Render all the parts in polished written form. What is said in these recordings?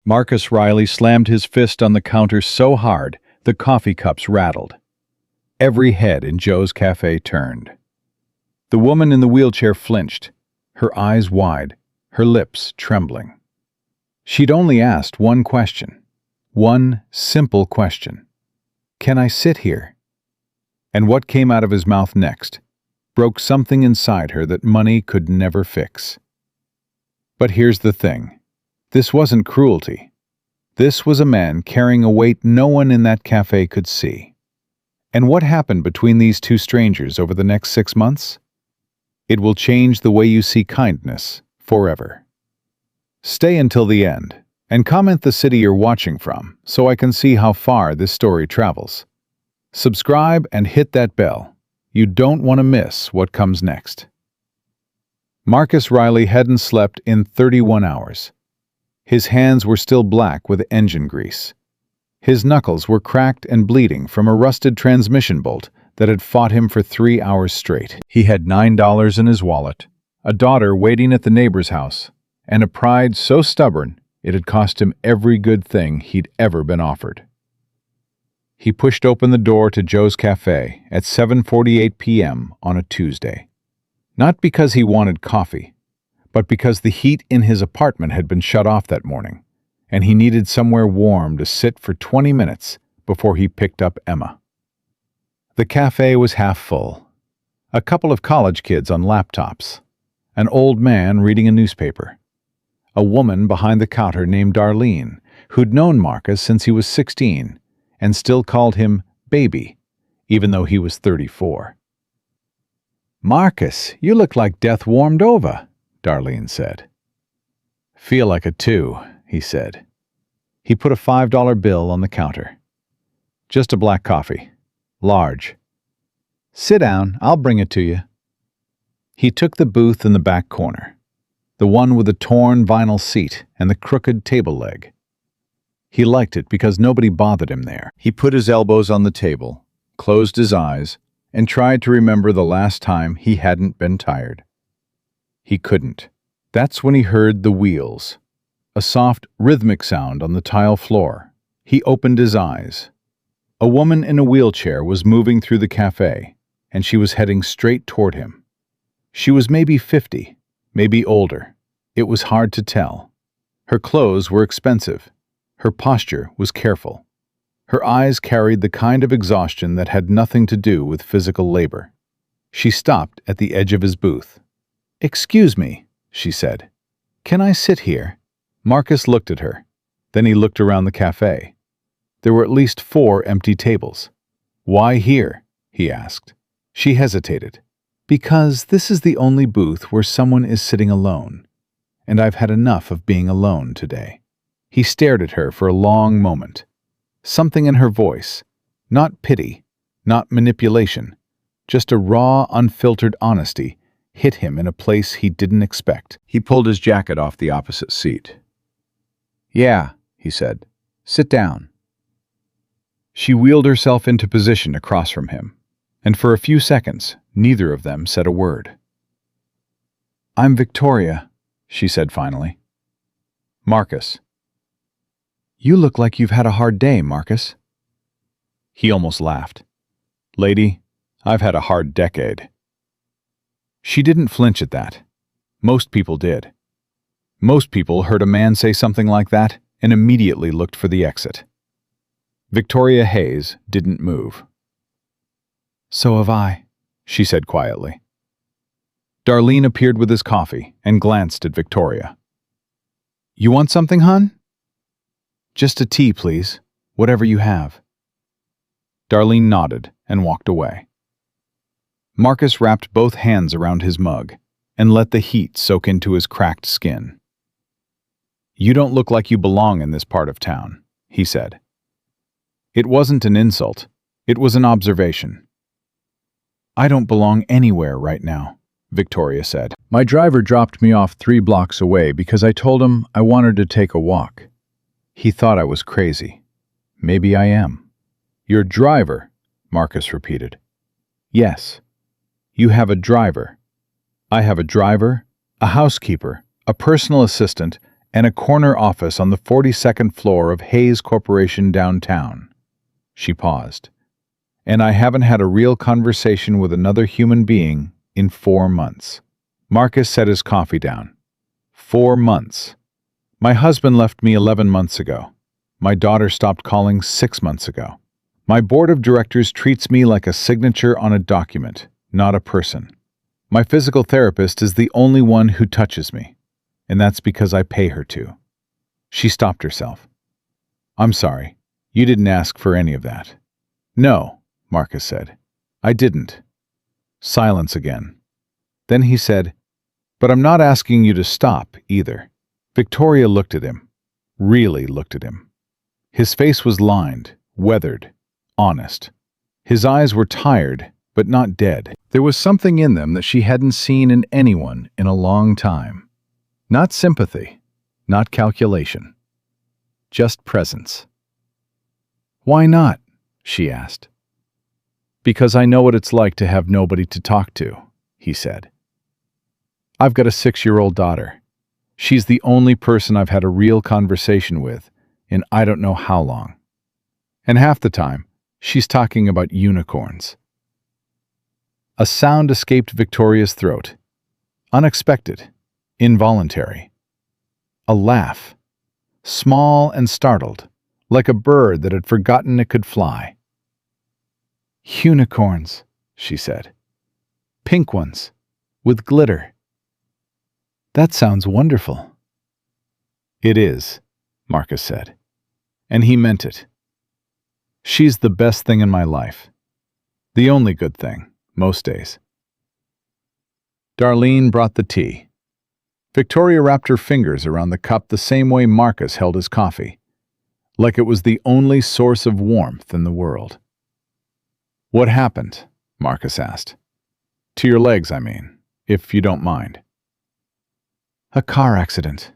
Marcus Riley slammed his fist on the counter so hard the coffee cups rattled. Every head in Joe's cafe turned. The woman in the wheelchair flinched, her eyes wide, her lips trembling. She'd only asked one question, one simple question. "Can I sit here?" And what came out of his mouth next broke something inside her that money could never fix. But here's the thing. This wasn't cruelty. This was a man carrying a weight no one in that cafe could see. And what happened between these two strangers over the next 6 months? It will change the way you see kindness forever. Stay until the end, and comment the city you're watching from so I can see how far this story travels. Subscribe and hit that bell. You don't want to miss what comes next. Marcus Riley hadn't slept in 31 hours. His hands were still black with engine grease. His knuckles were cracked and bleeding from a rusted transmission bolt that had fought him for 3 hours straight. He had $9 in his wallet, a daughter waiting at the neighbor's house, and a pride so stubborn it had cost him every good thing he'd ever been offered. He pushed open the door to Joe's Cafe at 7:48 p.m. on a Tuesday. Not because he wanted coffee, but because the heat in his apartment had been shut off that morning, and he needed somewhere warm to sit for 20 minutes before he picked up Emma. The cafe was half full. A couple of college kids on laptops, an old man reading a newspaper, a woman behind the counter named Darlene, who'd known Marcus since he was 16 and still called him baby, even though he was 34. "Marcus, you look like death warmed over," Darlene said. "Feel like it too," he said. He put a $5 bill on the counter. "Just a black coffee. Large." "Sit down, I'll bring it to you." He took the booth in the back corner, the one with the torn vinyl seat and the crooked table leg. He liked it because nobody bothered him there. He put his elbows on the table, closed his eyes, and tried to remember the last time he hadn't been tired. He couldn't. That's when he heard the wheels, a soft, rhythmic sound on the tile floor. He opened his eyes. A woman in a wheelchair was moving through the cafe, and she was heading straight toward him. She was maybe 50, maybe older. It was hard to tell. Her clothes were expensive. Her posture was careful. Her eyes carried the kind of exhaustion that had nothing to do with physical labor. She stopped at the edge of his booth. "Excuse me," she said. "Can I sit here?" Marcus looked at her. Then he looked around the cafe. There were at least 4 empty tables. "Why here?" he asked. She hesitated. "Because this is the only booth where someone is sitting alone, and I've had enough of being alone today." He stared at her for a long moment. Something in her voice, not pity, not manipulation, just a raw, unfiltered honesty, hit him in a place he didn't expect. He pulled his jacket off the opposite seat. "Yeah," he said. "Sit down." She wheeled herself into position across from him, and for a few seconds, neither of them said a word. "I'm Victoria," she said finally. "Marcus." "You look like you've had a hard day, Marcus." He almost laughed. "Lady, I've had a hard decade." She didn't flinch at that. Most people did. Most people heard a man say something like that and immediately looked for the exit. Victoria Hayes didn't move. "So have I," she said quietly. Darlene appeared with his coffee and glanced at Victoria. "You want something, hon?" "Just a tea, please. Whatever you have." Darlene nodded and walked away. Marcus wrapped both hands around his mug and let the heat soak into his cracked skin. "You don't look like you belong in this part of town," he said. It wasn't an insult. It was an observation. "I don't belong anywhere right now," Victoria said. "My driver dropped me off 3 blocks away because I told him I wanted to take a walk. He thought I was crazy. Maybe I am." "Your driver," Marcus repeated. "Yes. You have a driver. I have a driver, a housekeeper, a personal assistant, and a corner office on the 42nd floor of Hayes Corporation downtown. She paused. And I haven't had a real conversation with another human being in 4 months. Marcus set his coffee down. 4 months. My husband left me 11 months ago. My daughter stopped calling 6 months ago. My board of directors treats me like a signature on a document, not a person. My physical therapist is the only one who touches me, and that's because I pay her to. She stopped herself. I'm sorry, you didn't ask for any of that. No, Marcus said. I didn't. Silence again. Then he said, but I'm not asking you to stop either. Victoria looked at him, really looked at him. His face was lined, weathered, honest. His eyes were tired, but not dead. There was something in them that she hadn't seen in anyone in a long time. Not sympathy, not calculation. Just presence. Why not? She asked. Because I know what it's like to have nobody to talk to, he said. I've got a 6-year-old daughter. She's the only person I've had a real conversation with in I don't know how long. And half the time, she's talking about unicorns. A sound escaped Victoria's throat. Unexpected, involuntary. A laugh. Small and startled, like a bird that had forgotten it could fly. Unicorns, she said. Pink ones, with glitter. That sounds wonderful. It is, Marcus said. And he meant it. She's the best thing in my life. The only good thing, most days. Darlene brought the tea. Victoria wrapped her fingers around the cup the same way Marcus held his coffee, like it was the only source of warmth in the world. What happened? Marcus asked. To your legs, I mean, if you don't mind. A car accident.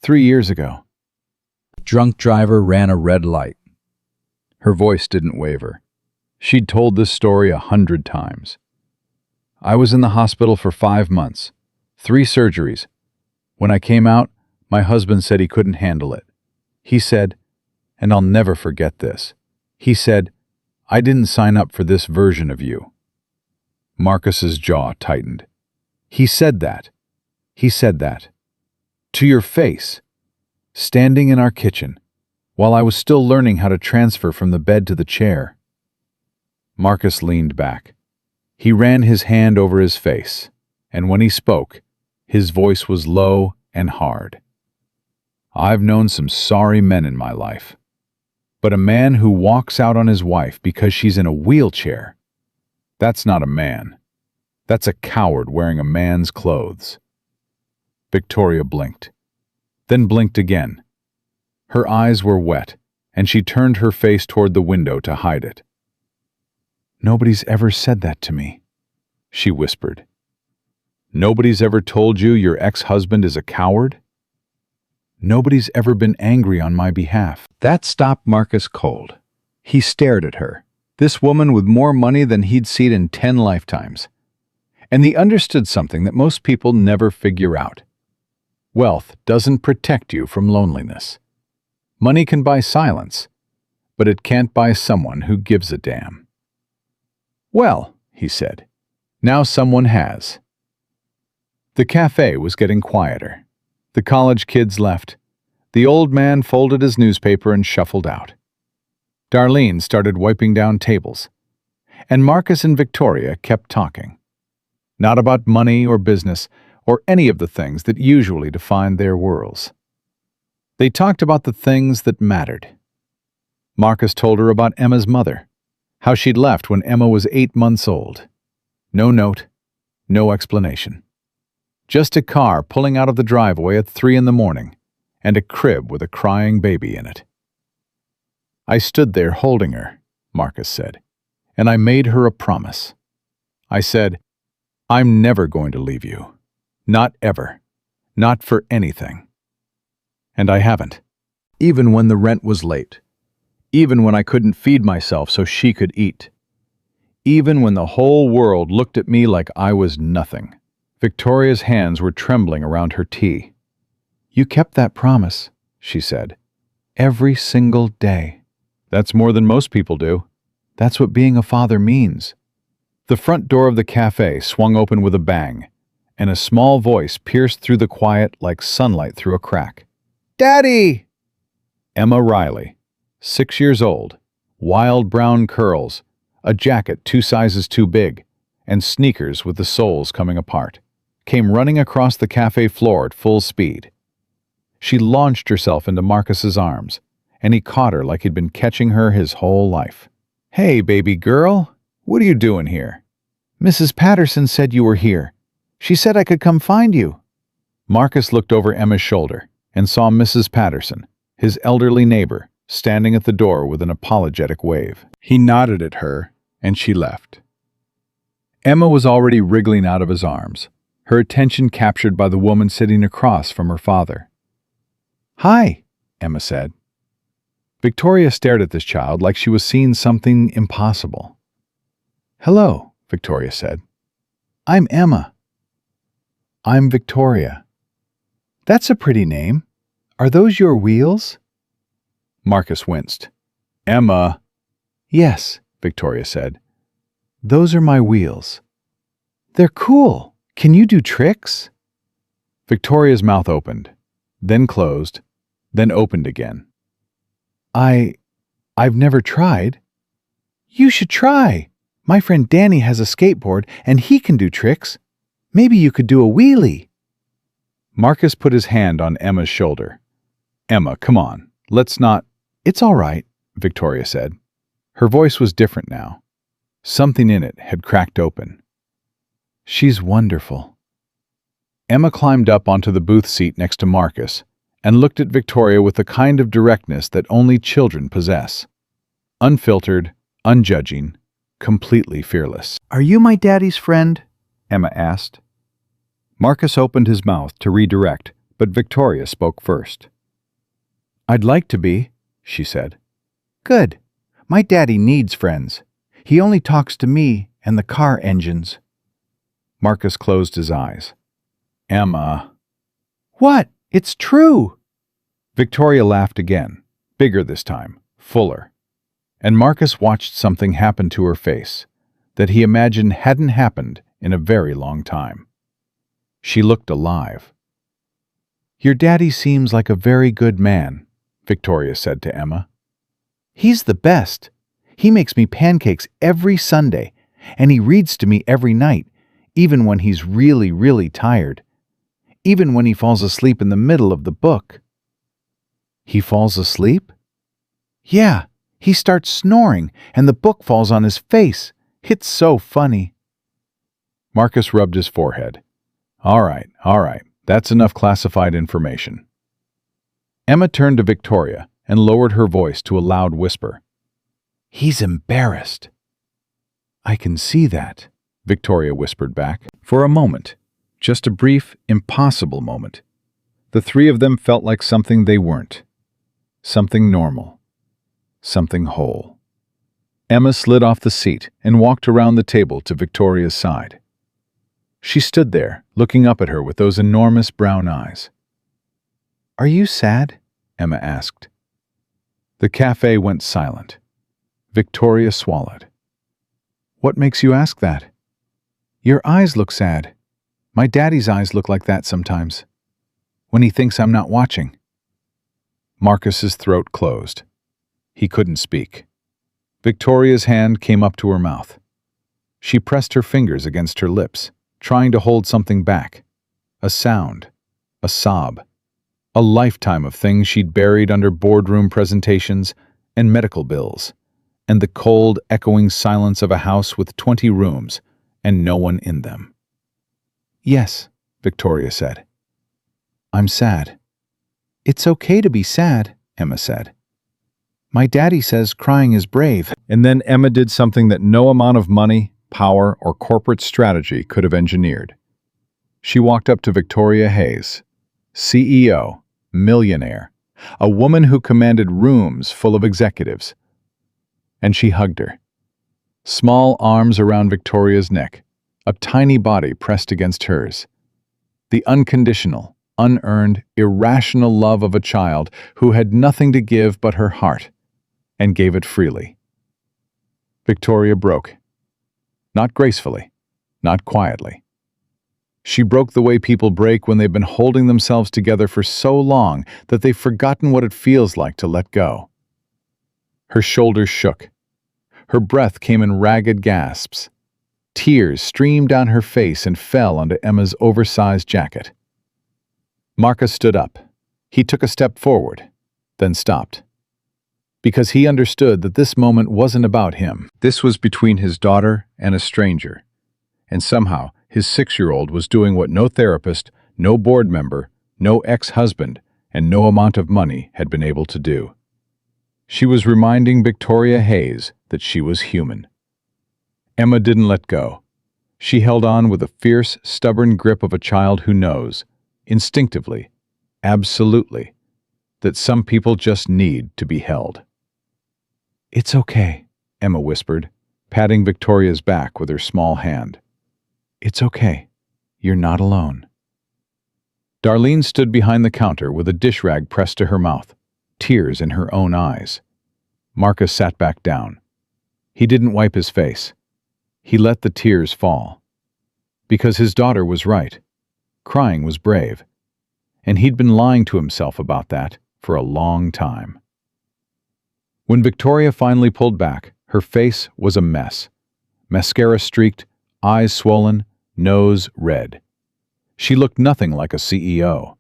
3 years ago. Drunk driver ran a red light. Her voice didn't waver. She'd told this story 100 times. I was in the hospital for 5 months, 3 surgeries. When I came out, my husband said he couldn't handle it. He said, and I'll never forget this, he said, I didn't sign up for this version of you. Marcus's jaw tightened. He said that. He said that. To your face. Standing in our kitchen, while I was still learning how to transfer from the bed to the chair. Marcus leaned back. He ran his hand over his face, and when he spoke, his voice was low and hard. I've known some sorry men in my life, but a man who walks out on his wife because she's in a wheelchair, that's not a man. That's a coward wearing a man's clothes. Victoria blinked, then blinked again. Her eyes were wet, and she turned her face toward the window to hide it. Nobody's ever said that to me, she whispered. Nobody's ever told you your ex-husband is a coward? Nobody's ever been angry on my behalf. That stopped Marcus cold. He stared at her, this woman with more money than he'd seen in 10 lifetimes. And he understood something that most people never figure out. Wealth doesn't protect you from loneliness. Money can buy silence, but it can't buy someone who gives a damn. Well, he said, now someone has. The cafe was getting quieter. The college kids left. The old man folded his newspaper and shuffled out. Darlene started wiping down tables, and Marcus and Victoria kept talking. Not about money or business or any of the things that usually define their worlds. They talked about the things that mattered. Marcus told her about Emma's mother, how she'd left when Emma was 8 months old. No note, no explanation. Just a car pulling out of the driveway at 3 a.m, and a crib with a crying baby in it. I stood there holding her, Marcus said, and I made her a promise. I said, I'm never going to leave you. Not ever. Not for anything. And I haven't. Even when the rent was late. Even when I couldn't feed myself so she could eat. Even when the whole world looked at me like I was nothing. Victoria's hands were trembling around her tea. You kept that promise, she said. Every single day. That's more than most people do. That's what being a father means. The front door of the cafe swung open with a bang, and a small voice pierced through the quiet like sunlight through a crack. Daddy! Emma Riley, 6 years old, wild brown curls, a jacket 2 sizes too big, and sneakers with the soles coming apart, came running across the cafe floor at full speed. She launched herself into Marcus's arms, and he caught her like he'd been catching her his whole life. Hey, baby girl, what are you doing here? Mrs. Patterson said you were here. She said I could come find you. Marcus looked over Emma's shoulder and saw Mrs. Patterson, his elderly neighbor, standing at the door with an apologetic wave. He nodded at her, and she left. Emma was already wriggling out of his arms, her attention captured by the woman sitting across from her father. Hi, Emma said. Victoria stared at this child like she was seeing something impossible. Hello, Victoria said. I'm Emma. I'm Victoria. That's a pretty name. Are those your wheels? Marcus winced. Emma. Yes, Victoria said. Those are my wheels. They're cool. Can you do tricks? Victoria's mouth opened, then closed, then opened again. I've never tried. You should try. My friend Danny has a skateboard and he can do tricks. Maybe you could do a wheelie. Marcus put his hand on Emma's shoulder. Emma, come on. Let's not. It's all right, Victoria said. Her voice was different now. Something in it had cracked open. She's wonderful. Emma climbed up onto the booth seat next to Marcus and looked at Victoria with the kind of directness that only children possess. Unfiltered, unjudging, completely fearless. Are you my daddy's friend? Emma asked. Marcus opened his mouth to redirect, but Victoria spoke first. I'd like to be, she said. Good. My daddy needs friends. He only talks to me and the car engines. Marcus closed his eyes. Emma. What? It's true. Victoria laughed again, bigger this time, fuller. And Marcus watched something happen to her face that he imagined hadn't happened in a very long time. She looked alive. Your daddy seems like a very good man, Victoria said to Emma. He's the best. He makes me pancakes every Sunday, and he reads to me every night, even when he's really, really tired. Even when he falls asleep in the middle of the book. He falls asleep? Yeah, he starts snoring, and the book falls on his face. It's so funny. Marcus rubbed his forehead. All right, that's enough classified information. Emma turned to Victoria and lowered her voice to a loud whisper. He's embarrassed. I can see that, Victoria whispered back. For a moment, just a brief, impossible moment, the three of them felt like something they weren't. Something normal. Something whole. Emma slid off the seat and walked around the table to Victoria's side. She stood there, looking up at her with those enormous brown eyes. Are you sad? Emma asked. The cafe went silent. Victoria swallowed. What makes you ask that? Your eyes look sad. My daddy's eyes look like that sometimes. When he thinks I'm not watching. Marcus's throat closed. He couldn't speak. Victoria's hand came up to her mouth. She pressed her fingers against her lips, trying to hold something back. A sound. A sob. A lifetime of things she'd buried under boardroom presentations and medical bills, and the cold, echoing silence of a house with 20 rooms and no one in them. Yes, Victoria said. I'm sad. It's okay to be sad, Emma said. My daddy says crying is brave. And then Emma did something that no amount of money, power, or corporate strategy could have engineered. She walked up to Victoria Hayes, CEO, millionaire, a woman who commanded rooms full of executives. And she hugged her. Small arms around Victoria's neck, a tiny body pressed against hers. The unconditional, unearned, irrational love of a child who had nothing to give but her heart, and gave it freely. Victoria broke. Not gracefully, not quietly. She broke the way people break when they've been holding themselves together for so long that they've forgotten what it feels like to let go. Her shoulders shook. Her breath came in ragged gasps. Tears streamed down her face and fell onto Emma's oversized jacket. Marcus stood up. He took a step forward, then stopped. Because he understood that this moment wasn't about him. This was between his daughter and a stranger. And somehow, his 6-year-old was doing what no therapist, no board member, no ex-husband, and no amount of money had been able to do. She was reminding Victoria Hayes that she was human. Emma didn't let go. She held on with the fierce, stubborn grip of a child who knows, instinctively, absolutely, that some people just need to be held. "It's okay," Emma whispered, patting Victoria's back with her small hand. "It's okay. You're not alone." Darlene stood behind the counter with a dish rag pressed to her mouth, tears in her own eyes. Marcus sat back down. He didn't wipe his face. He let the tears fall. Because his daughter was right. Crying was brave. And he'd been lying to himself about that for a long time. When Victoria finally pulled back, her face was a mess. Mascara streaked, eyes swollen, nose red. She looked nothing like a CEO.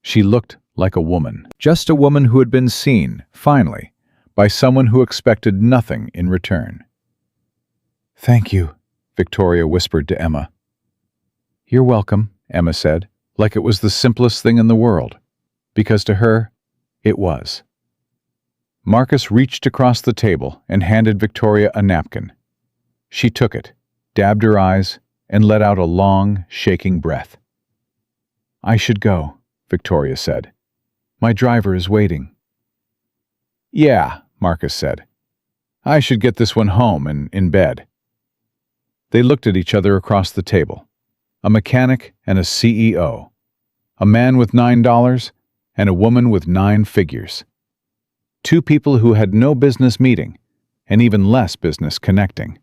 She looked like a woman. Just a woman who had been seen, finally, by someone who expected nothing in return. "Thank you," Victoria whispered to Emma. "You're welcome," Emma said, like it was the simplest thing in the world, because to her, it was. Marcus reached across the table and handed Victoria a napkin. She took it, dabbed her eyes, and let out a long, shaking breath. "I should go," Victoria said. "My driver is waiting." "Yeah," Marcus said. "I should get this one home and in bed." They looked at each other across the table. A mechanic and a CEO. A man with $9 and a woman with 9 figures. 2 people who had no business meeting and even less business connecting.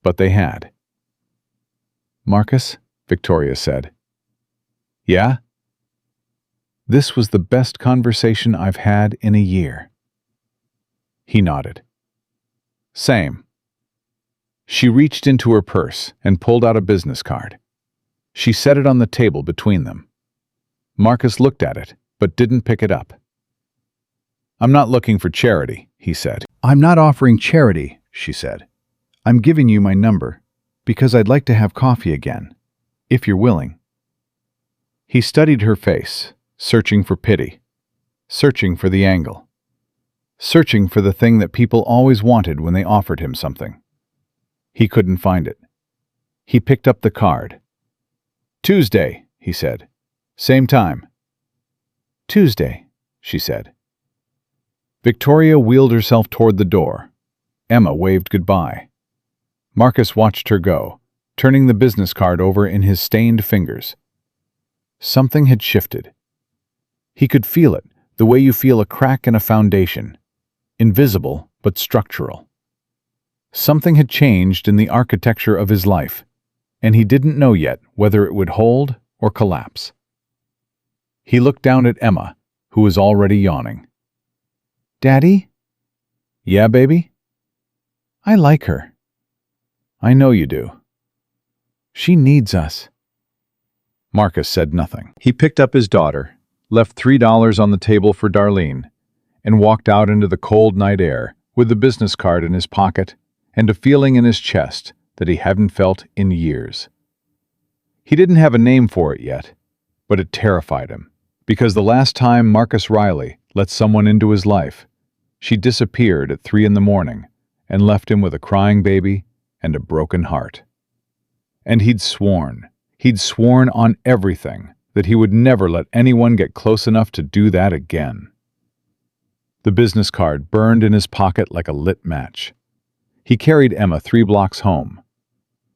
But they had. "Marcus," Victoria said. "Yeah?" "This was the best conversation I've had in a year." He nodded. "Same." She reached into her purse and pulled out a business card. She set it on the table between them. Marcus looked at it, but didn't pick it up. "I'm not looking for charity," he said. "I'm not offering charity," she said. "I'm giving you my number, because I'd like to have coffee again, if you're willing." He studied her face, searching for pity, searching for the angle, searching for the thing that people always wanted when they offered him something. He couldn't find it. He picked up the card. "Tuesday," he said. "Same time." "Tuesday," she said. Victoria wheeled herself toward the door. Emma waved goodbye. Marcus watched her go, turning the business card over in his stained fingers. Something had shifted. He could feel it, the way you feel a crack in a foundation. Invisible, but structural. Something had changed in the architecture of his life, and he didn't know yet whether it would hold or collapse. He looked down at Emma, who was already yawning. "Daddy?" "Yeah, baby?" "I like her." "I know you do." "She needs us." Marcus said nothing. He picked up his daughter, left $3 on the table for Darlene, and walked out into the cold night air with the business card in his pocket and a feeling in his chest that he hadn't felt in years. He didn't have a name for it yet, but it terrified him, because the last time Marcus Riley let someone into his life, she disappeared at 3 a.m. and left him with a crying baby and a broken heart. And he'd sworn on everything that he would never let anyone get close enough to do that again. The business card burned in his pocket like a lit match. He carried Emma 3 blocks home.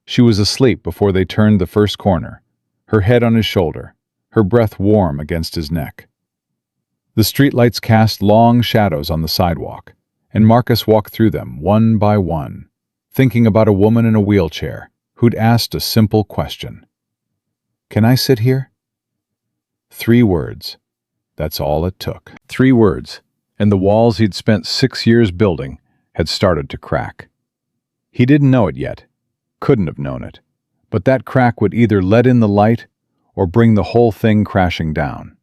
She was asleep before they turned the first corner, her head on his shoulder, her breath warm against his neck. The streetlights cast long shadows on the sidewalk, and Marcus walked through them one by one, thinking about a woman in a wheelchair who'd asked a simple question. "Can I sit here?" 3 words. That's all it took. 3 words, and the walls he'd spent 6 years building had started to crack. He didn't know it yet, couldn't have known it, but that crack would either let in the light or bring the whole thing crashing down.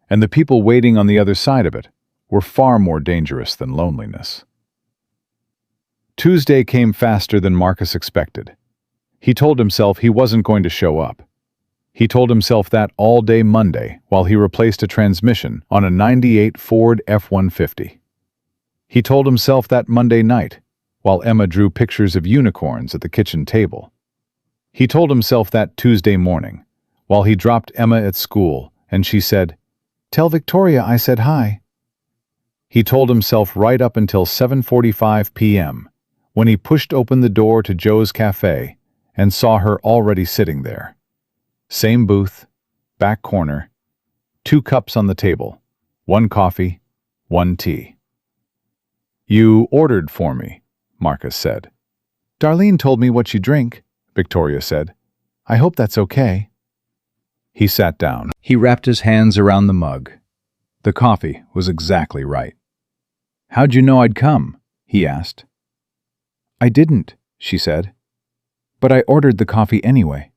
And the people waiting on the other side of it were far more dangerous than loneliness. Tuesday came faster than Marcus expected. He told himself he wasn't going to show up. He told himself that all day Monday while he replaced a transmission on a '98 Ford F-150. He told himself that Monday night while Emma drew pictures of unicorns at the kitchen table. He told himself that Tuesday morning while he dropped Emma at school and she said, "Tell Victoria I said hi." He told himself right up until 7:45 p.m. when he pushed open the door to Joe's Café and saw her already sitting there. Same booth, back corner, 2 cups on the table, 1 coffee, 1 tea. "You ordered for me," Marcus said. "Darlene told me what you drink," Victoria said. "I hope that's okay." He sat down. He wrapped his hands around the mug. The coffee was exactly right. "How'd you know I'd come?" he asked. "I didn't," she said. "But I ordered the coffee anyway."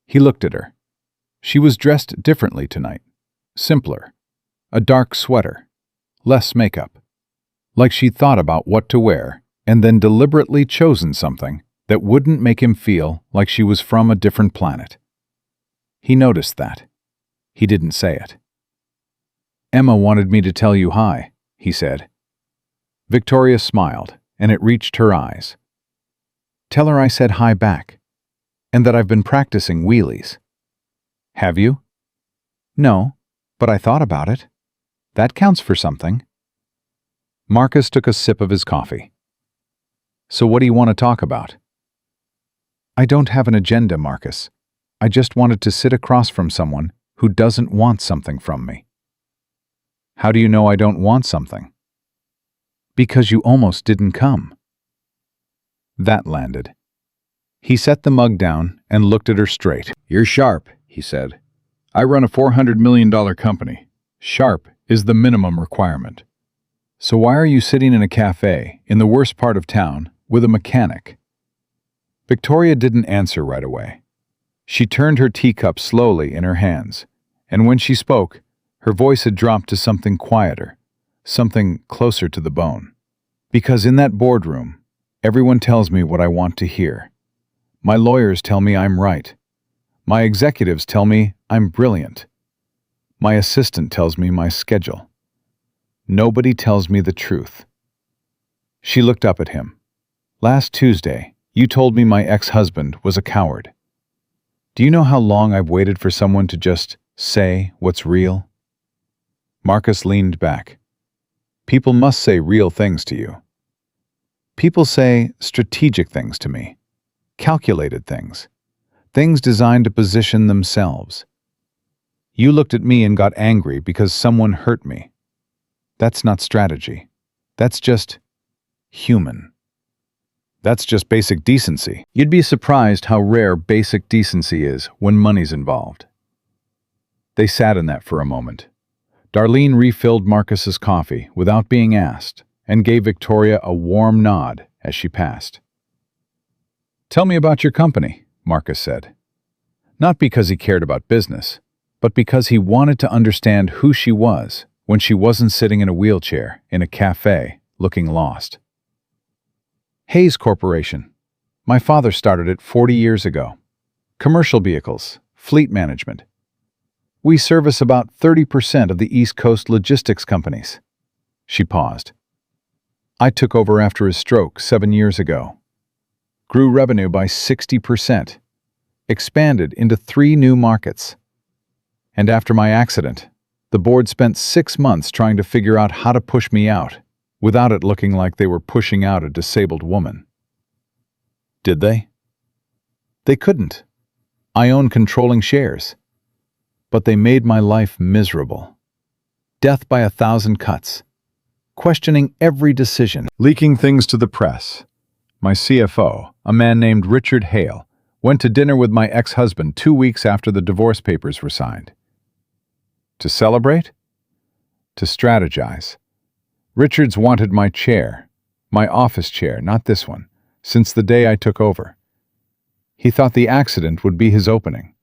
He looked at her. She was dressed differently tonight. Simpler. A dark sweater. Less makeup. Like she'd thought about what to wear and then deliberately chosen something that wouldn't make him feel like she was from a different planet. He noticed that. He didn't say it. "Emma wanted me to tell you hi," he said. Victoria smiled, and it reached her eyes. "Tell her I said hi back, and that I've been practicing wheelies." "Have you?" "No, but I thought about it. That counts for something." Marcus took a sip of his coffee. "So what do you want to talk about?" "I don't have an agenda, Marcus. I just wanted to sit across from someone who doesn't want something from me." "How do you know I don't want something?" "Because you almost didn't come." That landed. He set the mug down and looked at her straight. "You're sharp," he said. "I run a $400 million company. Sharp is the minimum requirement. So why are you sitting in a cafe in the worst part of town with a mechanic?" Victoria didn't answer right away. She turned her teacup slowly in her hands, and when she spoke, her voice had dropped to something quieter, something closer to the bone. "Because in that boardroom, everyone tells me what I want to hear. My lawyers tell me I'm right. My executives tell me I'm brilliant. My assistant tells me my schedule. Nobody tells me the truth." She looked up at him. "Last Tuesday, you told me my ex-husband was a coward. Do you know how long I've waited for someone to just say what's real?" Marcus leaned back. "People must say real things to you." "People say strategic things to me. Calculated things. Things designed to position themselves. You looked at me and got angry because someone hurt me. That's not strategy. That's just human. That's just basic decency. You'd be surprised how rare basic decency is when money's involved." They sat in that for a moment. Darlene refilled Marcus's coffee without being asked and gave Victoria a warm nod as she passed. "Tell me about your company," Marcus said. Not because he cared about business, but because he wanted to understand who she was when she wasn't sitting in a wheelchair in a cafe looking lost. "Hayes Corporation. My father started it 40 years ago. Commercial vehicles, fleet management. We service about 30% of the East Coast logistics companies." She paused. "I took over after his stroke 7 years ago. Grew revenue by 60%. Expanded into 3 new markets. And after my accident, the board spent 6 months trying to figure out how to push me out, without it looking like they were pushing out a disabled woman." "Did they?" "They couldn't. I own controlling shares. but they made my life miserable. Death by 1,000 cuts. Questioning every decision. Leaking things to the press. My CFO, a man named Richard Hale, went to dinner with my ex-husband 2 weeks after the divorce papers were signed. To celebrate? To strategize. Richards wanted my chair, my office chair, not this one, since the day I took over. He thought the accident would be his opening.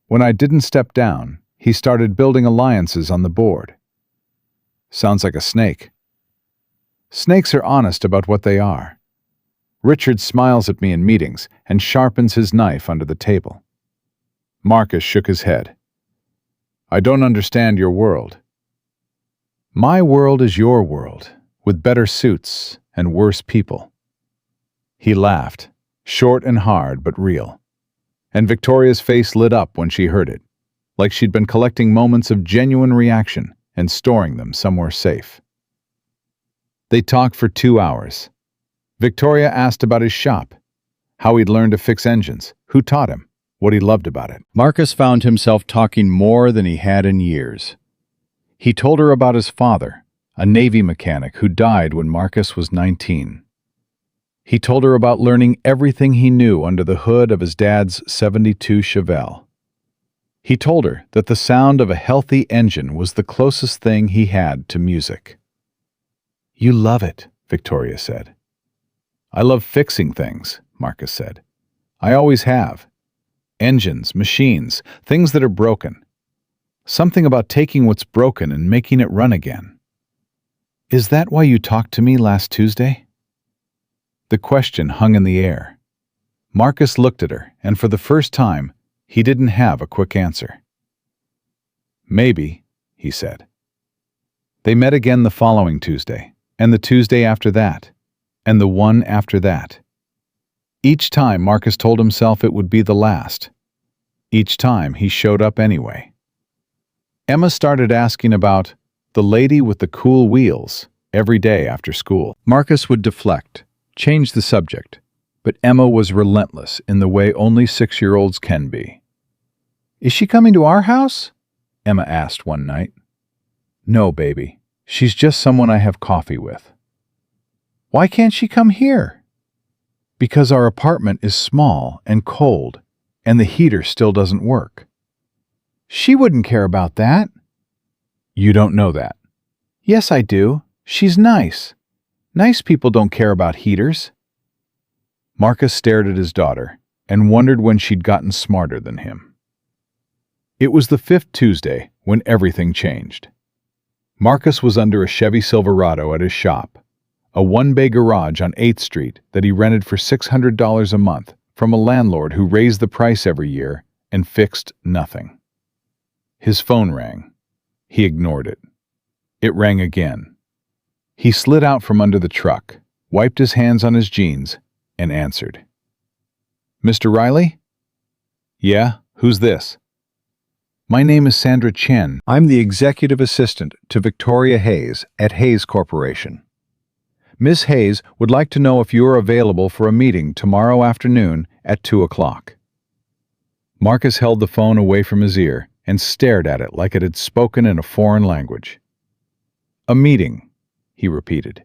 When I didn't step down, he started building alliances on the board. Sounds like a snake. Snakes are honest about what they are. Richard smiles at me in meetings and sharpens his knife under the table. Marcus shook his head. I don't understand your world. My world is your world, with better suits and worse people. He laughed, short and hard but real. And Victoria's face lit up when she heard it, like she'd been collecting moments of genuine reaction and storing them somewhere safe. They talked for 2 hours. Victoria asked about his shop, how he'd learned to fix engines, who taught him, what he loved about it. Marcus found himself talking more than he had in years. He told her about his father, a Navy mechanic who died when Marcus was 19. He told her about learning everything he knew under the hood of his dad's '72 Chevelle. He told her that the sound of a healthy engine was the closest thing he had to music. You love it, Victoria said. I love fixing things, Marcus said. I always have. Engines, machines, things that are broken. Something about taking what's broken and making it run again. Is that why you talked to me last Tuesday? The question hung in the air. Marcus looked at her, and for the first time, he didn't have a quick answer. Maybe, he said. They met again the following Tuesday, and the Tuesday after that, and the one after that. Each time Marcus told himself it would be the last. Each time he showed up anyway. Emma started asking about the lady with the cool wheels every day after school. Marcus would deflect, change the subject, but Emma was relentless in the way only 6-year-olds can be. Is she coming to our house? Emma asked one night. No, baby. She's just someone I have coffee with. Why can't she come here? Because our apartment is small and cold, and the heater still doesn't work. She wouldn't care about that. You don't know that. Yes, I do. She's nice. Nice people don't care about heaters. Marcus stared at his daughter and wondered when she'd gotten smarter than him. It was the 5th Tuesday when everything changed. Marcus was under a Chevy Silverado at his shop, a one-bay garage on 8th Street that he rented for $600 a month from a landlord who raised the price every year and fixed nothing. His phone rang. He ignored it. It rang again. He slid out from under the truck, wiped his hands on his jeans, and answered. Mr. Riley? Yeah, who's this? My name is Sandra Chen. I'm the executive assistant to Victoria Hayes at Hayes Corporation. Miss Hayes would like to know if you are available for a meeting tomorrow afternoon at 2 o'clock. Marcus held the phone away from his ear and stared at it like it had spoken in a foreign language. A meeting, he repeated.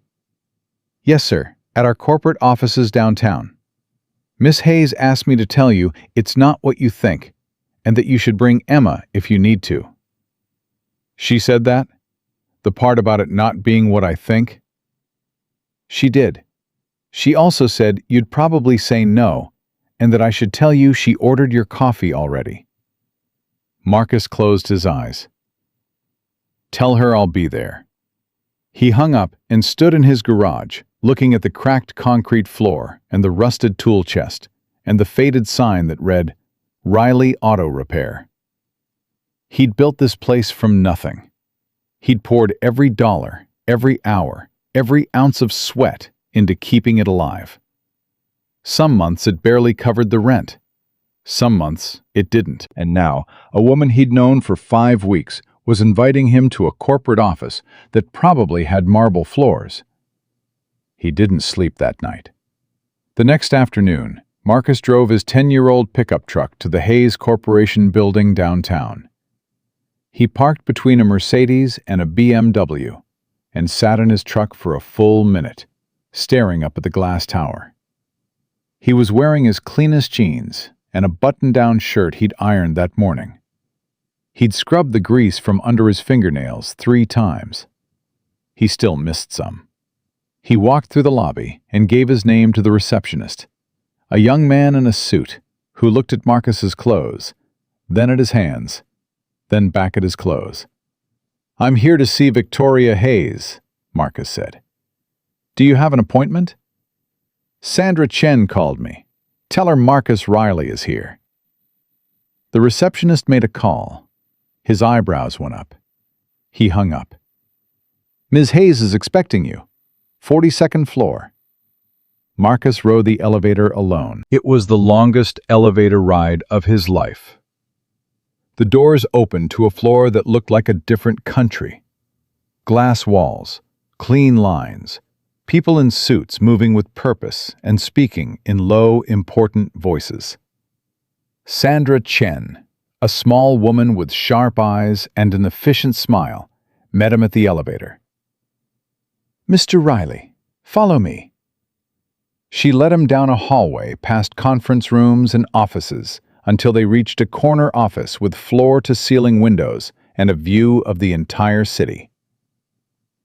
Yes, sir, at our corporate offices downtown. Miss Hayes asked me to tell you it's not what you think, and that you should bring Emma if you need to. She said that? The part about it not being what I think? She did. She also said you'd probably say no, and that I should tell you she ordered your coffee already. Marcus closed his eyes. Tell her I'll be there. He hung up and stood in his garage, looking at the cracked concrete floor and the rusted tool chest and the faded sign that read, Riley Auto Repair. He'd built this place from nothing. He'd poured every dollar, every hour, every ounce of sweat into keeping it alive. Some months it barely covered the rent. Some months it didn't. And now, a woman he'd known for 5 weeks was inviting him to a corporate office that probably had marble floors. He didn't sleep that night. The next afternoon, Marcus drove his 10-year-old pickup truck to the Hayes Corporation building downtown. He parked between a Mercedes and a BMW and sat in his truck for a full minute, staring up at the glass tower. He was wearing his cleanest jeans and a button-down shirt he'd ironed that morning. He'd scrubbed the grease from under his fingernails 3 times. He still missed some. He walked through the lobby and gave his name to the receptionist, a young man in a suit who looked at Marcus's clothes, then at his hands, then back at his clothes. "I'm here to see Victoria Hayes," Marcus said. "Do you have an appointment?" "Sandra Chen called me. Tell her Marcus Riley is here." The receptionist made a call. His eyebrows went up. He hung up. "Ms. Hayes is expecting you. 42nd floor." Marcus rode the elevator alone. It was the longest elevator ride of his life. The doors opened to a floor that looked like a different country. Glass walls, clean lines, people in suits moving with purpose and speaking in low, important voices. Sandra Chen, a small woman with sharp eyes and an efficient smile, met him at the elevator. "Mr. Riley, follow me." She led him down a hallway past conference rooms and offices until they reached a corner office with floor-to-ceiling windows and a view of the entire city.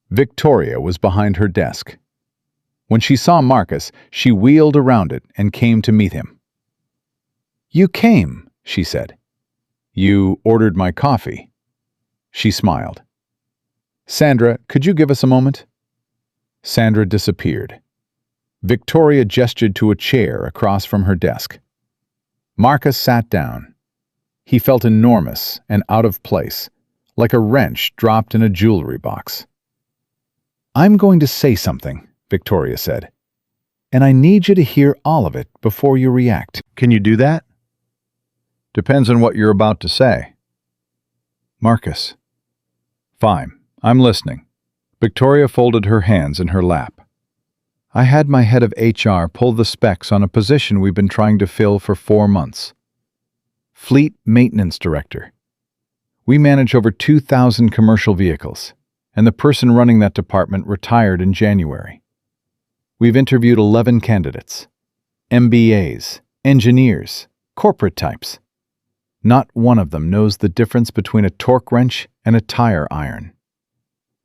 Victoria was behind her desk. When she saw Marcus, she wheeled around it and came to meet him. "You came," she said. "You ordered my coffee." She smiled. "Sandra, could you give us a moment?" Sandra disappeared. Victoria gestured to a chair across from her desk. Marcus sat down. He felt enormous and out of place, like a wrench dropped in a jewelry box. "I'm going to say something," Victoria said, "and I need you to hear all of it before you react. Can you do that?" "Depends on what you're about to say." "Marcus." "Fine, I'm listening." Victoria folded her hands in her lap. "I had my head of HR pull the specs on a position we've been trying to fill for 4 months. Fleet Maintenance Director. We manage over 2,000 commercial vehicles, and the person running that department retired in January. We've interviewed 11 candidates. MBAs, engineers, corporate types. Not one of them knows the difference between a torque wrench and a tire iron."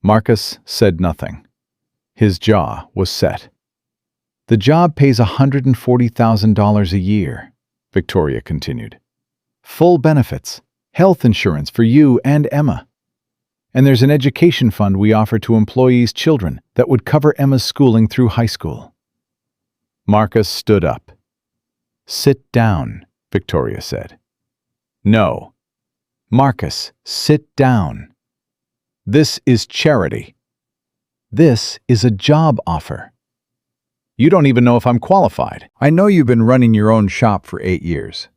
Marcus said nothing. His jaw was set. "The job pays $140,000 a year," Victoria continued. "Full benefits, health insurance for you and Emma. And there's an education fund we offer to employees' children that would cover Emma's schooling through high school." Marcus stood up. "Sit down," Victoria said. "No. Marcus, sit down. This is charity. This is a job offer. You don't even know if I'm qualified. I know you've been running your own shop for 8 years.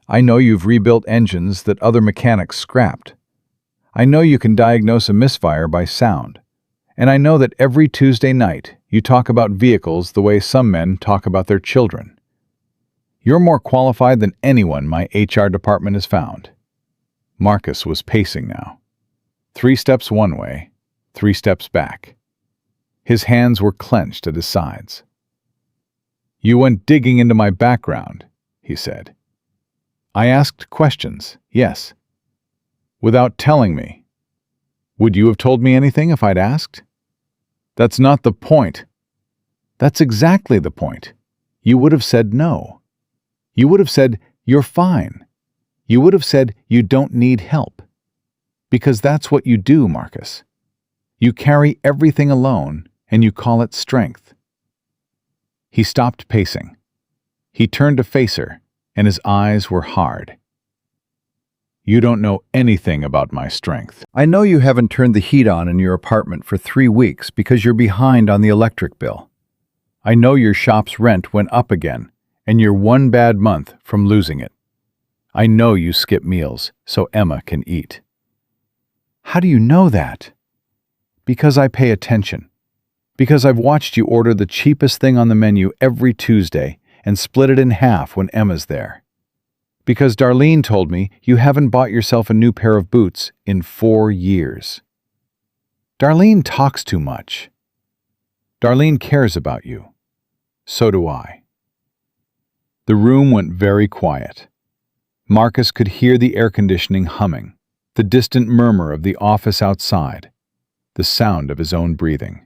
I know you've rebuilt engines that other mechanics scrapped. I know you can diagnose a misfire by sound. And I know that every Tuesday night you talk about vehicles the way some men talk about their children. You're more qualified than anyone my HR department has found." Marcus was pacing now. 3 steps one way, 3 steps back. His hands were clenched at his sides. "You went digging into my background," he said. "I asked questions, yes. Without telling me. Would you have told me anything if I'd asked?" "That's not the point." "That's exactly the point. You would have said no. You would have said, you're fine. You would have said you don't need help. Because that's what you do, Marcus. You carry everything alone, and you call it strength." He stopped pacing. He turned to face her, and his eyes were hard. "You don't know anything about my strength. I know you haven't turned the heat on in your apartment for 3 weeks because you're behind on the electric bill. I know your shop's rent went up again, and you're 1 bad month from losing it. I know you skip meals so Emma can eat." "How do you know that?" "Because I pay attention. Because I've watched you order the cheapest thing on the menu every Tuesday and split it in half when Emma's there. Because Darlene told me you haven't bought yourself a new pair of boots in 4 years. Darlene talks too much. Darlene cares about you. So do I. The room went very quiet. Marcus could hear the air conditioning humming, the distant murmur of the office outside, the sound of his own breathing.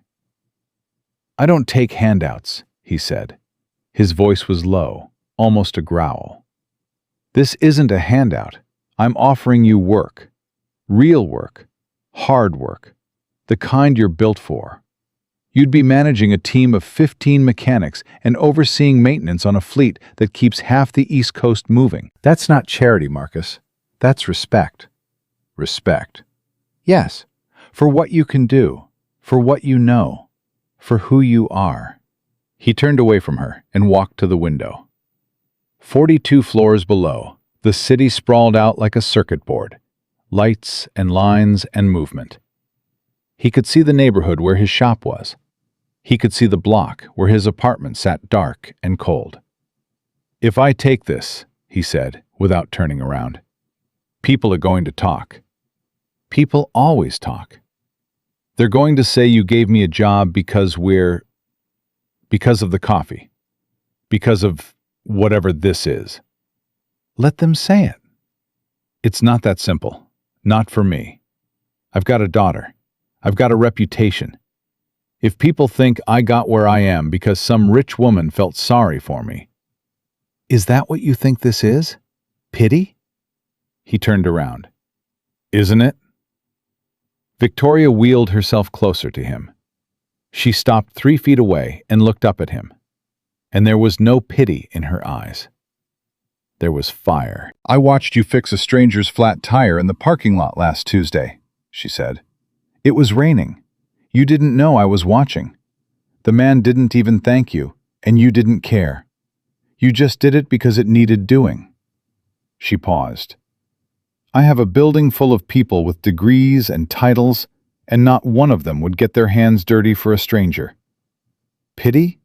I don't take handouts, he said. His voice was low, almost a growl. This isn't a handout. I'm offering you work. Real work. Hard work. The kind you're built for. You'd be managing a team of 15 mechanics and overseeing maintenance on a fleet that keeps half the East Coast moving. That's not charity, Marcus. That's respect. Respect. Yes, for what you can do, for what you know, for who you are. He turned away from her and walked to the window. 42 floors below, the city sprawled out like a circuit board, lights and lines and movement. He could see the neighborhood where his shop was. He could see the block where his apartment sat dark and cold. If I take this, he said, without turning around, people are going to talk. People always talk. They're going to say you gave me a job because of the coffee, because of whatever this is. Let them say it. It's not that simple. Not for me. I've got a daughter. I've got a reputation. If people think I got where I am because some rich woman felt sorry for me. Is that what you think this is? Pity? He turned around. Isn't it? Victoria wheeled herself closer to him. She stopped 3 feet away and looked up at him. And there was no pity in her eyes. There was fire. I watched you fix a stranger's flat tire in the parking lot last Tuesday, she said. It was raining. You didn't know I was watching. The man didn't even thank you, and you didn't care. You just did it because it needed doing. She paused. I have a building full of people with degrees and titles, and not one of them would get their hands dirty for a stranger. Pity?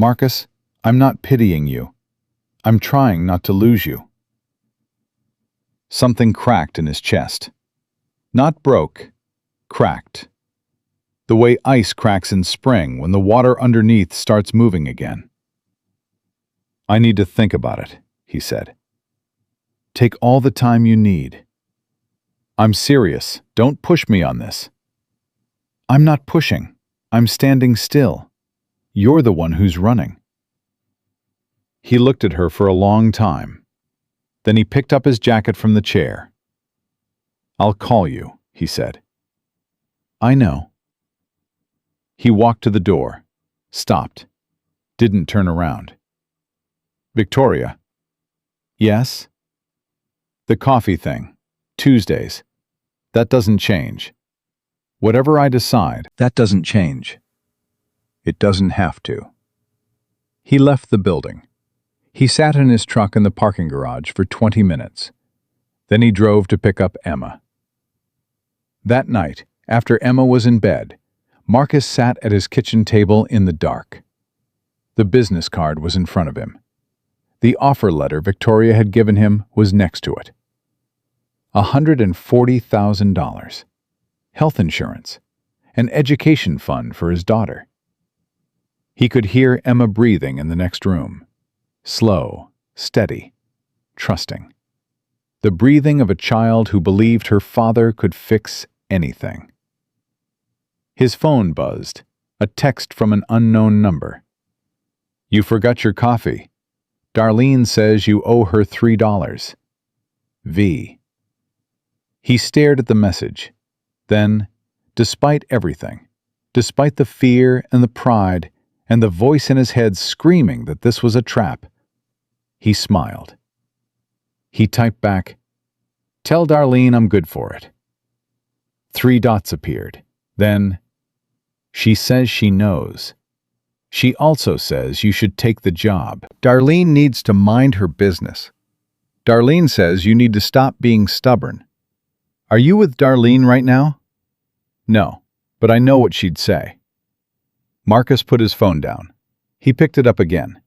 Marcus, I'm not pitying you. I'm trying not to lose you. Something cracked in his chest. Not broke, cracked. The way ice cracks in spring when the water underneath starts moving again. I need to think about it, he said. Take all the time you need. I'm serious. Don't push me on this. I'm not pushing. I'm standing still. You're the one who's running. He looked at her for a long time. Then he picked up his jacket from the chair. I'll call you, he said. I know. He walked to the door, stopped, didn't turn around. Victoria. Yes? The coffee thing. Tuesdays. That doesn't change. Whatever I decide, that doesn't change. It doesn't have to. He left the building. He sat in his truck in the parking garage for 20 minutes. Then he drove to pick up Emma. That night, after Emma was in bed, Marcus sat at his kitchen table in the dark. The business card was in front of him. The offer letter Victoria had given him was next to it. $140,000. Health insurance. An education fund for his daughter. He could hear Emma breathing in the next room. Slow, steady, trusting. The breathing of a child who believed her father could fix anything. His phone buzzed, a text from an unknown number. You forgot your coffee. Darlene says you owe her $3. V. He stared at the message. Then, despite everything, despite the fear and the pride and the voice in his head screaming that this was a trap, he smiled. He typed back, Tell Darlene I'm good for it. 3 dots appeared. Then, she says she knows. She also says you should take the job. Darlene needs to mind her business. Darlene says you need to stop being stubborn. Are you with Darlene right now? No, but I know what she'd say. Marcus put his phone down. He picked it up again.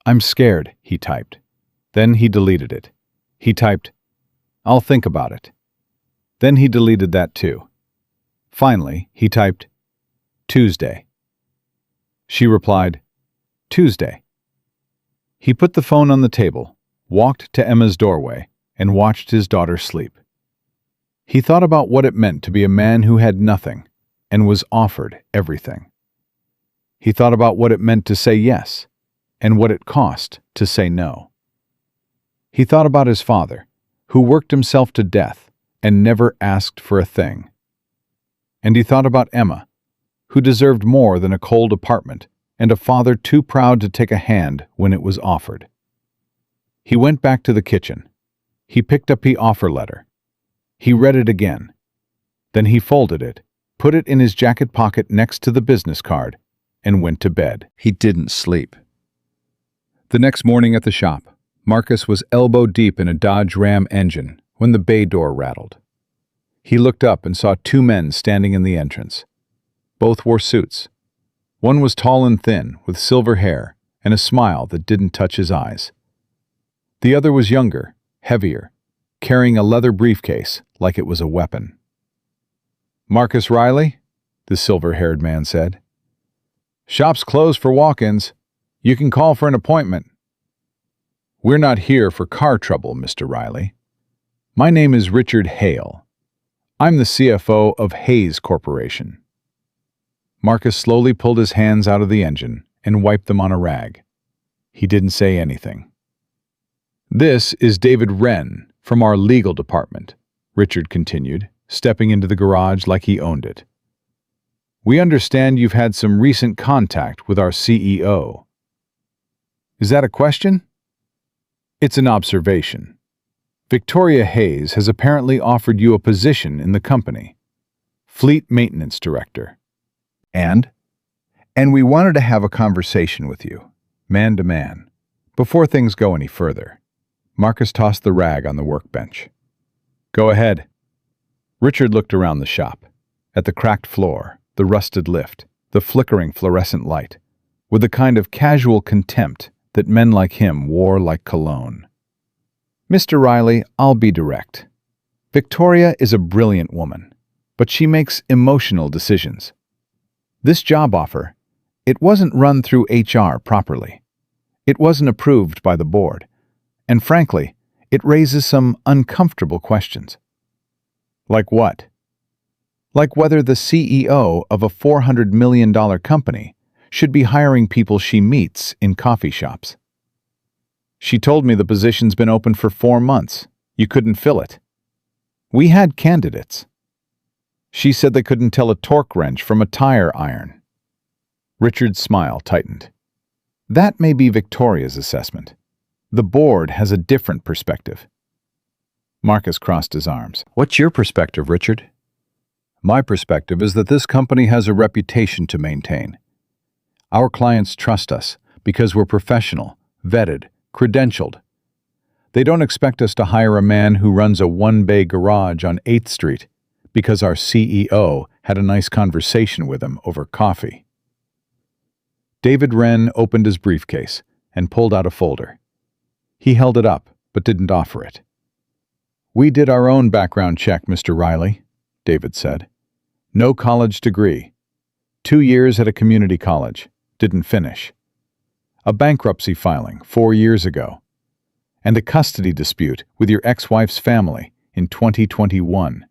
I'm scared, he typed. Then he deleted it. He typed, "I'll think about it." Then he deleted that too. Finally, he typed, "Tuesday." She replied, "Tuesday." He put the phone on the table, walked to Emma's doorway, and watched his daughter sleep. He thought about what it meant to be a man who had nothing and was offered everything. He thought about what it meant to say yes and what it cost to say no. He thought about his father, who worked himself to death and never asked for a thing. And he thought about Emma, who deserved more than a cold apartment and a father too proud to take a hand when it was offered. He went back to the kitchen. He picked up the offer letter. He read it again. Then he folded it, put it in his jacket pocket next to the business card, and went to bed. He didn't sleep. The next morning at the shop, Marcus was elbow deep in a Dodge Ram engine when the bay door rattled. He looked up and saw two men standing in the entrance. Both wore suits. One was tall and thin, with silver hair and a smile that didn't touch his eyes. The other was younger, heavier, carrying a leather briefcase like it was a weapon. "Marcus Riley?" the silver-haired man said. "Shop's closed for walk-ins. You can call for an appointment." "We're not here for car trouble, Mr. Riley. My name is Richard Hale. I'm the CFO of Hayes Corporation." Marcus slowly pulled his hands out of the engine and wiped them on a rag. He didn't say anything. "This is David Wren from our legal department," Richard continued, stepping into the garage like he owned it. "We understand you've had some recent contact with our CEO. Is that a question?" "It's an observation. Victoria Hayes has apparently offered you a position in the company, Fleet Maintenance Director. And we wanted to have a conversation with you, man to man, before things go any further." Marcus tossed the rag on the workbench. "Go ahead." Richard looked around the shop, at the cracked floor, the rusted lift, the flickering fluorescent light, with the kind of casual contempt that men like him wore like cologne. "Mr. Riley, I'll be direct. Victoria is a brilliant woman, but she makes emotional decisions. This job offer, it wasn't run through HR properly. It wasn't approved by the board, and frankly, it raises some uncomfortable questions." "Like what?" "Like whether the CEO of a $400 million company should be hiring people she meets in coffee shops." "She told me the position's been open for 4 months. You couldn't fill it." "We had candidates." "She said they couldn't tell a torque wrench from a tire iron." Richard's smile tightened. "That may be Victoria's assessment. The board has a different perspective." Marcus crossed his arms. "What's your perspective, Richard?" "My perspective is that this company has a reputation to maintain. Our clients trust us because we're professional, vetted, credentialed. They don't expect us to hire a man who runs a one-bay garage on 8th Street because our CEO had a nice conversation with him over coffee." David Wren opened his briefcase and pulled out a folder. He held it up, but didn't offer it. "We did our own background check, Mr. Riley," David said. "No college degree. 2 years at a community college. Didn't finish. A bankruptcy filing 4 years ago. And a custody dispute with your ex-wife's family in 2021.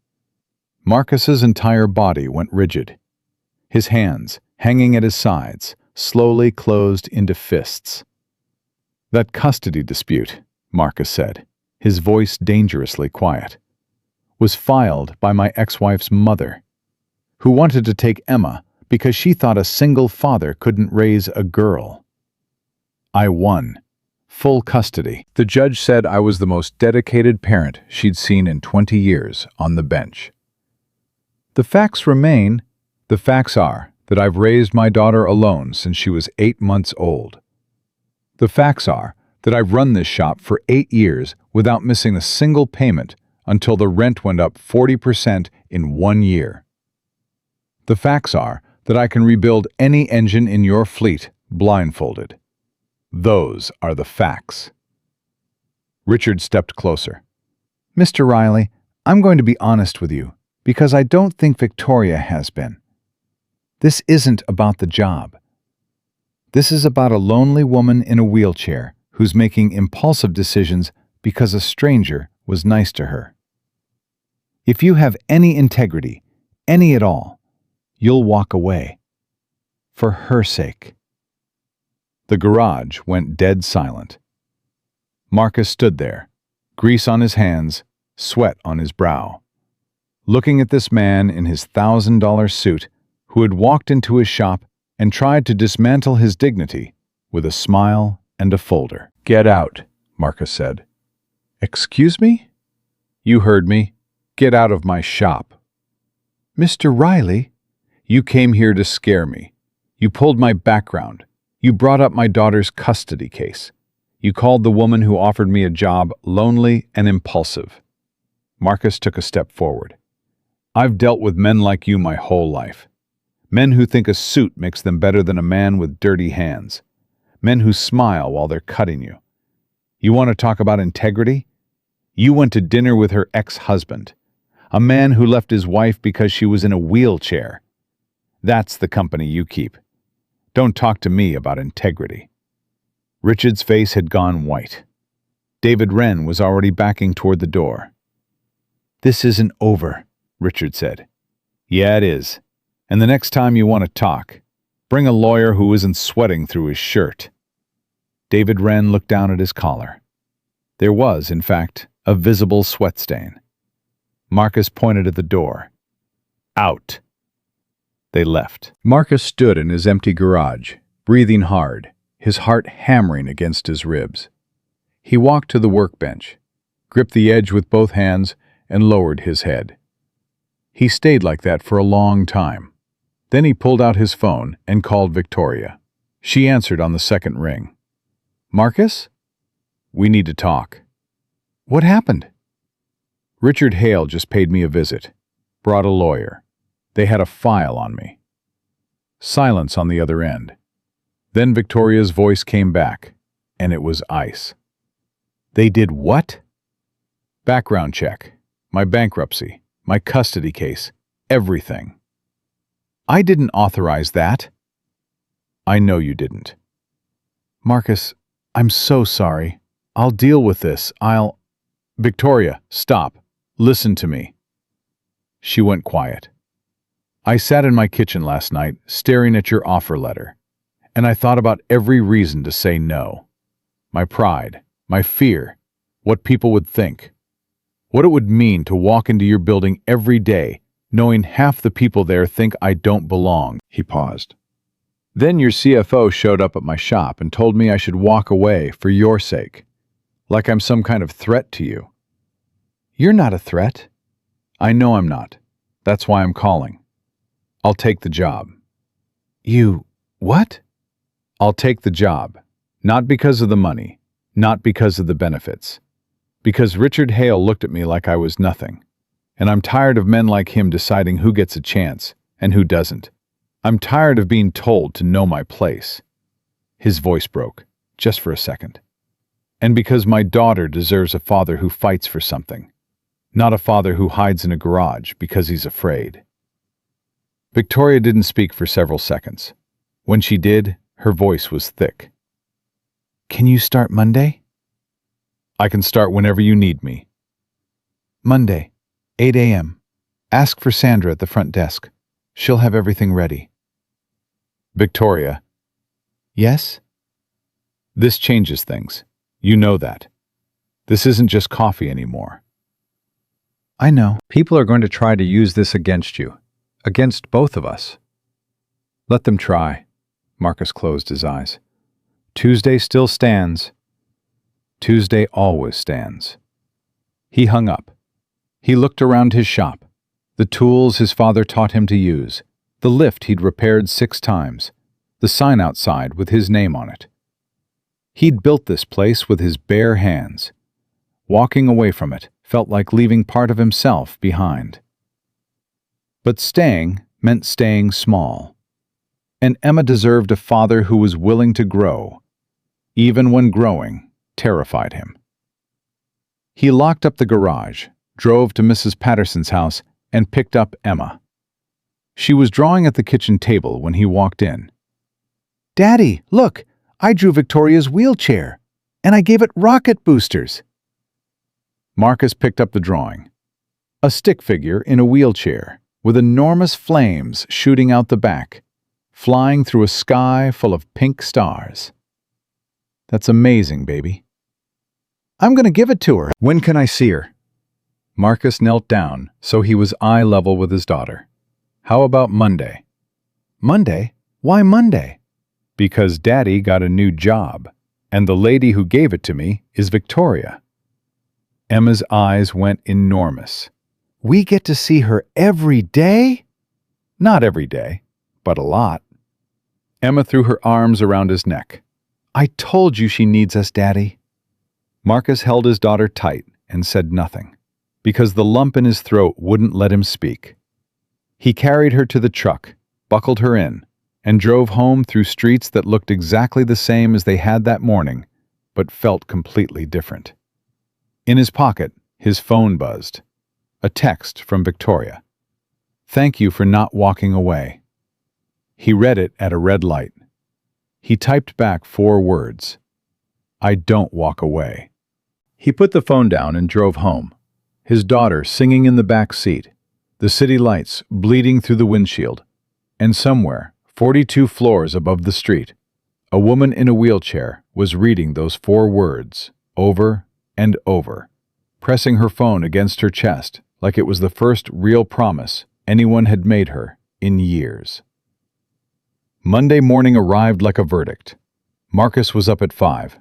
Marcus's entire body went rigid. His hands, hanging at his sides, slowly closed into fists. "That custody dispute," Marcus said, his voice dangerously quiet, "was filed by my ex-wife's mother, who wanted to take Emma because she thought a single father couldn't raise a girl. I won. Full custody. The judge said I was the most dedicated parent she'd seen in 20 years on the bench. The facts remain. The facts are that I've raised my daughter alone since she was 8 months old. The facts are that I've run this shop for 8 years without missing a single payment until the rent went up 40% in 1 year. The facts are that I can rebuild any engine in your fleet blindfolded. Those are the facts." Richard stepped closer. Mr. Riley, I'm going to be honest with you, because I don't think Victoria has been. This isn't about the job. This is about a lonely woman in a wheelchair who's making impulsive decisions because a stranger was nice to her. If you have any integrity, any at all, you'll walk away. For her sake. The garage went dead silent. Marcus stood there, grease on his hands, sweat on his brow, looking at this man in his $1,000 suit who had walked into his shop and tried to dismantle his dignity with a smile and a folder. Get out, Marcus said. Excuse me? You heard me. Get out of my shop. Mr. Riley, you came here to scare me. You pulled my background. You brought up my daughter's custody case. You called the woman who offered me a job lonely and impulsive. Marcus took a step forward. I've dealt with men like you my whole life. Men who think a suit makes them better than a man with dirty hands. Men who smile while they're cutting you. You want to talk about integrity? You went to dinner with her ex-husband, a man who left his wife because she was in a wheelchair. That's the company you keep. Don't talk to me about integrity. Richard's face had gone white. David Wren was already backing toward the door. This isn't over, Richard said. Yeah, it is. And the next time you want to talk, bring a lawyer who isn't sweating through his shirt. David Wren looked down at his collar. There was, in fact, a visible sweat stain. Marcus pointed at the door. Out. They left. Marcus stood in his empty garage, breathing hard, his heart hammering against his ribs. He walked to the workbench, gripped the edge with both hands, and lowered his head. He stayed like that for a long time. Then he pulled out his phone and called Victoria. She answered on the second ring. Marcus? We need to talk. What happened? Richard Hale just paid me a visit. Brought a lawyer. They had a file on me. Silence on the other end. Then Victoria's voice came back, and it was ice. They did what? Background check. My bankruptcy. My custody case. Everything. I didn't authorize that. I know you didn't. Marcus, I'm so sorry. I'll deal with this. Victoria, stop. Listen to me. She went quiet. I sat in my kitchen last night, staring at your offer letter, and I thought about every reason to say no. My pride, my fear, what people would think. What it would mean to walk into your building every day, knowing half the people there think I don't belong. He paused. Then your CFO showed up at my shop and told me I should walk away for your sake, like I'm some kind of threat to you. You're not a threat. I know I'm not. That's why I'm calling. I'll take the job. You... what? I'll take the job. Not because of the money. Not because of the benefits. Because Richard Hale looked at me like I was nothing. And I'm tired of men like him deciding who gets a chance and who doesn't. I'm tired of being told to know my place. His voice broke, just for a second. And because my daughter deserves a father who fights for something. Not a father who hides in a garage because he's afraid. Victoria didn't speak for several seconds. When she did, her voice was thick. Can you start Monday? I can start whenever you need me. Monday, 8 a.m. Ask for Sandra at the front desk. She'll have everything ready. Victoria. Yes? This changes things. You know that. This isn't just coffee anymore. I know. People are going to try to use this against you. Against both of us. Let them try. Marcus closed his eyes. Tuesday still stands. Tuesday always stands. He hung up. He looked around his shop. The tools his father taught him to use. The lift he'd repaired 6 times. The sign outside with his name on it. He'd built this place with his bare hands. Walking away from it felt like leaving part of himself behind. But staying meant staying small. And Emma deserved a father who was willing to grow, even when growing terrified him. He locked up the garage, drove to Mrs. Patterson's house, and picked up Emma. She was drawing at the kitchen table when he walked in. "Daddy, look, I drew Victoria's wheelchair, and I gave it rocket boosters." Marcus picked up the drawing. A stick figure in a wheelchair, with enormous flames shooting out the back, flying through a sky full of pink stars. "That's amazing, baby." "I'm going to give it to her." "When can I see her?" Marcus knelt down so he was eye level with his daughter. "How about Monday?" "Monday? Why Monday?" "Because Daddy got a new job, and the lady who gave it to me is Victoria." Emma's eyes went enormous. "We get to see her every day?" "Not every day, but a lot." Emma threw her arms around his neck. "I told you she needs us, Daddy." Marcus held his daughter tight and said nothing, because the lump in his throat wouldn't let him speak. He carried her to the truck, buckled her in, and drove home through streets that looked exactly the same as they had that morning, but felt completely different. In his pocket, his phone buzzed. A text from Victoria. "Thank you for not walking away." He read it at a red light. He typed back 4 words. "I don't walk away." He put the phone down and drove home, his daughter singing in the back seat, the city lights bleeding through the windshield, and somewhere, 42 floors above the street, a woman in a wheelchair was reading those 4 words over and over, pressing her phone against her chest like it was the first real promise anyone had made her in years. Monday morning arrived like a verdict. Marcus was up at 5.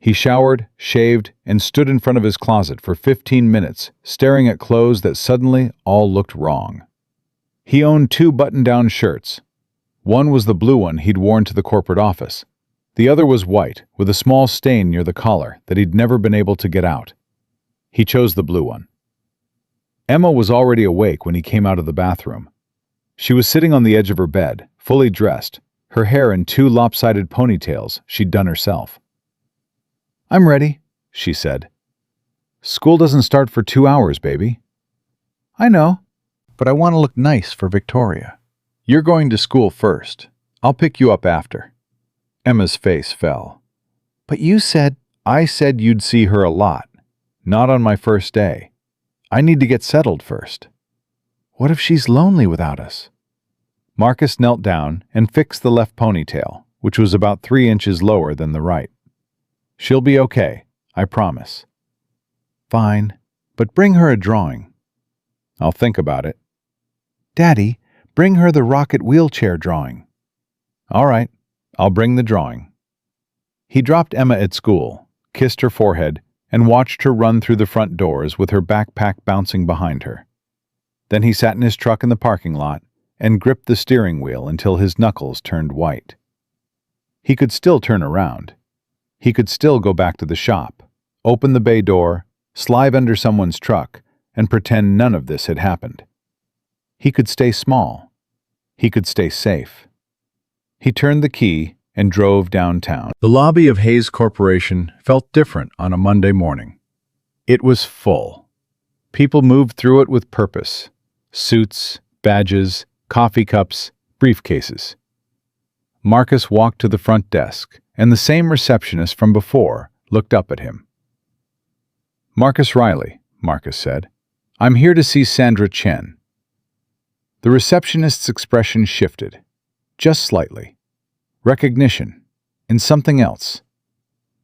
He showered, shaved, and stood in front of his closet for 15 minutes, staring at clothes that suddenly all looked wrong. He owned 2 button-down shirts. One was the blue one he'd worn to the corporate office. The other was white, with a small stain near the collar that he'd never been able to get out. He chose the blue one. Emma was already awake when he came out of the bathroom. She was sitting on the edge of her bed, fully dressed, her hair in 2 lopsided ponytails she'd done herself. "I'm ready," she said. "School doesn't start for 2 hours, baby." "I know, but I want to look nice for Victoria." "You're going to school first. I'll pick you up after." Emma's face fell. "But you said—" "I said you'd see her a lot. Not on my first day. I need to get settled first." "What if she's lonely without us?" Marcus knelt down and fixed the left ponytail, which was about 3 inches lower than the right. "She'll be okay, I promise." "Fine, but bring her a drawing." "I'll think about it." "Daddy, bring her the rocket wheelchair drawing." "All right, I'll bring the drawing." He dropped Emma at school, kissed her forehead, and watched her run through the front doors with her backpack bouncing behind her. Then he sat in his truck in the parking lot and gripped the steering wheel until his knuckles turned white. He could still turn around. He could still go back to the shop, open the bay door, slide under someone's truck, and pretend none of this had happened. He could stay small. He could stay safe. He turned the key and drove downtown. The lobby of Hayes Corporation felt different on a Monday morning. It was full. People moved through it with purpose. Suits, badges, coffee cups, briefcases. Marcus walked to the front desk, and the same receptionist from before looked up at him. "Marcus Riley," Marcus said. "I'm here to see Sandra Chen." The receptionist's expression shifted, just slightly. Recognition, and something else.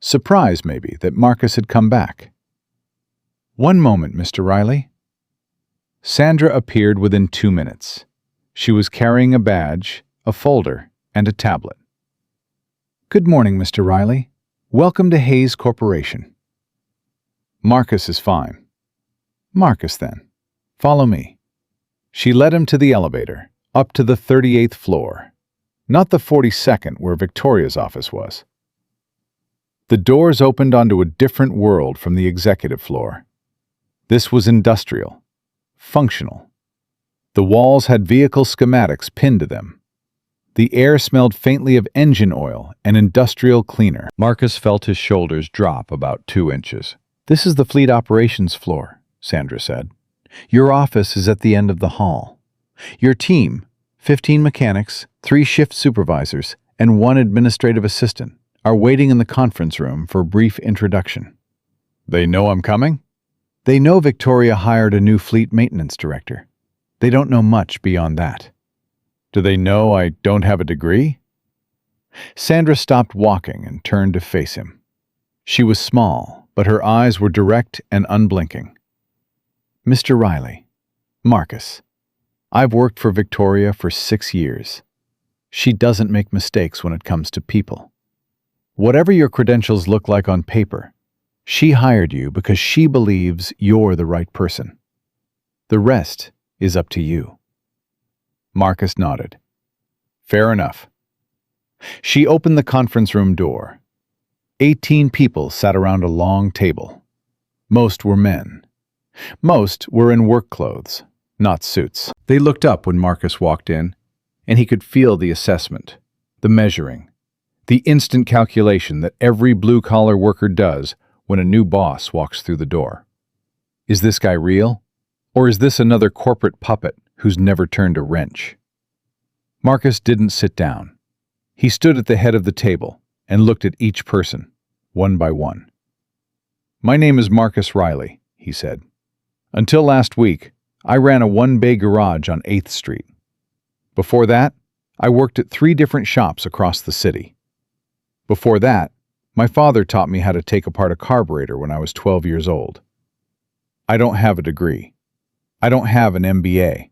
Surprise, maybe, that Marcus had come back. "One moment, Mr. Riley." Sandra appeared within 2 minutes. She was carrying a badge, a folder, and a tablet. "Good morning, Mr. Riley. Welcome to Hayes Corporation." "Marcus is fine." "Marcus, then. Follow me." She led him to the elevator, up to the 38th floor. Not the 42nd where Victoria's office was. The doors opened onto a different world from the executive floor. This was industrial, functional. The walls had vehicle schematics pinned to them. The air smelled faintly of engine oil and industrial cleaner. Marcus felt his shoulders drop about 2 inches. This is the fleet operations floor, Sandra said. Your office is at the end of the hall. Your team, 15 mechanics, 3 shift supervisors, and 1 administrative assistant, are waiting in the conference room for a brief introduction. They know I'm coming? They know Victoria hired a new fleet maintenance director. They don't know much beyond that. Do they know I don't have a degree? Sandra stopped walking and turned to face him. She was small, but her eyes were direct and unblinking. Mr. Riley, Marcus, I've worked for Victoria for 6 years. She doesn't make mistakes when it comes to people. Whatever your credentials look like on paper, she hired you because she believes you're the right person. The rest is up to you. Marcus nodded. Fair enough. She opened the conference room door. 18 people sat around a long table. Most were men. Most were in work clothes, not suits. They looked up when Marcus walked in, and he could feel the assessment, the measuring, the instant calculation that every blue-collar worker does when a new boss walks through the door. Is this guy real? Or is this another corporate puppet who's never turned a wrench? Marcus didn't sit down. He stood at the head of the table and looked at each person, one by one. My name is Marcus Riley, he said. Until last week, I ran a one-bay garage on 8th Street. Before that, I worked at 3 different shops across the city. Before that, my father taught me how to take apart a carburetor when I was 12 years old. I don't have a degree. I don't have an MBA.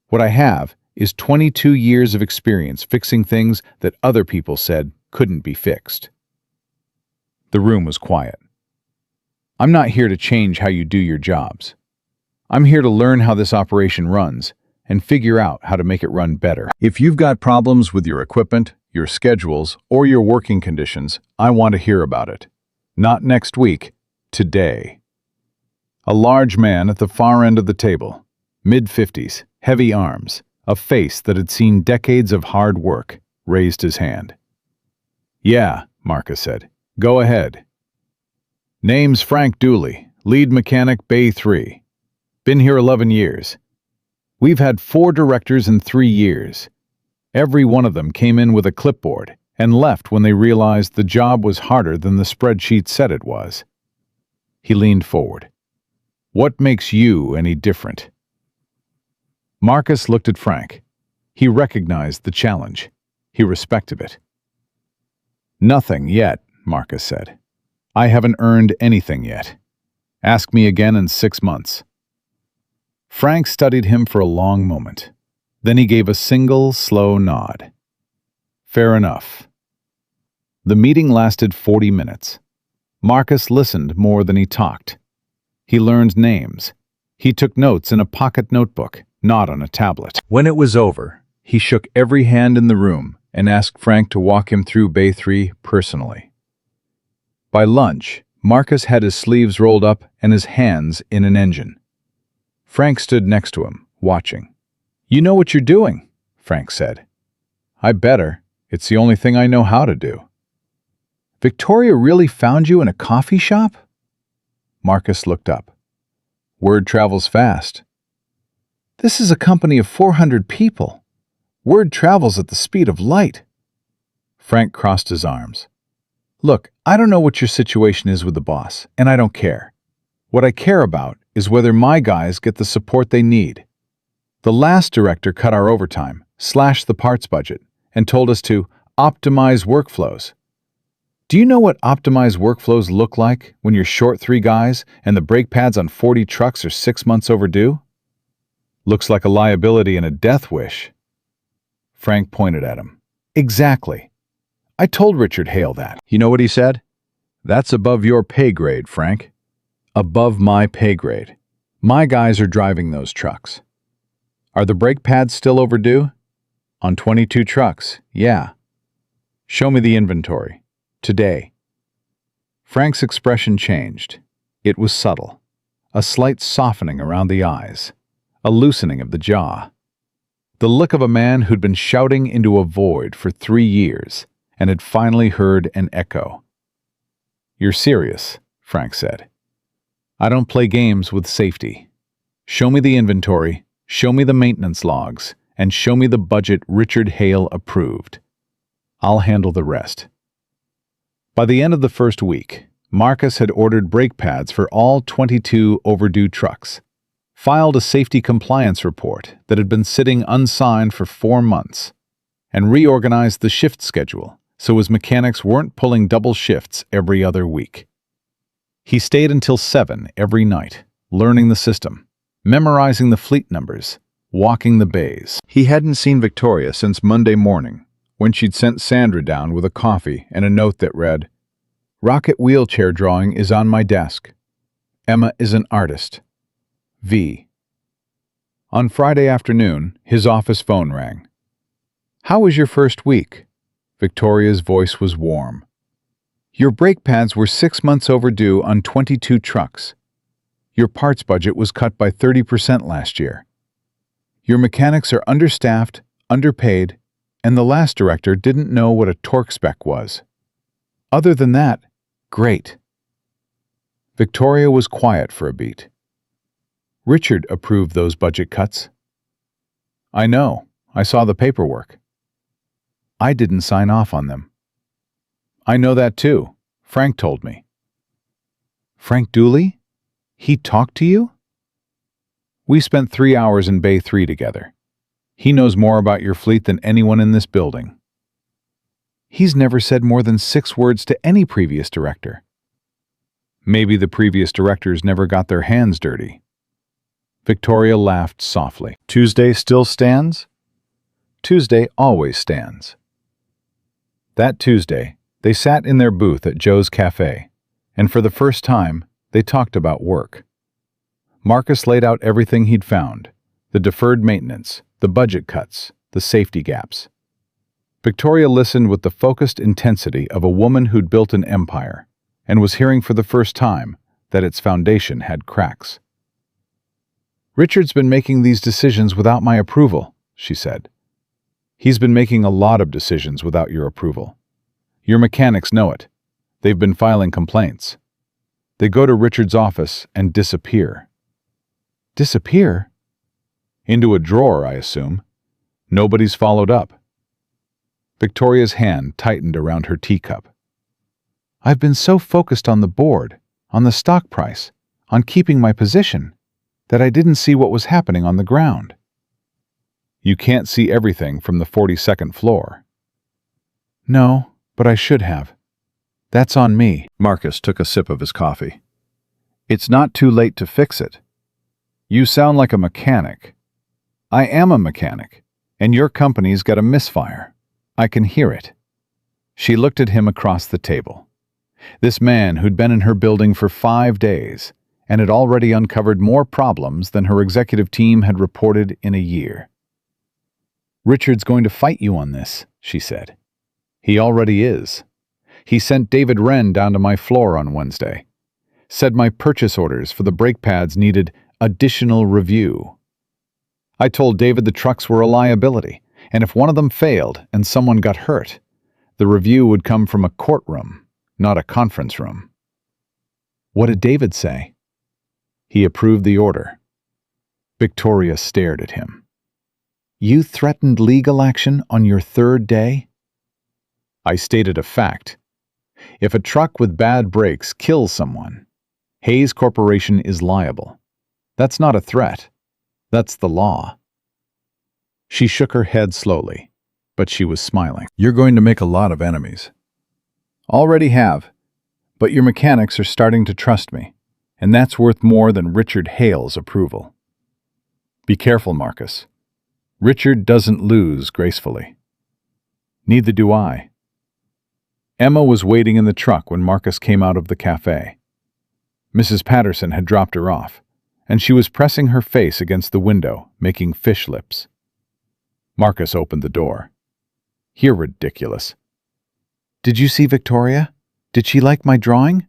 What I have is 22 years of experience fixing things that other people said couldn't be fixed. The room was quiet. I'm not here to change how you do your jobs. I'm here to learn how this operation runs and figure out how to make it run better. If you've got problems with your equipment, your schedules, or your working conditions, I want to hear about it. Not next week, today. A large man at the far end of the table, mid-50s, heavy arms, a face that had seen decades of hard work, raised his hand. Yeah, Marcus said. Go ahead. Name's Frank Dooley, lead mechanic, Bay 3. Been here 11 years. We've had 4 directors in 3 years. Every one of them came in with a clipboard and left when they realized the job was harder than the spreadsheet said it was. He leaned forward. What makes you any different? Marcus looked at Frank. He recognized the challenge. He respected it. Nothing yet, Marcus said. I haven't earned anything yet. Ask me again in 6 months. Frank studied him for a long moment. Then he gave a single, slow nod. Fair enough. The meeting lasted 40 minutes. Marcus listened more than he talked. He learned names. He took notes in a pocket notebook, not on a tablet. When it was over, he shook every hand in the room and asked Frank to walk him through Bay 3 personally. By lunch, Marcus had his sleeves rolled up and his hands in an engine. Frank stood next to him, watching. You know what you're doing, Frank said. I better. It's the only thing I know how to do. Victoria really found you in a coffee shop? Marcus looked up. Word travels fast. This is a company of 400 people. Word travels at the speed of light. Frank crossed his arms. Look, I don't know what your situation is with the boss, and I don't care. What I care about is whether my guys get the support they need. The last director cut our overtime, slashed the parts budget, and told us to optimize workflows. Do you know what optimized workflows look like when you're short 3 guys and the brake pads on 40 trucks are 6 months overdue? Looks like a liability and a death wish. Frank pointed at him. Exactly. I told Richard Hale that. You know what he said? That's above your pay grade, Frank. Above my pay grade. My guys are driving those trucks. Are the brake pads still overdue? On 22 trucks, yeah. Show me the inventory. Today. Frank's expression changed. It was subtle. A slight softening around the eyes. A loosening of the jaw. The look of a man who'd been shouting into a void for 3 years and had finally heard an echo. You're serious, Frank said. I don't play games with safety. Show me the inventory, show me the maintenance logs, and show me the budget Richard Hale approved. I'll handle the rest. By the end of the first week, Marcus had ordered brake pads for all 22 overdue trucks, filed a safety compliance report that had been sitting unsigned for 4 months, and reorganized the shift schedule so his mechanics weren't pulling double shifts every other week. He stayed until 7 every night, learning the system, memorizing the fleet numbers, walking the bays. He hadn't seen Victoria since Monday morning, when she'd sent Sandra down with a coffee and a note that read, "Rocket wheelchair drawing is on my desk. Emma is an artist. V." On Friday afternoon, his office phone rang. "How was your first week?" Victoria's voice was warm. "Your brake pads were 6 months overdue on 22 trucks. Your parts budget was cut by 30% last year. Your mechanics are understaffed, underpaid, and the last director didn't know what a torque spec was. Other than that, great." Victoria was quiet for a beat. "Richard approved those budget cuts." "I know. I saw the paperwork." "I didn't sign off on them." "I know that too. Frank told me." "Frank Dooley? He talked to you?" "We spent 3 hours in Bay 3 together. He knows more about your fleet than anyone in this building." "He's never said more than 6 words to any previous director." "Maybe the previous directors never got their hands dirty." Victoria laughed softly. "Tuesday still stands?" "Tuesday always stands." That Tuesday, they sat in their booth at Joe's Café, and for the first time, they talked about work. Marcus laid out everything he'd found: the deferred maintenance, the budget cuts, the safety gaps. Victoria listened with the focused intensity of a woman who'd built an empire, and was hearing for the first time that its foundation had cracks. "Richard's been making these decisions without my approval," she said. "He's been making a lot of decisions without your approval. Your mechanics know it. They've been filing complaints. They go to Richard's office and disappear." "Disappear?" "Into a drawer, I assume. Nobody's followed up." Victoria's hand tightened around her teacup. "I've been so focused on the board, on the stock price, on keeping my position, that I didn't see what was happening on the ground." "You can't see everything from the 42nd floor." "No, but I should have. That's on me." Marcus took a sip of his coffee. "It's not too late to fix it. You sound like a mechanic. I am a mechanic, and your company's got a misfire. I can hear it." She looked at him across the table. This man who'd been in her building for 5 days and had already uncovered more problems than her executive team had reported in a year. "Richard's going to fight you on this," she said. "He already is. He sent David Wren down to my floor on Wednesday. Said my purchase orders for the brake pads needed additional review. I told David the trucks were a liability, and if one of them failed and someone got hurt, the review would come from a courtroom, not a conference room." "What did David say?" "He approved the order." Victoria stared at him. "You threatened legal action on your 3rd day?" "I stated a fact. If a truck with bad brakes kills someone, Hayes Corporation is liable. That's not a threat. That's the law." She shook her head slowly, but she was smiling. "You're going to make a lot of enemies." "Already have, but your mechanics are starting to trust me, and that's worth more than Richard Hale's approval." "Be careful, Marcus. Richard doesn't lose gracefully." "Neither do I." Emma was waiting in the truck when Marcus came out of the cafe. Mrs. Patterson had dropped her off, and she was pressing her face against the window, making fish lips. Marcus opened the door. "You're ridiculous." "Did you see Victoria? Did she like my drawing?"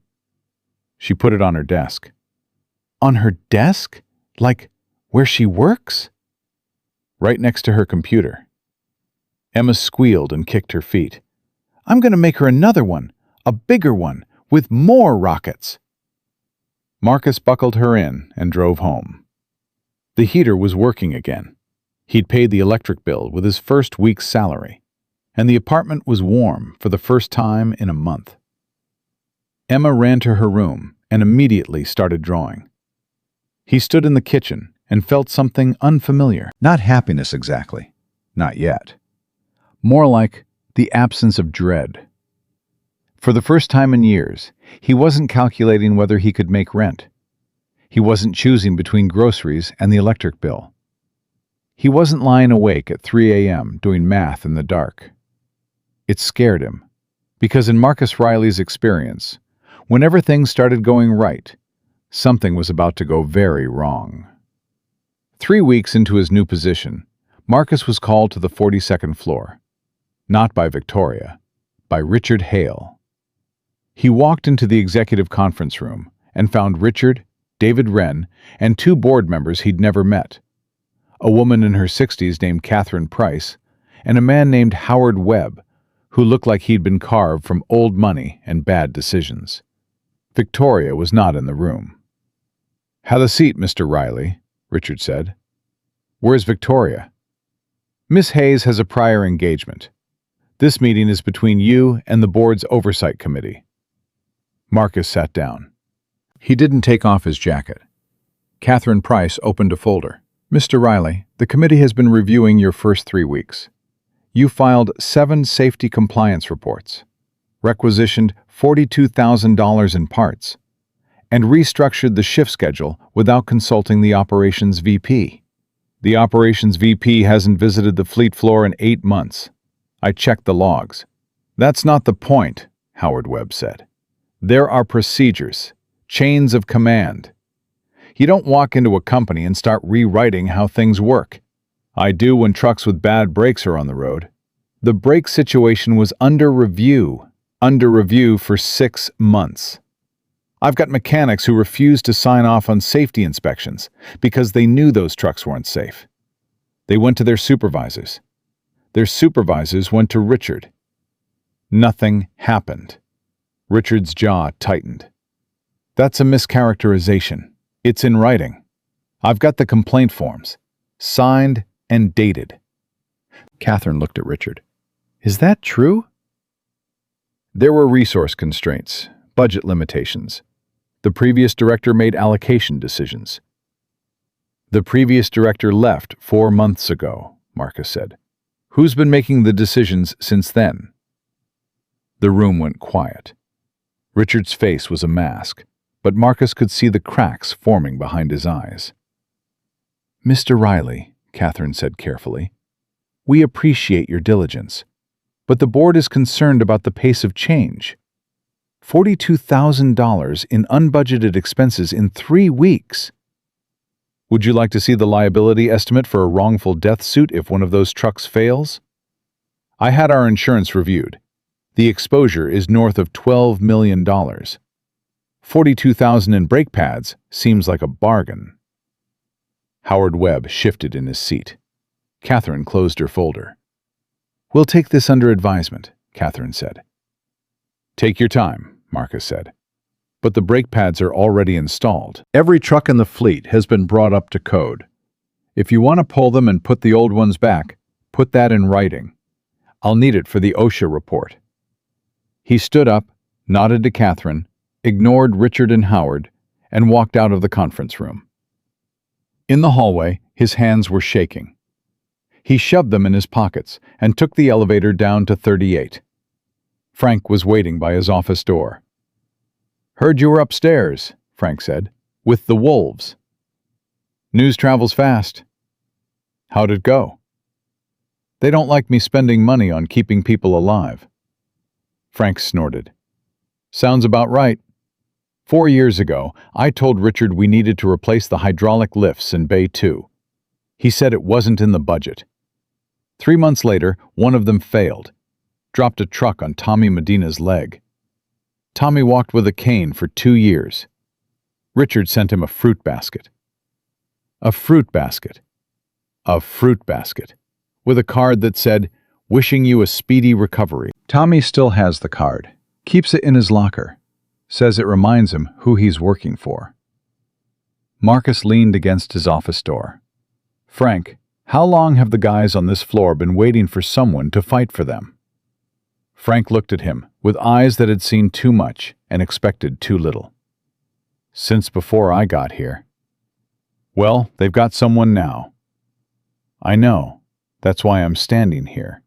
She put it on her desk. "On her desk? Like where she works?" "Right next to her computer." Emma squealed and kicked her feet. "I'm going to make her another one, a bigger one, with more rockets." Marcus buckled her in and drove home. The heater was working again. He'd paid the electric bill with his first week's salary, and the apartment was warm for the first time in a month. Emma ran to her room and immediately started drawing. He stood in the kitchen and felt something unfamiliar. Not happiness exactly. Not yet. More like the absence of dread. For the first time in years, he wasn't calculating whether he could make rent. He wasn't choosing between groceries and the electric bill. He wasn't lying awake at 3 a.m. doing math in the dark. It scared him, because in Marcus Riley's experience, whenever things started going right, something was about to go very wrong. 3 weeks into his new position, Marcus was called to the 42nd floor. Not by Victoria, by Richard Hale. He walked into the executive conference room and found Richard, David Wren, and 2 board members he'd never met. A woman in her 60s named Catherine Price, and a man named Howard Webb, who looked like he'd been carved from old money and bad decisions. Victoria was not in the room. "Have a seat, Mr. Riley," Richard said. "Where's Victoria?" "Miss Hayes has a prior engagement. This meeting is between you and the board's oversight committee." Marcus sat down. He didn't take off his jacket. Catherine Price opened a folder. "Mr. Riley, the committee has been reviewing your first 3 weeks. You filed 7 safety compliance reports, requisitioned $42,000 in parts, and restructured the shift schedule without consulting the operations VP. The operations VP hasn't visited the fleet floor in 8 months. I checked the logs." "That's not the point," Howard Webb said. "There are procedures, chains of command. You don't walk into a company and start rewriting how things work. I do when trucks with bad brakes are on the road. The brake situation was under review for 6 months. I've got mechanics who refused to sign off on safety inspections because they knew those trucks weren't safe. They went to their supervisors. Their supervisors went to Richard. Nothing happened." Richard's jaw tightened. "That's a mischaracterization. It's in writing. I've got the complaint forms, signed and dated." Catherine looked at Richard. "Is that true?" "There were resource constraints, budget limitations. The previous director made allocation decisions." "The previous director left 4 months ago," Marcus said. "Who's been making the decisions since then?" The room went quiet. Richard's face was a mask, but Marcus could see the cracks forming behind his eyes. "Mr. Riley," Catherine said carefully, "we appreciate your diligence, but the board is concerned about the pace of change. $42,000 in unbudgeted expenses in 3 weeks. Would you like to see the liability estimate for a wrongful death suit if one of those trucks fails? I had our insurance reviewed. The exposure is north of $12 million. $42,000 in brake pads seems like a bargain." Howard Webb shifted in his seat. Catherine closed her folder. "We'll take this under advisement," Catherine said. "Take your time," Marcus said. "But the brake pads are already installed. Every truck in the fleet has been brought up to code. If you want to pull them and put the old ones back, put that in writing. I'll need it for the OSHA report." He stood up, nodded to Catherine, ignored Richard and Howard, and walked out of the conference room. In the hallway, his hands were shaking. He shoved them in his pockets and took the elevator down to 38. Frank was waiting by his office door. "Heard you were upstairs," Frank said, "with the wolves." "News travels fast." "How'd it go?" "They don't like me spending money on keeping people alive." Frank snorted. "Sounds about right. 4 years ago, I told Richard we needed to replace the hydraulic lifts in Bay 2. He said it wasn't in the budget. 3 months later, one of them failed. Dropped a truck on Tommy Medina's leg. Tommy walked with a cane for 2 years. Richard sent him a fruit basket. A fruit basket. A fruit basket. With a card that said, 'Wishing you a speedy recovery.' Tommy still has the card. Keeps it in his locker. Says it reminds him who he's working for. Marcus leaned against his office door. "Frank, how long have the guys on this floor been waiting for someone to fight for them?" Frank looked at him with eyes that had seen too much and expected too little. "Since before I got here." "Well, they've got someone now." "I know. That's why I'm standing here."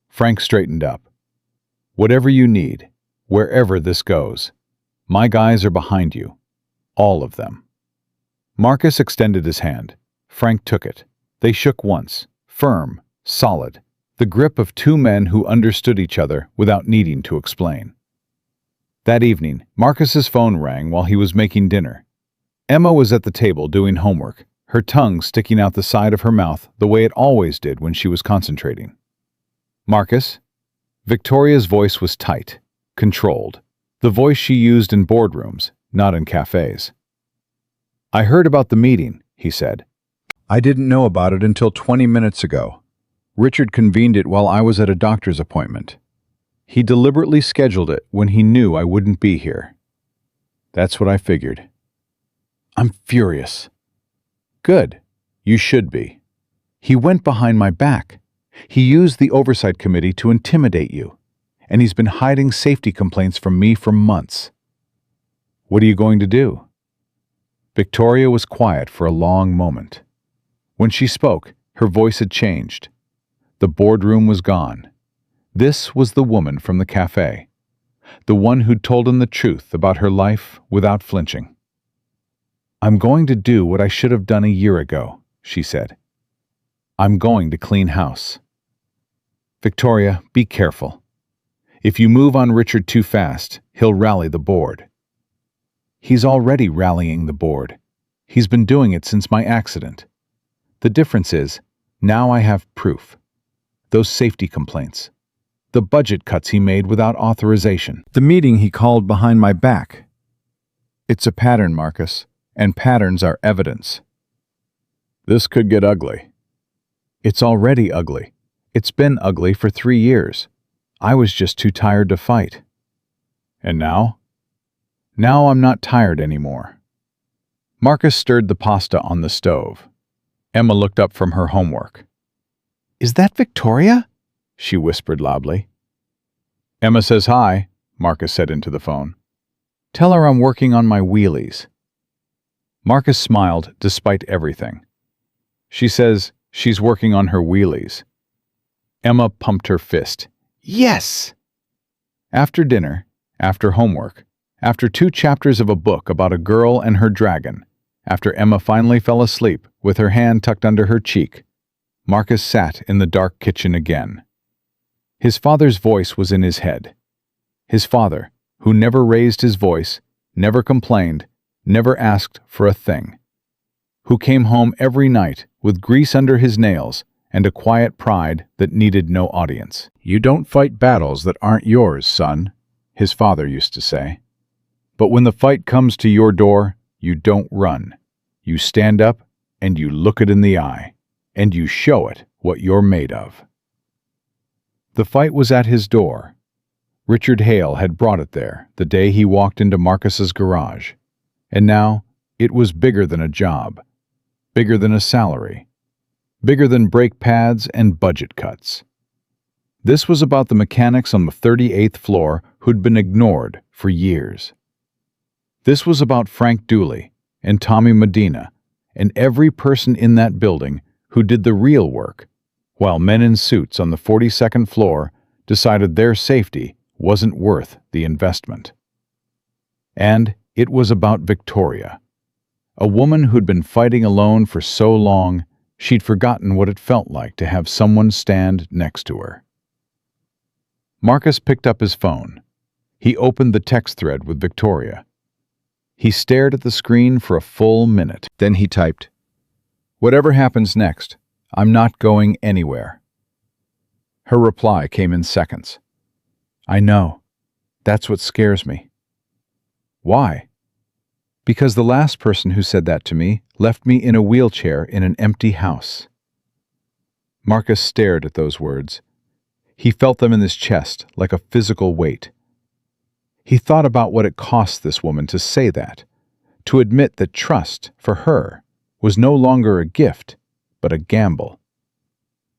Frank straightened up. "Whatever you need, wherever this goes, my guys are behind you. All of them." Marcus extended his hand. Frank took it. They shook once, firm, solid, the grip of two men who understood each other without needing to explain. That evening, Marcus's phone rang while he was making dinner. Emma was at the table doing homework, her tongue sticking out the side of her mouth the way it always did when she was concentrating. "Marcus?" Victoria's voice was tight, controlled, the voice she used in boardrooms, not in cafes. "I heard about the meeting," he said. "I didn't know about it until 20 minutes ago. Richard convened it while I was at a doctor's appointment. He deliberately scheduled it when he knew I wouldn't be here." "That's what I figured." "I'm furious." "Good. You should be. He went behind my back. He used the oversight committee to intimidate you, and he's been hiding safety complaints from me for months." "What are you going to do?" Victoria was quiet for a long moment. When she spoke, her voice had changed. The boardroom was gone. This was the woman from the café, the one who'd told him the truth about her life without flinching. "I'm going to do what I should have done a year ago," she said. "I'm going to clean house." "Victoria, be careful. If you move on Richard too fast, he'll rally the board." "He's already rallying the board. He's been doing it since my accident. The difference is, now I have proof. Those safety complaints. The budget cuts he made without authorization. The meeting he called behind my back. It's a pattern, Marcus, and patterns are evidence." "This could get ugly." "It's already ugly. It's been ugly for 3 years. I was just too tired to fight." "And now?" "Now I'm not tired anymore." Marcus stirred the pasta on the stove. Emma looked up from her homework. "Is that Victoria?" she whispered loudly. "Emma says hi," Marcus said into the phone. "Tell her I'm working on my wheelies." Marcus smiled despite everything. "She says she's working on her wheelies." Emma pumped her fist. "Yes!" After dinner, after homework, after 2 chapters of a book about a girl and her dragon, after Emma finally fell asleep with her hand tucked under her cheek, Marcus sat in the dark kitchen again. His father's voice was in his head. His father, who never raised his voice, never complained, never asked for a thing. Who came home every night with grease under his nails and a quiet pride that needed no audience. "You don't fight battles that aren't yours, son," his father used to say. "But when the fight comes to your door, you don't run. You stand up and you look it in the eye, and you show it what you're made of." The fight was at his door. Richard Hale had brought it there the day he walked into Marcus's garage. And now it was bigger than a job, bigger than a salary, bigger than brake pads and budget cuts. This was about the mechanics on the 38th floor who'd been ignored for years. This was about Frank Dooley and Tommy Medina and every person in that building who did the real work, while men in suits on the 42nd floor decided their safety wasn't worth the investment. And it was about Victoria, a woman who'd been fighting alone for so long she'd forgotten what it felt like to have someone stand next to her. Marcus picked up his phone. He opened the text thread with Victoria. He stared at the screen for a full minute. Then he typed, "Whatever happens next, I'm not going anywhere." Her reply came in seconds. "I know. That's what scares me." "Why?" "Because the last person who said that to me left me in a wheelchair in an empty house." Marcus stared at those words. He felt them in his chest like a physical weight. He thought about what it cost this woman to say that, to admit that trust, for her, was no longer a gift, but a gamble.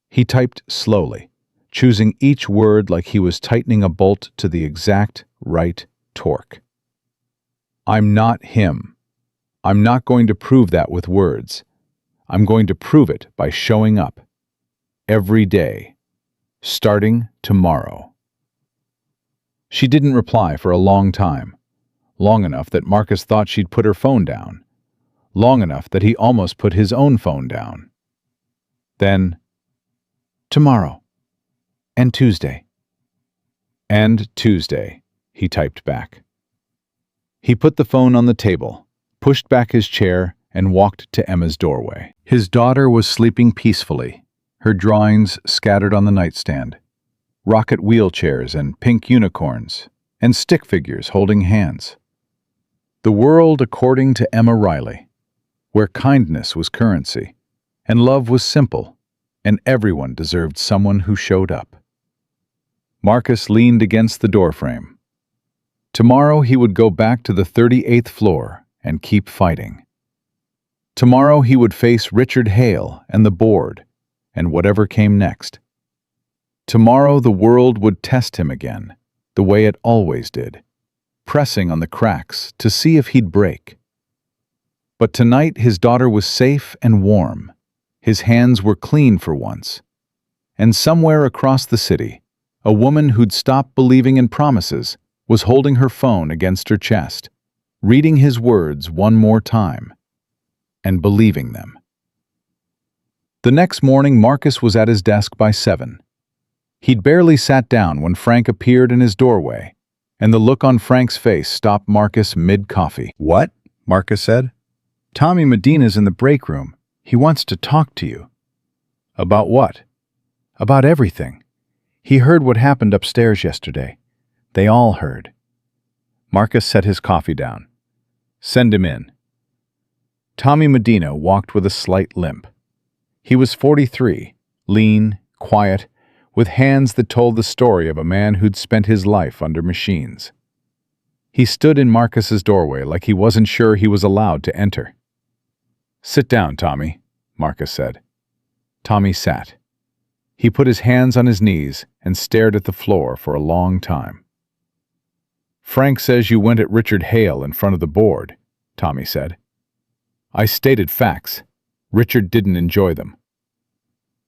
He typed slowly, choosing each word like he was tightening a bolt to the exact right torque. I'm not him. I'm not going to prove that with words. I'm going to prove it by showing up. Every day. Starting tomorrow. She didn't reply for a long time. Long enough that Marcus thought she'd put her phone down. Long enough that he almost put his own phone down. Then, tomorrow. And Tuesday. And Tuesday, he typed back. He put the phone on the table, pushed back his chair, and walked to Emma's doorway. His daughter was sleeping peacefully, her drawings scattered on the nightstand. Rocket wheelchairs and pink unicorns, and stick figures holding hands. The world according to Emma Riley, where kindness was currency, and love was simple, and everyone deserved someone who showed up. Marcus leaned against the doorframe. Tomorrow he would go back to the 38th floor and keep fighting. Tomorrow he would face Richard Hale and the board, and whatever came next. Tomorrow the world would test him again, the way it always did, pressing on the cracks to see if he'd break. But tonight his daughter was safe and warm. His hands were clean for once. And somewhere across the city, a woman who'd stopped believing in promises was holding her phone against her chest, reading his words one more time, and believing them. The next morning, Marcus was at his desk by 7. He'd barely sat down when Frank appeared in his doorway, and the look on Frank's face stopped Marcus mid-coffee. "What?" Marcus said. "Tommy Medina's in the break room. He wants to talk to you." "About what?" "About everything. He heard what happened upstairs yesterday. They all heard." Marcus set his coffee down. "Send him in." Tommy Medina walked with a slight limp. He was 43, lean, quiet, with hands that told the story of a man who'd spent his life under machines. He stood in Marcus's doorway like he wasn't sure he was allowed to enter. "Sit down, Tommy," Marcus said. Tommy sat. He put his hands on his knees and stared at the floor for a long time. "Frank says you went at Richard Hale in front of the board," Tommy said. "I stated facts. Richard didn't enjoy them."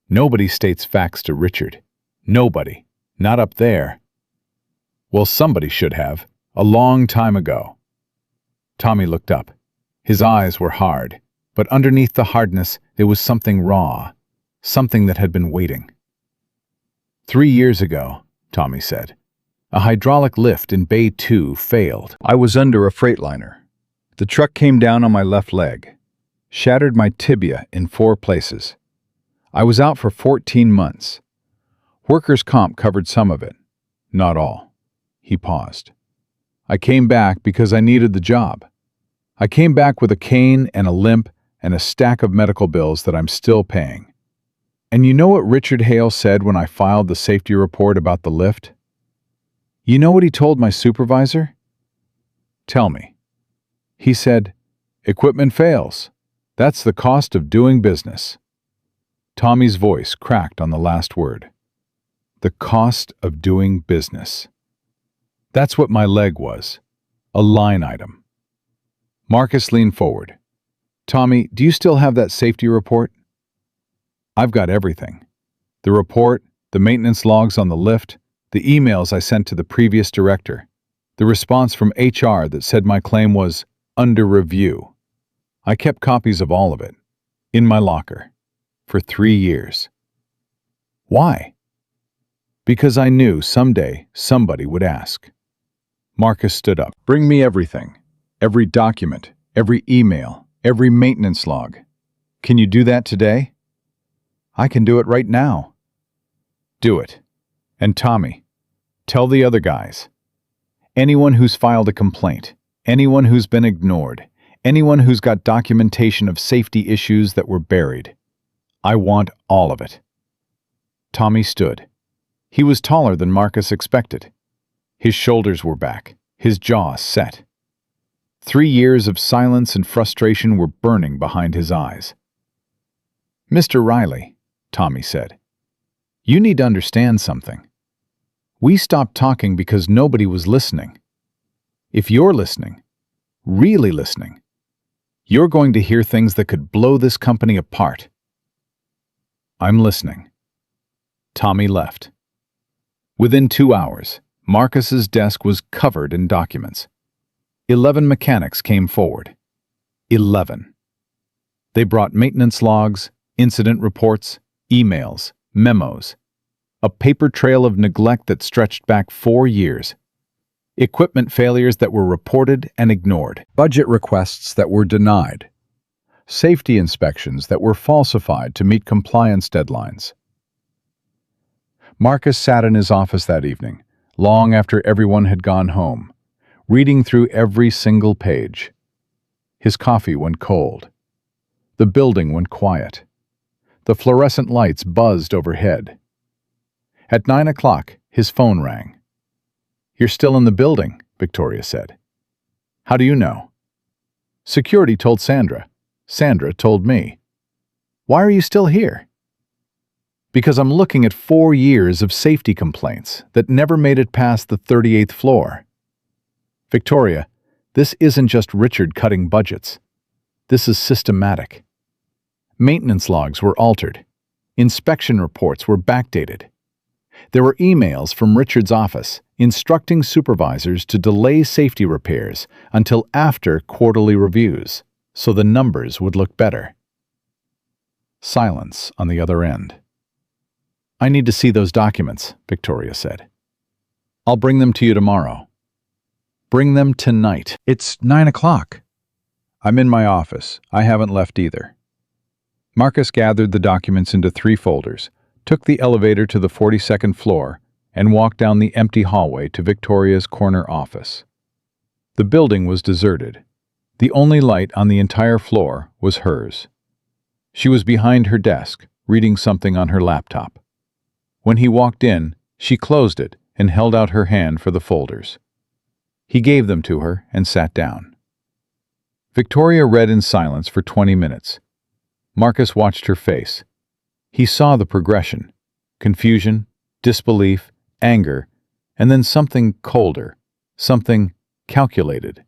"Nobody states facts to Richard. Nobody. Not up there." "Well, somebody should have. A long time ago." Tommy looked up. His eyes were hard, but underneath the hardness there was something raw, something that had been waiting. 3 years ago, Tommy said. A hydraulic lift in Bay 2 failed. I was under a freightliner. The truck came down on my left leg, shattered my tibia in 4 places. I was out for 14 months. Workers' comp covered some of it, not all. He paused. I came back because I needed the job. I came back with a cane and a limp and a stack of medical bills that I'm still paying. And you know what Richard Hale said when I filed the safety report about the lift? You know what he told my supervisor? Tell me. He said, "Equipment fails. That's the cost of doing business." Tommy's voice cracked on the last word. The cost of doing business. That's what my leg was. A line item. Marcus leaned forward. "Tommy, do you still have that safety report?" "I've got everything. The report, the maintenance logs on the lift, the emails I sent to the previous director, the response from HR that said my claim was under review. I kept copies of all of it, in my locker, for 3 years. Why? Because I knew someday somebody would ask." Marcus stood up. "Bring me everything. Every document, every email, every maintenance log. Can you do that today?" "I can do it right now." "Do it. And Tommy, tell the other guys. Anyone who's filed a complaint, anyone who's been ignored, anyone who's got documentation of safety issues that were buried. I want all of it." Tommy stood. He was taller than Marcus expected. His shoulders were back, his jaw set. 3 years of silence and frustration were burning behind his eyes. "Mr. Riley," Tommy said, "you need to understand something. We stopped talking because nobody was listening. If you're listening, really listening, you're going to hear things that could blow this company apart." "I'm listening." Tommy left. Within 2 hours, Marcus's desk was covered in documents. 11 mechanics came forward. 11. They brought maintenance logs, incident reports, emails, memos, a paper trail of neglect that stretched back 4 years, equipment failures that were reported and ignored, budget requests that were denied, safety inspections that were falsified to meet compliance deadlines. Marcus sat in his office that evening, long after everyone had gone home, reading through every single page. His coffee went cold. The building went quiet. The fluorescent lights buzzed overhead. At 9 o'clock, his phone rang. "You're still in the building," Victoria said. "How do you know?" "Security told Sandra. Sandra told me." "Why are you still here?" "Because I'm looking at 4 years of safety complaints that never made it past the 38th floor. Victoria, this isn't just Richard cutting budgets. This is systematic. Maintenance logs were altered. Inspection reports were backdated. There were emails from Richard's office instructing supervisors to delay safety repairs until after quarterly reviews, so the numbers would look better." Silence on the other end. "I need to see those documents," Victoria said. "I'll bring them to you tomorrow." "Bring them tonight." "It's 9 o'clock. "I'm in my office. I haven't left either." Marcus gathered the documents into 3 folders, took the elevator to the 42nd floor, and walked down the empty hallway to Victoria's corner office. The building was deserted. The only light on the entire floor was hers. She was behind her desk, reading something on her laptop. When he walked in, she closed it and held out her hand for the folders. He gave them to her and sat down. Victoria read in silence for 20 minutes. Marcus watched her face. He saw the progression: confusion, disbelief, anger, and then something colder, something calculated.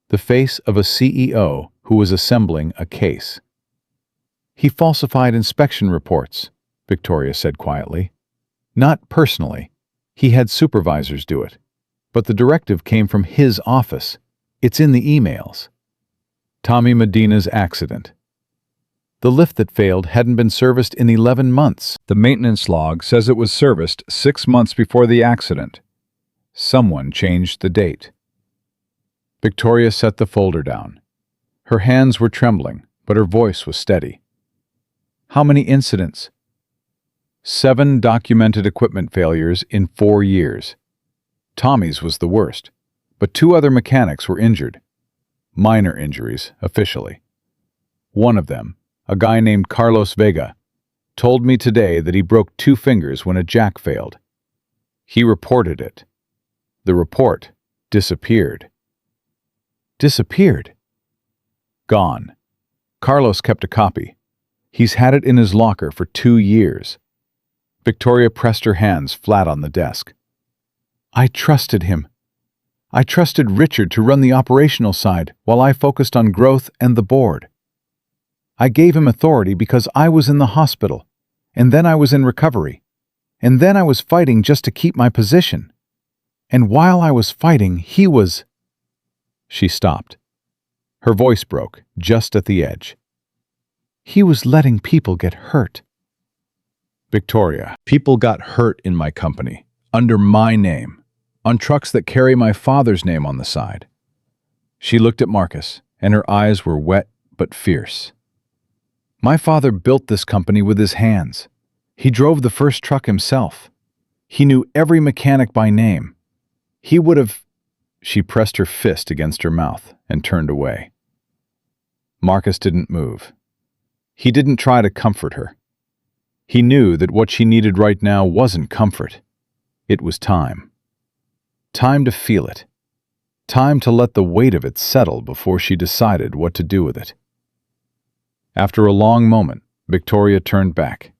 The face of a CEO who was assembling a case. "He falsified inspection reports," Victoria said quietly. "Not personally. He had supervisors do it. But the directive came from his office. It's in the emails." Tommy Medina's accident. The lift that failed hadn't been serviced in 11 months. The maintenance log says it was serviced 6 months before the accident. Someone changed the date. Victoria set the folder down. Her hands were trembling, but her voice was steady. "How many incidents?" 7 documented equipment failures in 4 years. Tommy's was the worst, but 2 other mechanics were injured. Minor injuries, officially. One of them, a guy named Carlos Vega, told me today that he broke 2 fingers when a jack failed. He reported it. The report disappeared. Disappeared? Gone. Carlos kept a copy. He's had it in his locker for 2 years. Victoria pressed her hands flat on the desk. "I trusted him. I trusted Richard to run the operational side while I focused on growth and the board. I gave him authority because I was in the hospital, and then I was in recovery, and then I was fighting just to keep my position. And while I was fighting, he was—" She stopped. Her voice broke just at the edge. "He was letting people get hurt." "Victoria, people got hurt in my company, under my name, on trucks that carry my father's name on the side." She looked at Marcus, and her eyes were wet but fierce. "My father built this company with his hands. He drove the first truck himself. He knew every mechanic by name. He would have—" She pressed her fist against her mouth and turned away. Marcus didn't move. He didn't try to comfort her. He knew that what she needed right now wasn't comfort. It was time. Time to feel it. Time to let the weight of it settle before she decided what to do with it. After a long moment, Victoria turned back.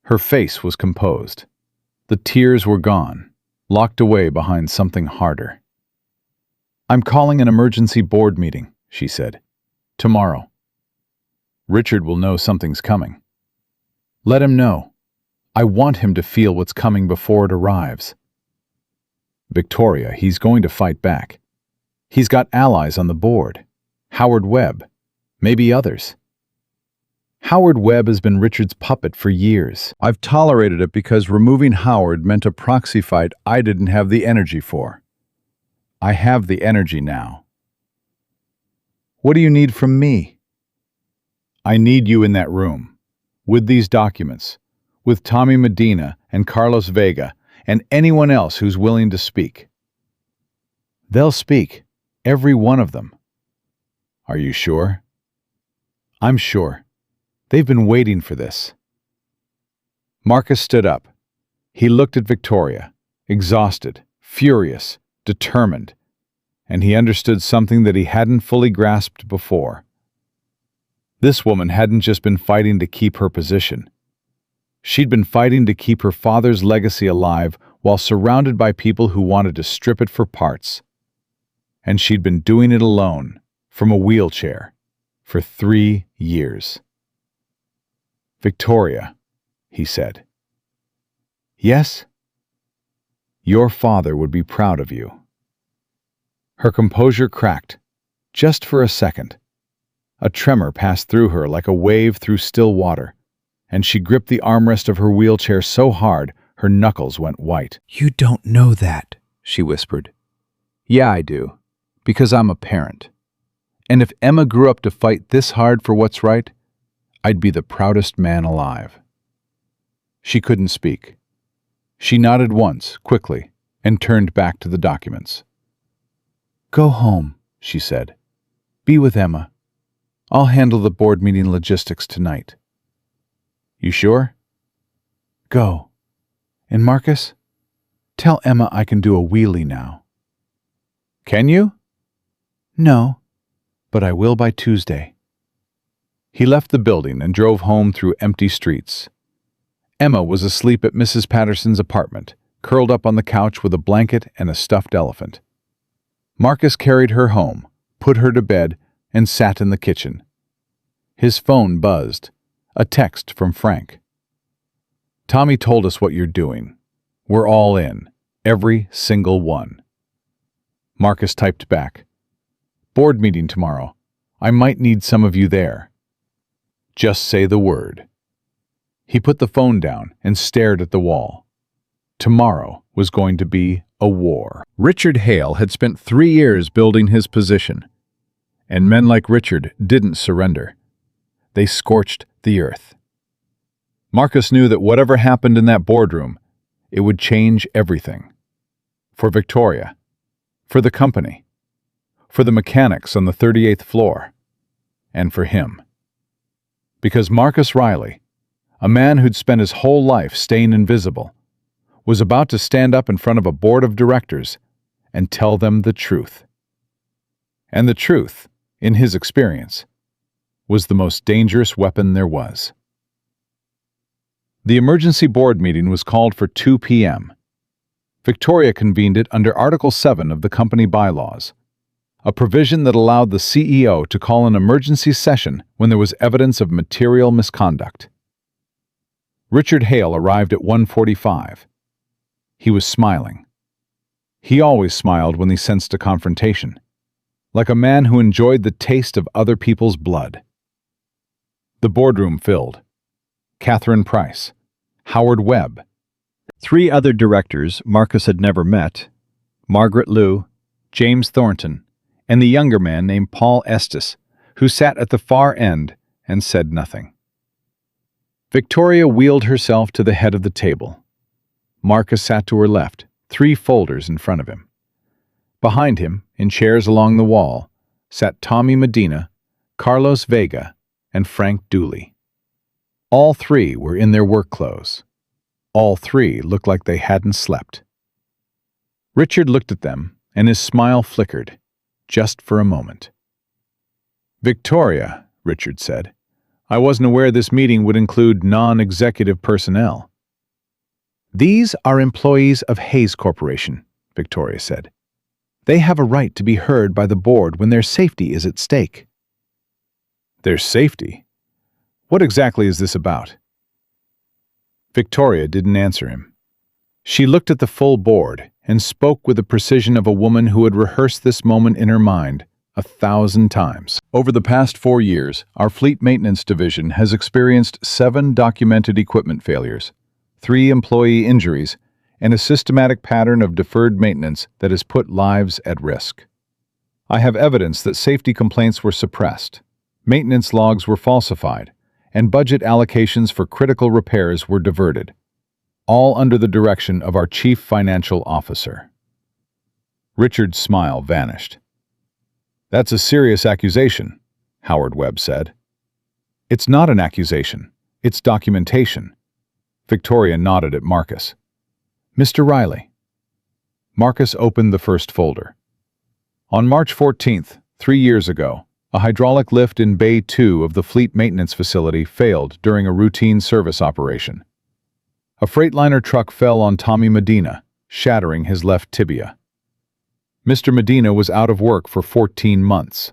Her face was composed. The tears were gone, locked away behind something harder. "I'm calling an emergency board meeting," she said. "Tomorrow. Richard will know something's coming. Let him know. I want him to feel what's coming before it arrives." "Victoria, he's going to fight back. He's got allies on the board. Howard Webb. Maybe others." "Howard Webb has been Richard's puppet for years. I've tolerated it because removing Howard meant a proxy fight I didn't have the energy for. I have the energy now." "What do you need from me?" "I need you in that room, with these documents, with Tommy Medina and Carlos Vega and anyone else who's willing to speak." "They'll speak, every one of them." "Are you sure?" "I'm sure. They've been waiting for this." Marcus stood up. He looked at Victoria, exhausted, furious, determined, and he understood something that he hadn't fully grasped before. This woman hadn't just been fighting to keep her position. She'd been fighting to keep her father's legacy alive while surrounded by people who wanted to strip it for parts. And she'd been doing it alone, from a wheelchair, for 3 years. "Victoria," he said. "Yes?" "Your father would be proud of you." Her composure cracked, just for a second. A tremor passed through her like a wave through still water, and she gripped the armrest of her wheelchair so hard her knuckles went white. "You don't know that," she whispered. "Yeah, I do, because I'm a parent. And if Emma grew up to fight this hard for what's right, I'd be the proudest man alive." She couldn't speak. She nodded once, quickly, and turned back to the documents. "Go home," she said. "Be with Emma. I'll handle the board meeting logistics tonight." "You sure?" "Go. And Marcus, tell Emma I can do a wheelie now." "Can you?" "No, but I will by Tuesday." He left the building and drove home through empty streets. Emma was asleep at Mrs. Patterson's apartment, curled up on the couch with a blanket and a stuffed elephant. Marcus carried her home, put her to bed, and sat in the kitchen. His phone buzzed, a text from Frank. "Tommy told us what you're doing. We're all in, every single one." Marcus typed back, "Board meeting tomorrow. I might need some of you there. Just say the word." He put the phone down and stared at the wall. Tomorrow was going to be a war. Richard Hale had spent 3 years building his position, and men like Richard didn't surrender. They scorched the earth. Marcus knew that whatever happened in that boardroom, it would change everything. For Victoria, for the company, for the mechanics on the 38th floor, and for him. Because Marcus Riley, a man who'd spent his whole life staying invisible, was about to stand up in front of a board of directors and tell them the truth. And the truth, in his experience, was the most dangerous weapon there was. The emergency board meeting was called for 2 p.m. Victoria convened it under Article 7 of the company bylaws, a provision that allowed the CEO to call an emergency session when there was evidence of material misconduct. Richard Hale arrived at 1:45. He was smiling. He always smiled when he sensed a confrontation, like a man who enjoyed the taste of other people's blood. The boardroom filled. Catherine Price, Howard Webb, 3 other directors Marcus had never met, Margaret Liu, James Thornton, and the younger man named Paul Estes, who sat at the far end and said nothing. Victoria wheeled herself to the head of the table. Marcus sat to her left, 3 folders in front of him. Behind him, in chairs along the wall, sat Tommy Medina, Carlos Vega, and Frank Dooley. All 3 were in their work clothes. All 3 looked like they hadn't slept. Richard looked at them and his smile flickered, just for a moment. "Victoria," Richard said, "I wasn't aware this meeting would include non-executive personnel." "These are employees of Hayes Corporation," Victoria said. "They have a right to be heard by the board when their safety is at stake." "Their safety? What exactly is this about?" Victoria didn't answer him. She looked at the full board and spoke with the precision of a woman who had rehearsed this moment in her mind 1,000 times. "Over the past 4 years, our fleet maintenance division has experienced 7 documented equipment failures, 3 employee injuries, and a systematic pattern of deferred maintenance that has put lives at risk. I have evidence that safety complaints were suppressed, maintenance logs were falsified, and budget allocations for critical repairs were diverted, all under the direction of our Chief Financial Officer." Richard's smile vanished. "That's a serious accusation," Howard Webb said. "It's not an accusation. It's documentation." Victoria nodded at Marcus. "Mr. Riley." Marcus opened the first folder. "On March 14th, 3 years ago, a hydraulic lift in Bay 2 of the fleet maintenance facility failed during a routine service operation. A Freightliner truck fell on Tommy Medina, shattering his left tibia. Mr. Medina was out of work for 14 months.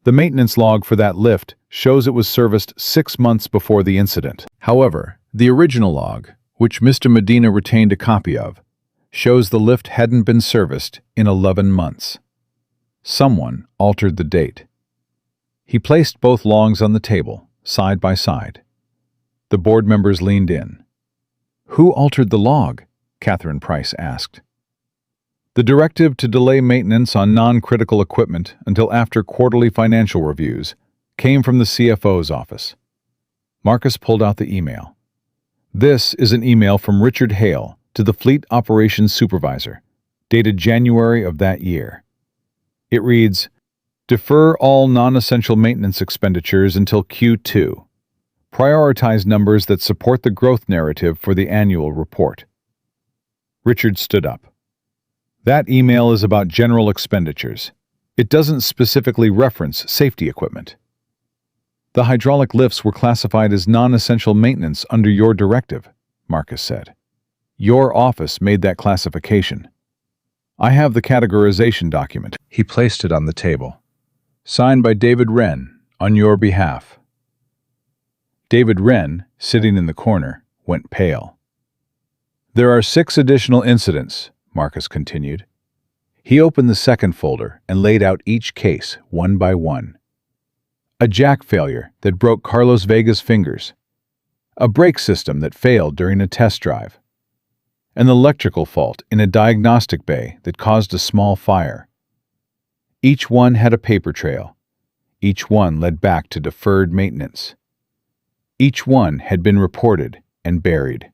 The maintenance log for that lift shows it was serviced 6 months before the incident. However, the original log, which Mr. Medina retained a copy of, shows the lift hadn't been serviced in 11 months. Someone altered the date." He placed both logs on the table, side by side. The board members leaned in. "Who altered the log?" Catherine Price asked. "The directive to delay maintenance on non-critical equipment until after quarterly financial reviews came from the CFO's office." Marcus pulled out the email. "This is an email from Richard Hale to the Fleet Operations Supervisor, dated January of that year. It reads, 'Defer all non-essential maintenance expenditures until Q2. Prioritize numbers that support the growth narrative for the annual report.'" Richard stood up. "That email is about general expenditures. It doesn't specifically reference safety equipment." "The hydraulic lifts were classified as non-essential maintenance under your directive," Marcus said. "Your office made that classification. I have the categorization document." He placed it on the table. "Signed by David Wren, on your behalf." David Wren, sitting in the corner, went pale. "There are 6 additional incidents," Marcus continued. He opened the second folder and laid out each case one by one. A jack failure that broke Carlos Vega's fingers. A brake system that failed during a test drive. An electrical fault in a diagnostic bay that caused a small fire. Each one had a paper trail. Each one led back to deferred maintenance. Each one had been reported and buried.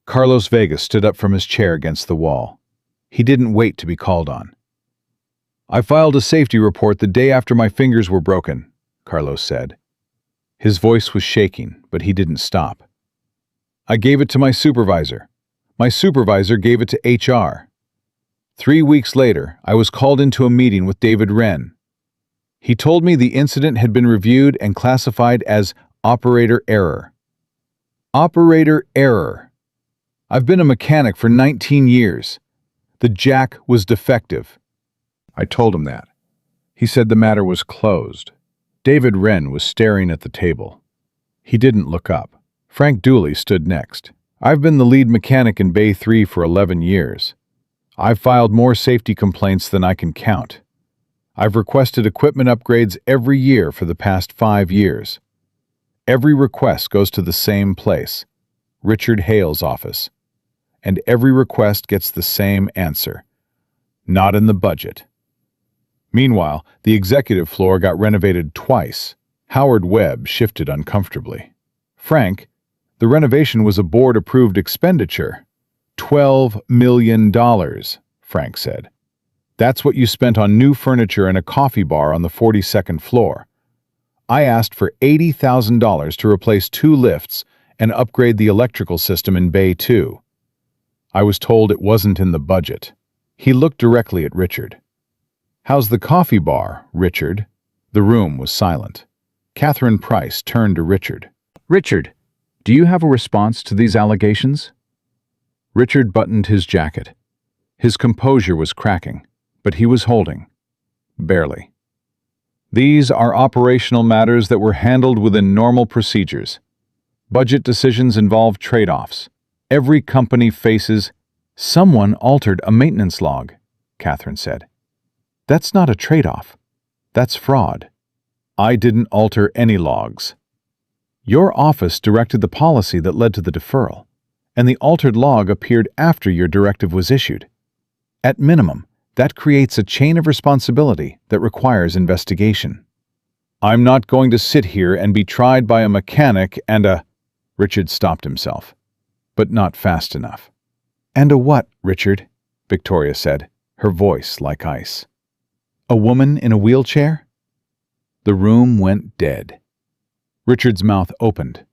Carlos Vega stood up from his chair against the wall. He didn't wait to be called on. "I filed a safety report the day after my fingers were broken," Carlos said. His voice was shaking, but he didn't stop. "I gave it to my supervisor. My supervisor gave it to HR. 3 weeks later, I was called into a meeting with David Wren. He told me the incident had been reviewed and classified as operator error." Operator error. "I've been a mechanic for 19 years. The jack was defective." I told him that. He said the matter was closed. David Wren was staring at the table. He didn't look up. Frank Dooley stood next. "I've been the lead mechanic in Bay 3 for 11 years. I've filed more safety complaints than I can count. I've requested equipment upgrades every year for the past 5 years. Every request goes to the same place, Richard Hale's office. And every request gets the same answer. Not in the budget." Meanwhile, the executive floor got renovated twice. Howard Webb shifted uncomfortably. "Frank, the renovation was a board-approved expenditure." $12 million, Frank said. "That's what you spent on new furniture and a coffee bar on the 42nd floor. I asked for $80,000 to replace 2 lifts and upgrade the electrical system in Bay 2. I was told it wasn't in the budget." He looked directly at Richard. "How's the coffee bar, Richard?" The room was silent. Catherine Price turned to Richard. "Richard, do you have a response to these allegations?" Richard buttoned his jacket. His composure was cracking, but he was holding. Barely. "These are operational matters that were handled within normal procedures. Budget decisions involve trade-offs. Every company faces—" "Someone altered a maintenance log," Catherine said. "That's not a trade-off. That's fraud." "I didn't alter any logs." "Your office directed the policy that led to the deferral, and the altered log appeared after your directive was issued. At minimum, that creates a chain of responsibility that requires investigation." "I'm not going to sit here and be tried by a mechanic and a—" Richard stopped himself, but not fast enough. "And a what, Richard?" Victoria said, her voice like ice. "A woman in a wheelchair?" The room went dead. Richard's mouth opened,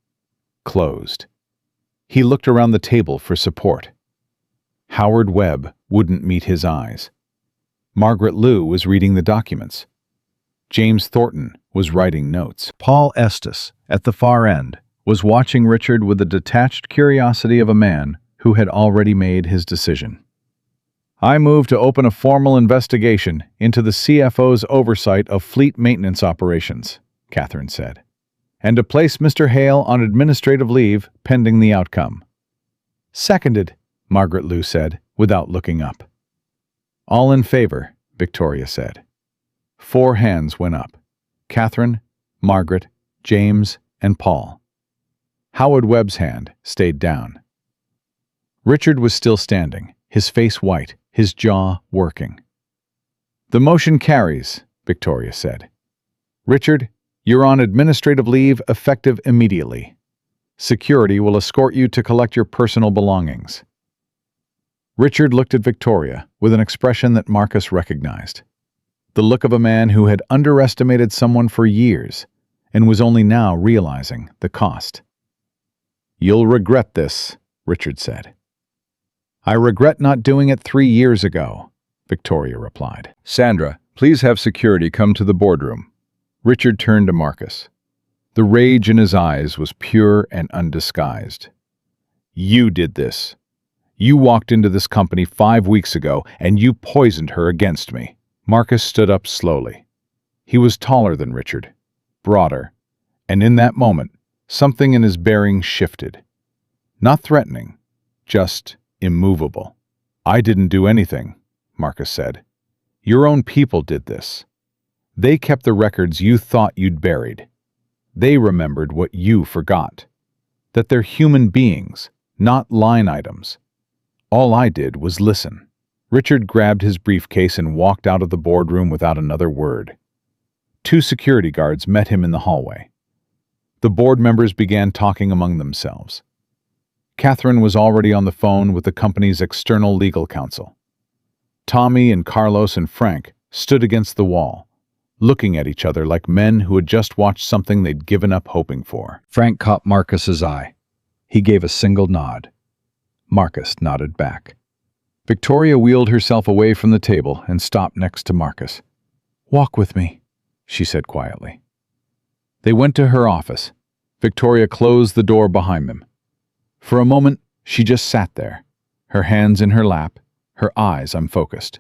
closed. He looked around the table for support. Howard Webb wouldn't meet his eyes. Margaret Liu was reading the documents. James Thornton was writing notes. Paul Estes, at the far end, was watching Richard with the detached curiosity of a man who had already made his decision. "I move to open a formal investigation into the CFO's oversight of fleet maintenance operations," Catherine said, "and to place Mr. Hale on administrative leave pending the outcome." "Seconded," Margaret Liu said, without looking up. "All in favor," Victoria said. 4 hands went up. Catherine, Margaret, James, and Paul. Howard Webb's hand stayed down. Richard was still standing, his face white, his jaw working. "The motion carries," Victoria said. "Richard, you're on administrative leave effective immediately. Security will escort you to collect your personal belongings." Richard looked at Victoria with an expression that Marcus recognized. The look of a man who had underestimated someone for years and was only now realizing the cost. "You'll regret this," Richard said. "I regret not doing it 3 years ago," Victoria replied. "Sandra, please have security come to the boardroom." Richard turned to Marcus. The rage in his eyes was pure and undisguised. "You did this. You walked into this company 5 weeks ago, and you poisoned her against me." Marcus stood up slowly. He was taller than Richard, broader, and in that moment, something in his bearing shifted. Not threatening, just immovable. "I didn't do anything," Marcus said. "Your own people did this. They kept the records you thought you'd buried. They remembered what you forgot. That they're human beings, not line items. All I did was listen." Richard grabbed his briefcase and walked out of the boardroom without another word. 2 security guards met him in the hallway. The board members began talking among themselves. Catherine was already on the phone with the company's external legal counsel. Tommy and Carlos and Frank stood against the wall, looking at each other like men who had just watched something they'd given up hoping for. Frank caught Marcus's eye. He gave a single nod. Marcus nodded back. Victoria wheeled herself away from the table and stopped next to Marcus. "Walk with me," she said quietly. They went to her office. Victoria closed the door behind them. For a moment, she just sat there, her hands in her lap, her eyes unfocused.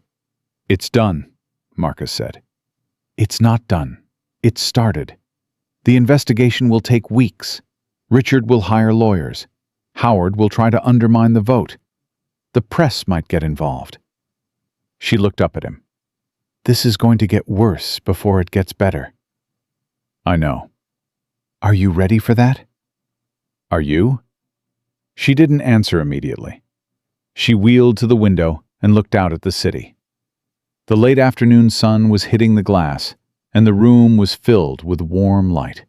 "It's done," Marcus said. "It's not done. It's started. The investigation will take weeks. Richard will hire lawyers. Howard will try to undermine the vote. The press might get involved." She looked up at him. "This is going to get worse before it gets better." "I know." "Are you ready for that?" "Are you?" She didn't answer immediately. She wheeled to the window and looked out at the city. The late afternoon sun was hitting the glass, and the room was filled with warm light.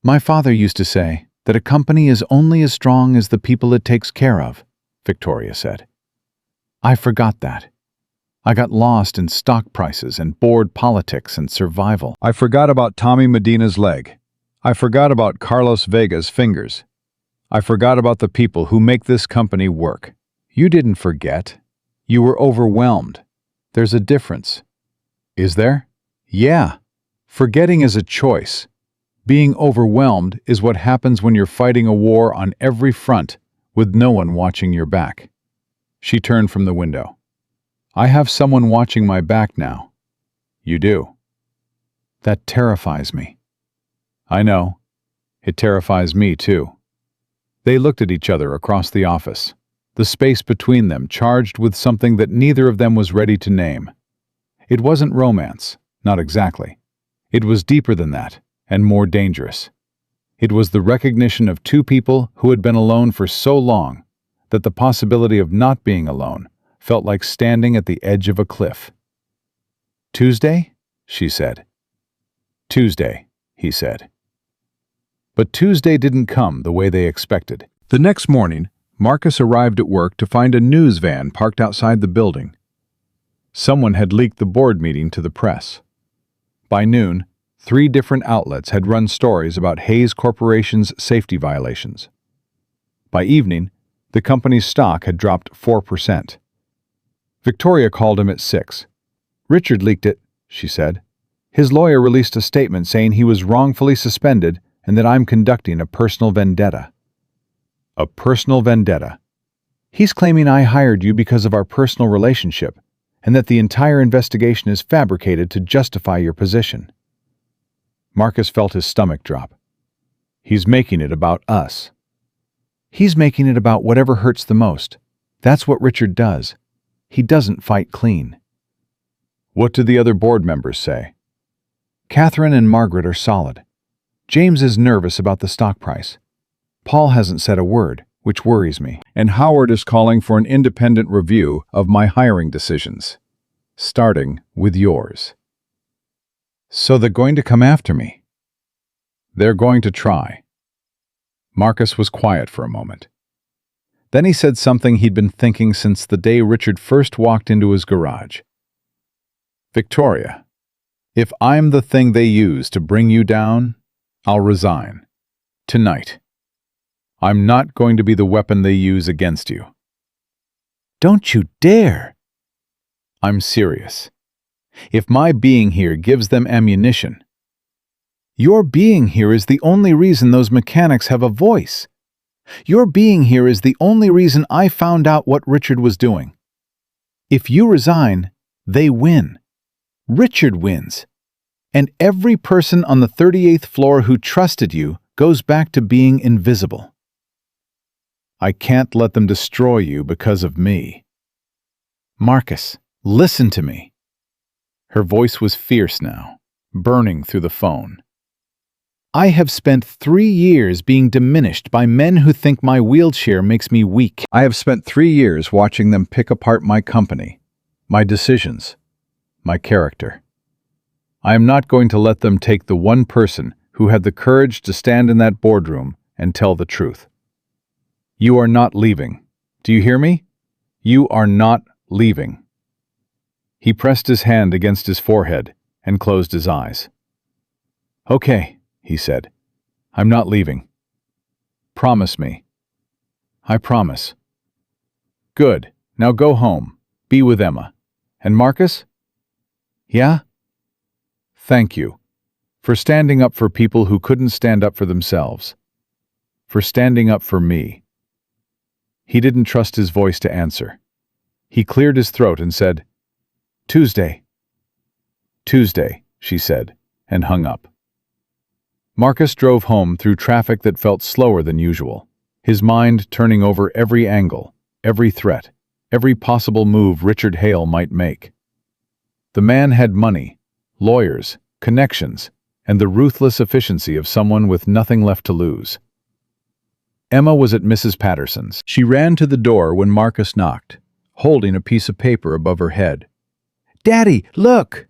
"My father used to say that a company is only as strong as the people it takes care of," Victoria said. "I forgot that. I got lost in stock prices and board politics and survival. I forgot about Tommy Medina's leg. I forgot about Carlos Vega's fingers. I forgot about the people who make this company work." "You didn't forget," You were overwhelmed. There's a difference. Is there? Yeah. Forgetting is a choice. Being overwhelmed is what happens when you're fighting a war on every front with no one watching your back. She turned from the window. I have someone watching my back now. You do. That terrifies me. I know. It terrifies me too. They looked at each other across the office, the space between them charged with something that neither of them was ready to name. It wasn't romance, not exactly. It was deeper than that, and more dangerous. It was the recognition of two people who had been alone for so long that the possibility of not being alone felt like standing at the edge of a cliff. Tuesday? She said. Tuesday, he said. But Tuesday didn't come the way they expected. The next morning, Marcus arrived at work to find a news van parked outside the building. Someone had leaked the board meeting to the press. By noon, 3 different outlets had run stories about Hayes Corporation's safety violations. By evening, the company's stock had dropped 4%. Victoria called him at 6. Richard leaked it, she said. His lawyer released a statement saying he was wrongfully suspended and that I'm conducting a personal vendetta. A personal vendetta. He's claiming I hired you because of our personal relationship and that the entire investigation is fabricated to justify your position. Marcus felt his stomach drop. He's making it about us. He's making it about whatever hurts the most. That's what Richard does. He doesn't fight clean. What did the other board members say? Catherine and Margaret are solid. James is nervous about the stock price. Paul hasn't said a word, which worries me. And Howard is calling for an independent review of my hiring decisions, starting with yours. So they're going to come after me. They're going to try. Marcus was quiet for a moment. Then he said something he'd been thinking since the day Richard first walked into his garage. Victoria, if I'm the thing they use to bring you down, I'll resign. Tonight. I'm not going to be the weapon they use against you. Don't you dare! I'm serious. If my being here gives them ammunition, your being here is the only reason those mechanics have a voice. Your being here is the only reason I found out what Richard was doing. If you resign, they win. Richard wins. And every person on the 38th floor who trusted you goes back to being invisible. I can't let them destroy you because of me. Marcus, listen to me. Her voice was fierce now, burning through the phone. I have spent 3 years being diminished by men who think my wheelchair makes me weak. I have spent 3 years watching them pick apart my company, my decisions, my character. I am not going to let them take the one person who had the courage to stand in that boardroom and tell the truth. You are not leaving. Do you hear me? You are not leaving. He pressed his hand against his forehead and closed his eyes. Okay, he said. I'm not leaving. Promise me. I promise. Good. Now go home. Be with Emma. And Marcus? Yeah? Thank you. For standing up for people who couldn't stand up for themselves. For standing up for me. He didn't trust his voice to answer. He cleared his throat and said, Tuesday. Tuesday, she said, and hung up. Marcus drove home through traffic that felt slower than usual, his mind turning over every angle, every threat, every possible move Richard Hale might make. The man had money, lawyers, connections, and the ruthless efficiency of someone with nothing left to lose. Emma was at Mrs. Patterson's. She ran to the door when Marcus knocked, holding a piece of paper above her head. Daddy, look!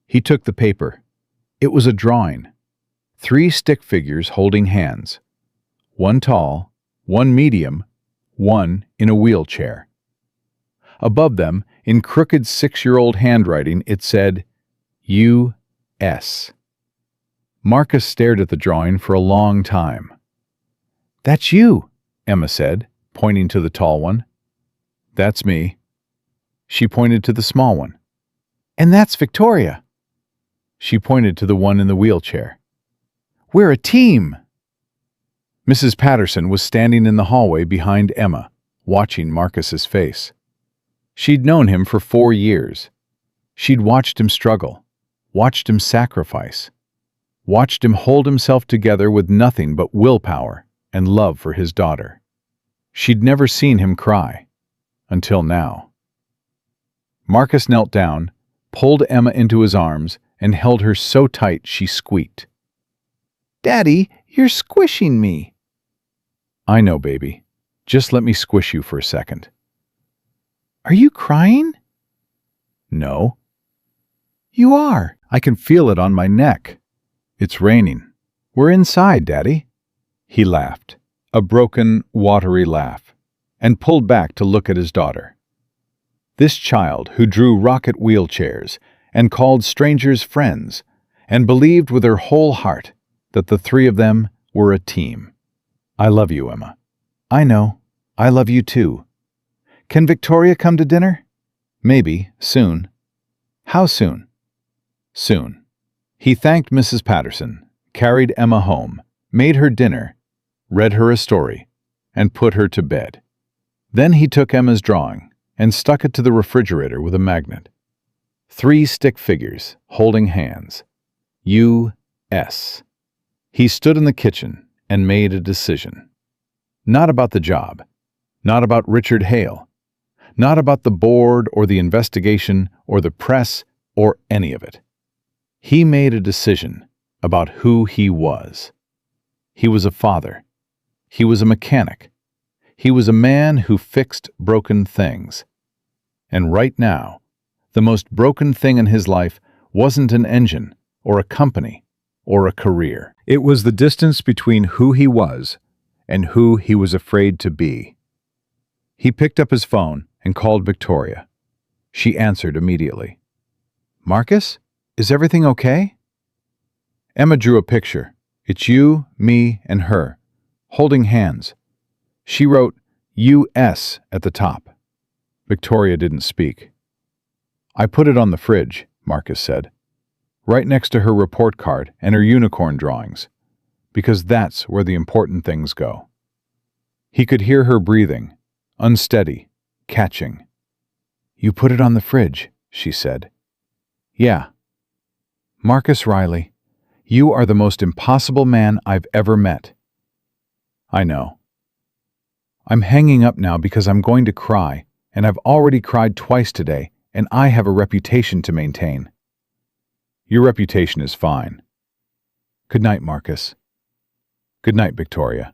He took the paper. It was a drawing. 3 stick figures holding hands. 1 tall, 1 medium, 1 in a wheelchair. Above them, in crooked 6-year-old handwriting, it said, U.S. Marcus stared at the drawing for a long time. That's you, Emma said, pointing to the tall one. That's me. She pointed to the small one. And that's Victoria. She pointed to the one in the wheelchair. We're a team. Mrs. Patterson was standing in the hallway behind Emma, watching Marcus's face. She'd known him for 4 years. She'd watched him struggle, watched him sacrifice, watched him hold himself together with nothing but willpower and love for his daughter. She'd never seen him cry, until now. Marcus knelt down, pulled Emma into his arms, and held her so tight she squeaked. Daddy, you're squishing me. I know, baby. Just let me squish you for a second. Are you crying? No. You are. I can feel it on my neck. It's raining. We're inside, Daddy. He laughed, a broken, watery laugh, and pulled back to look at his daughter. This child who drew rocket wheelchairs and called strangers friends and believed with her whole heart that the three of them were a team. I love you, Emma. I know. I love you too. Can Victoria come to dinner? Maybe, soon. How soon? Soon. He thanked Mrs. Patterson, carried Emma home, made her dinner, read her a story, and put her to bed. Then he took Emma's drawing and stuck it to the refrigerator with a magnet. 3 stick figures, holding hands. U.S. He stood in the kitchen and made a decision. Not about the job, not about Richard Hale, not about the board or the investigation or the press or any of it. He made a decision about who he was. He was a father. He was a mechanic. He was a man who fixed broken things. And right now, the most broken thing in his life wasn't an engine or a company or a career. It was the distance between who he was and who he was afraid to be. He picked up his phone and called Victoria. She answered immediately. "Marcus, is everything okay?" Emma drew a picture. It's you, me, and her, holding hands. She wrote U.S. at the top. Victoria didn't speak. "I put it on the fridge," Marcus said, "right next to her report card and her unicorn drawings, because that's where the important things go." He could hear her breathing, unsteady, catching. "You put it on the fridge," she said. "Yeah." "Marcus Riley, you are the most impossible man I've ever met." "I know. I'm hanging up now because I'm going to cry, and I've already cried twice today, and I have a reputation to maintain." "Your reputation is fine." "Good night, Marcus." "Good night, Victoria."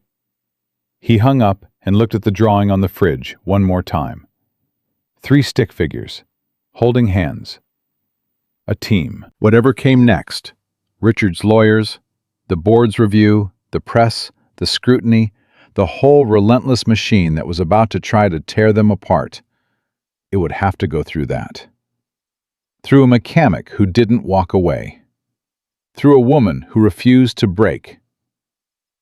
He hung up and looked at the drawing on the fridge one more time. 3 stick figures, holding hands. A team. Whatever came next, Richard's lawyers, the board's review, the press, the scrutiny, the whole relentless machine that was about to try to tear them apart, it would have to go through that. Through a mechanic who didn't walk away. Through a woman who refused to break.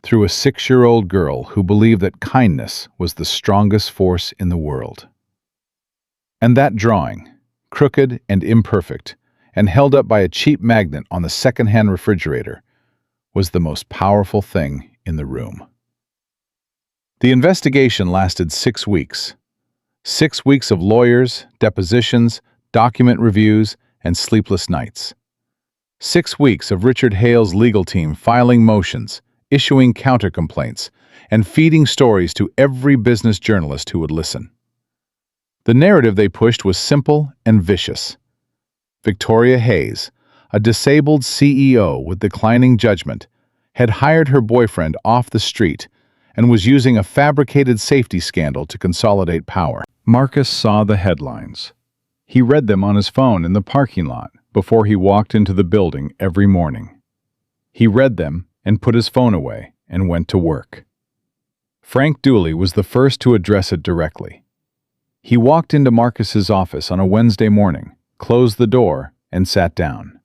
Through a 6-year-old girl who believed that kindness was the strongest force in the world. And that drawing, crooked and imperfect, and held up by a cheap magnet on the second-hand refrigerator, was the most powerful thing in the room. The investigation lasted 6 weeks. 6 weeks of lawyers, depositions, document reviews, and sleepless nights. 6 weeks of Richard Hale's legal team filing motions, issuing counter-complaints, and feeding stories to every business journalist who would listen. The narrative they pushed was simple and vicious. Victoria Hayes, a disabled CEO with declining judgment, had hired her boyfriend off the street and was using a fabricated safety scandal to consolidate power. Marcus saw the headlines. He read them on his phone in the parking lot before he walked into the building every morning. He read them and put his phone away and went to work. Frank Dooley was the first to address it directly. He walked into Marcus's office on a Wednesday morning, closed the door, and sat down.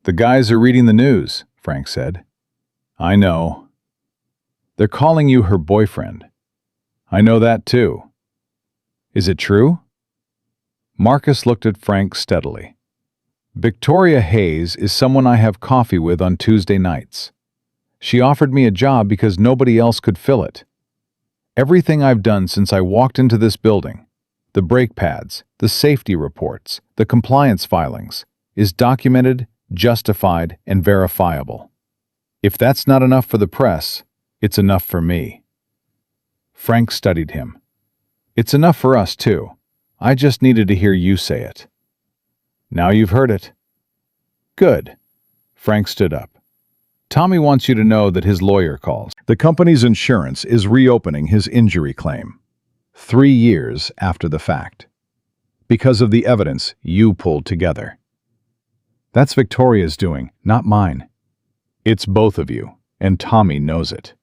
"The guys are reading the news," Frank said. "I know." "They're calling you her boyfriend." "I know that too." "Is it true?" Marcus looked at Frank steadily. Victoria Hayes is someone I have coffee with on Tuesday nights. She offered me a job because nobody else could fill it. Everything I've done since I walked into this building, the brake pads, the safety reports, the compliance filings, is documented, justified, and verifiable. If that's not enough for the press, it's enough for me. Frank studied him. It's enough for us, too. I just needed to hear you say it. Now you've heard it. Good. Frank stood up. Tommy wants you to know that his lawyer calls. The company's insurance is reopening his injury claim 3 years after the fact, because of the evidence you pulled together. That's Victoria's doing, not mine. It's both of you, and Tommy knows it.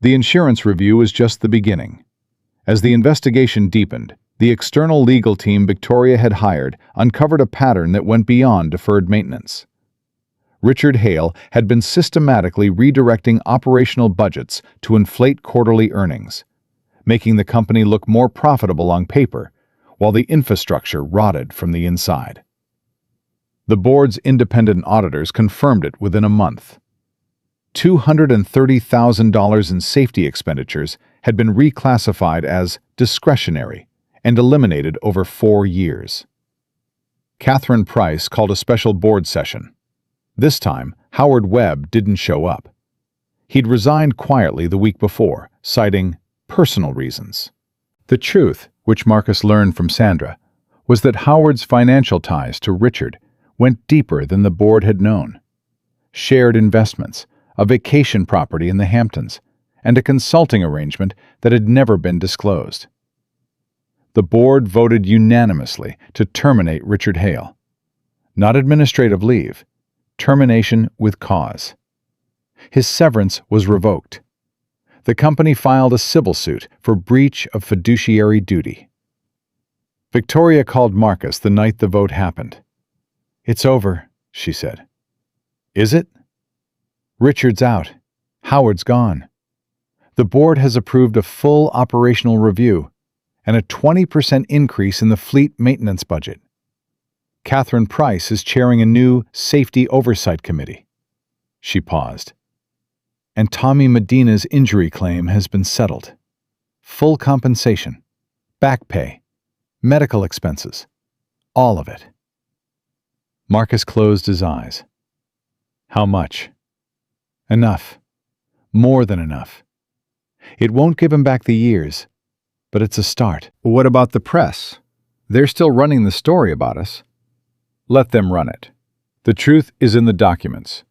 The insurance review is just the beginning. As the investigation deepened, the external legal team Victoria had hired uncovered a pattern that went beyond deferred maintenance. Richard Hale had been systematically redirecting operational budgets to inflate quarterly earnings, making the company look more profitable on paper, while the infrastructure rotted from the inside. The board's independent auditors confirmed it within a month. $230,000 in safety expenditures had been reclassified as discretionary and eliminated over 4 years. Catherine Price called a special board session. This time, Howard Webb didn't show up. He'd resigned quietly the week before, citing personal reasons. The truth, which Marcus learned from Sandra, was that Howard's financial ties to Richard went deeper than the board had known. Shared investments, a vacation property in the Hamptons, and a consulting arrangement that had never been disclosed. The board voted unanimously to terminate Richard Hale. Not administrative leave, termination with cause. His severance was revoked. The company filed a civil suit for breach of fiduciary duty. Victoria called Marcus the night the vote happened. "It's over," she said. "Is it?" "Richard's out. Howard's gone. The board has approved a full operational review and a 20% increase in the fleet maintenance budget. Catherine Price is chairing a new safety oversight committee." She paused. "And Tommy Medina's injury claim has been settled. Full compensation, back pay, medical expenses, all of it." Marcus closed his eyes. "How much?" "Enough. More than enough. It won't give him back the years, but it's a start." "What about the press? They're still running the story about us." "Let them run it. The truth is in the documents.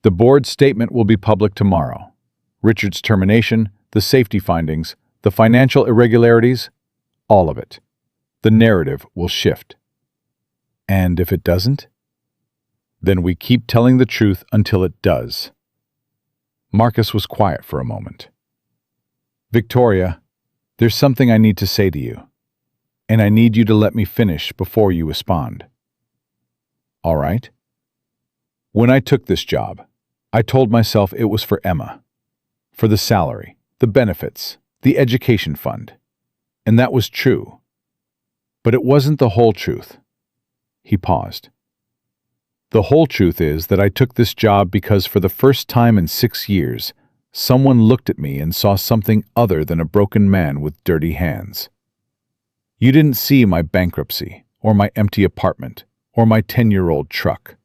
The board's statement will be public tomorrow. Richard's termination, the safety findings, the financial irregularities, all of it. The narrative will shift." "And if it doesn't?" "Then we keep telling the truth until it does." Marcus was quiet for a moment. "Victoria, there's something I need to say to you, and I need you to let me finish before you respond." "All right." "When I took this job, I told myself it was for Emma, for the salary, the benefits, the education fund, and that was true. But it wasn't the whole truth." He paused. "The whole truth is that I took this job because for the first time in 6 years, someone looked at me and saw something other than a broken man with dirty hands. You didn't see my bankruptcy, or my empty apartment, or my 10-year-old truck.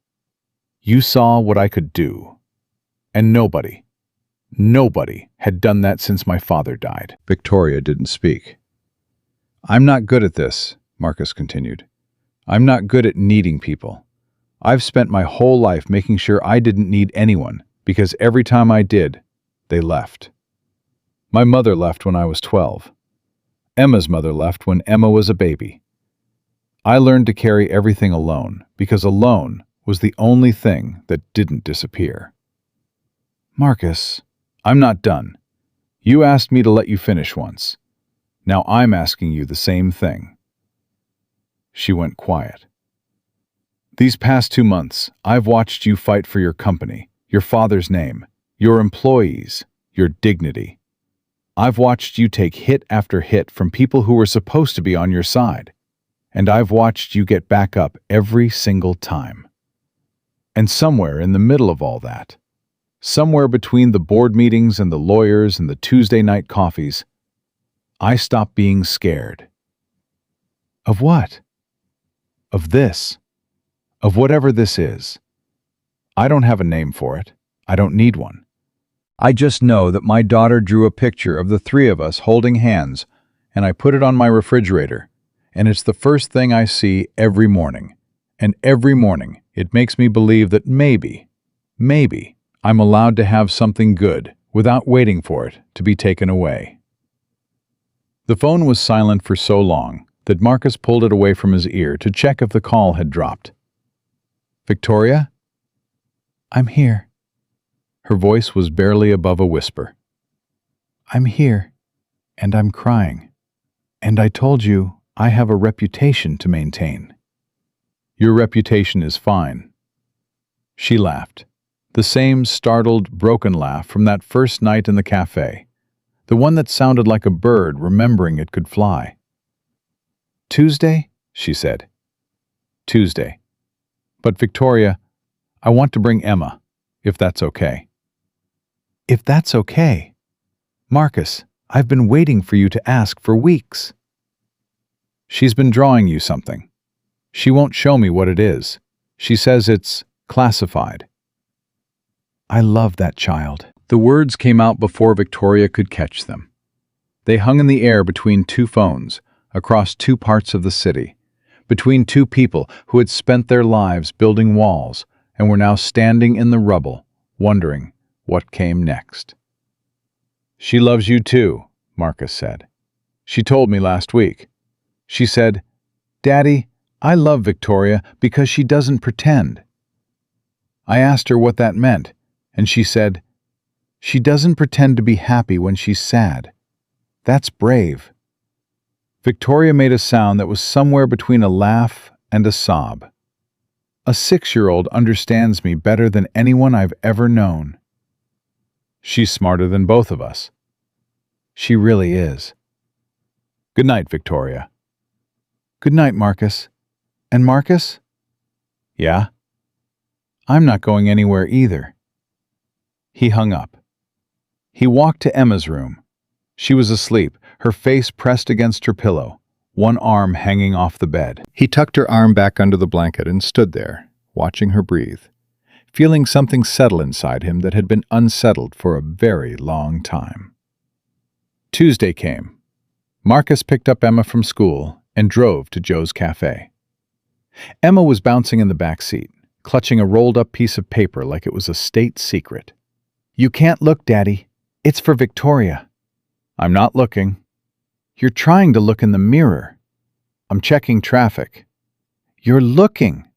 You saw what I could do. And nobody had done that since my father died." Victoria didn't speak. "I'm not good at this," Marcus continued. "I'm not good at needing people. I've spent my whole life making sure I didn't need anyone, because every time I did, they left. My mother left when I was 12. Emma's mother left when Emma was a baby. I learned to carry everything alone, because alone was the only thing that didn't disappear." "Marcus, I'm not done. You asked me to let you finish once. Now I'm asking you the same thing." She went quiet. "These past 2 months, I've watched you fight for your company, your father's name, your employees, your dignity. I've watched you take hit after hit from people who were supposed to be on your side. And I've watched you get back up every single time. And somewhere in the middle of all that, somewhere between the board meetings and the lawyers and the Tuesday night coffees, I stopped being scared. Of what? Of this. Of whatever this is. I don't have a name for it. I don't need one. I just know that my daughter drew a picture of the three of us holding hands, and I put it on my refrigerator, and it's the first thing I see every morning. And every morning, it makes me believe that maybe, I'm allowed to have something good without waiting for it to be taken away. The phone was silent for so long that Marcus pulled it away from his ear to check if the call had dropped. Victoria? I'm here. Her voice was barely above a whisper. I'm here, and I'm crying. And I told you I have a reputation to maintain. Your reputation is fine. She laughed, the same startled, broken laugh from that first night in the café, the one that sounded like a bird remembering it could fly. Tuesday, she said. Tuesday. But Victoria, I want to bring Emma, if that's okay. If that's okay. Marcus, I've been waiting for you to ask for weeks. She's been drawing you something. She won't show me what it is. She says it's classified. I love that child. The words came out before Victoria could catch them. They hung in the air between two phones, across two parts of the city, between two people who had spent their lives building walls and were now standing in the rubble, wondering what came next. She loves you too, Marcus said. She told me last week. She said, Daddy, I love Victoria because she doesn't pretend. I asked her what that meant, and she said, she doesn't pretend to be happy when she's sad. That's brave. Victoria made a sound that was somewhere between a laugh and a sob. A 6-year-old understands me better than anyone I've ever known. She's smarter than both of us. She really is. Good night, Victoria. Good night, Marcus. And Marcus? Yeah? I'm not going anywhere either. He hung up. He walked to Emma's room. She was asleep, her face pressed against her pillow, one arm hanging off the bed. He tucked her arm back under the blanket and stood there, watching her breathe, feeling something settle inside him that had been unsettled for a very long time. Tuesday came. Marcus picked up Emma from school and drove to Joe's cafe. Emma was bouncing in the back seat, clutching a rolled-up piece of paper like it was a state secret. You can't look, Daddy. It's for Victoria. I'm not looking. You're trying to look in the mirror. I'm checking traffic. You're looking.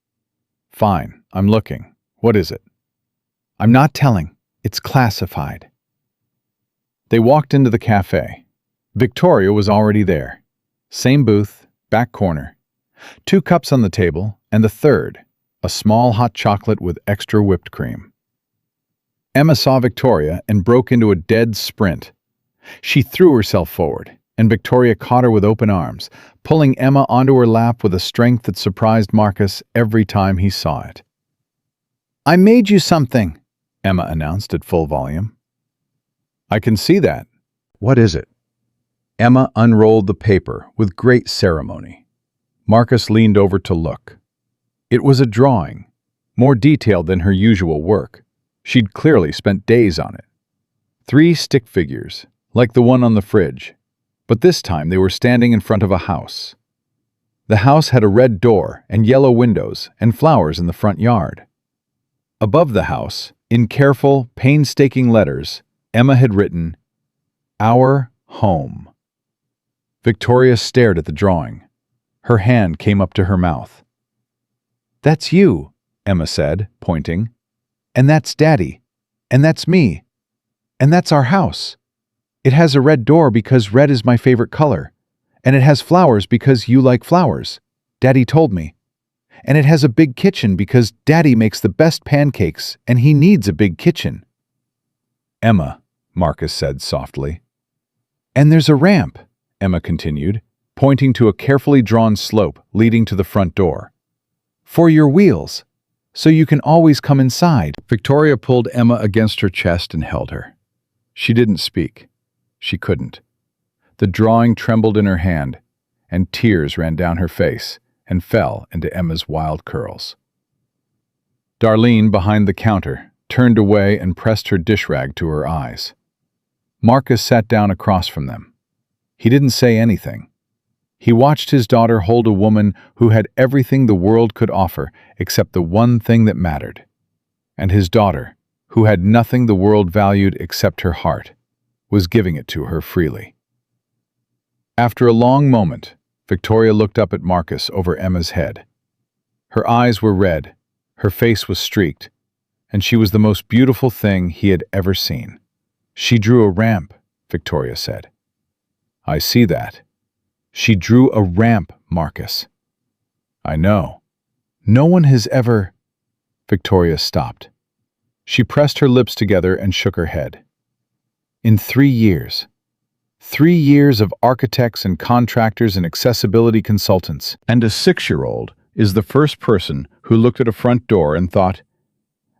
Fine, I'm looking. What is it? I'm not telling. It's classified. They walked into the cafe. Victoria was already there. Same booth, back corner. 2 cups on the table, and the third, a small hot chocolate with extra whipped cream. Emma saw Victoria and broke into a dead sprint. She threw herself forward, and Victoria caught her with open arms, pulling Emma onto her lap with a strength that surprised Marcus every time he saw it. I made you something, Emma announced at full volume. I can see that. What is it? Emma unrolled the paper with great ceremony. Marcus leaned over to look. It was a drawing, more detailed than her usual work. She'd clearly spent days on it. 3 stick figures, like the one on the fridge, but this time they were standing in front of a house. The house had a red door and yellow windows and flowers in the front yard. Above the house, in careful, painstaking letters, Emma had written, Our Home. Victoria stared at the drawing. Her hand came up to her mouth. That's you, Emma said, pointing. And that's Daddy. And that's me. And that's our house. It has a red door because red is my favorite color. And it has flowers because you like flowers. Daddy told me. And it has a big kitchen because Daddy makes the best pancakes and he needs a big kitchen. Emma, Marcus said softly. And there's a ramp, Emma continued, pointing to a carefully drawn slope leading to the front door. "For your wheels, so you can always come inside." Victoria pulled Emma against her chest and held her. She didn't speak. She couldn't. The drawing trembled in her hand, and tears ran down her face and fell into Emma's wild curls. Darlene, behind the counter, turned away and pressed her dish rag to her eyes. Marcus sat down across from them. He didn't say anything. He watched his daughter hold a woman who had everything the world could offer except the one thing that mattered. And his daughter, who had nothing the world valued except her heart, was giving it to her freely. After a long moment, Victoria looked up at Marcus over Emma's head. Her eyes were red, her face was streaked, and she was the most beautiful thing he had ever seen. "She drew a ramp," Victoria said. "I see that. She drew a ramp, Marcus." "I know. No one has ever—" Victoria stopped. She pressed her lips together and shook her head. "In 3 years. 3 years of architects and contractors and accessibility consultants. And a 6-year-old is the first person who looked at a front door and thought,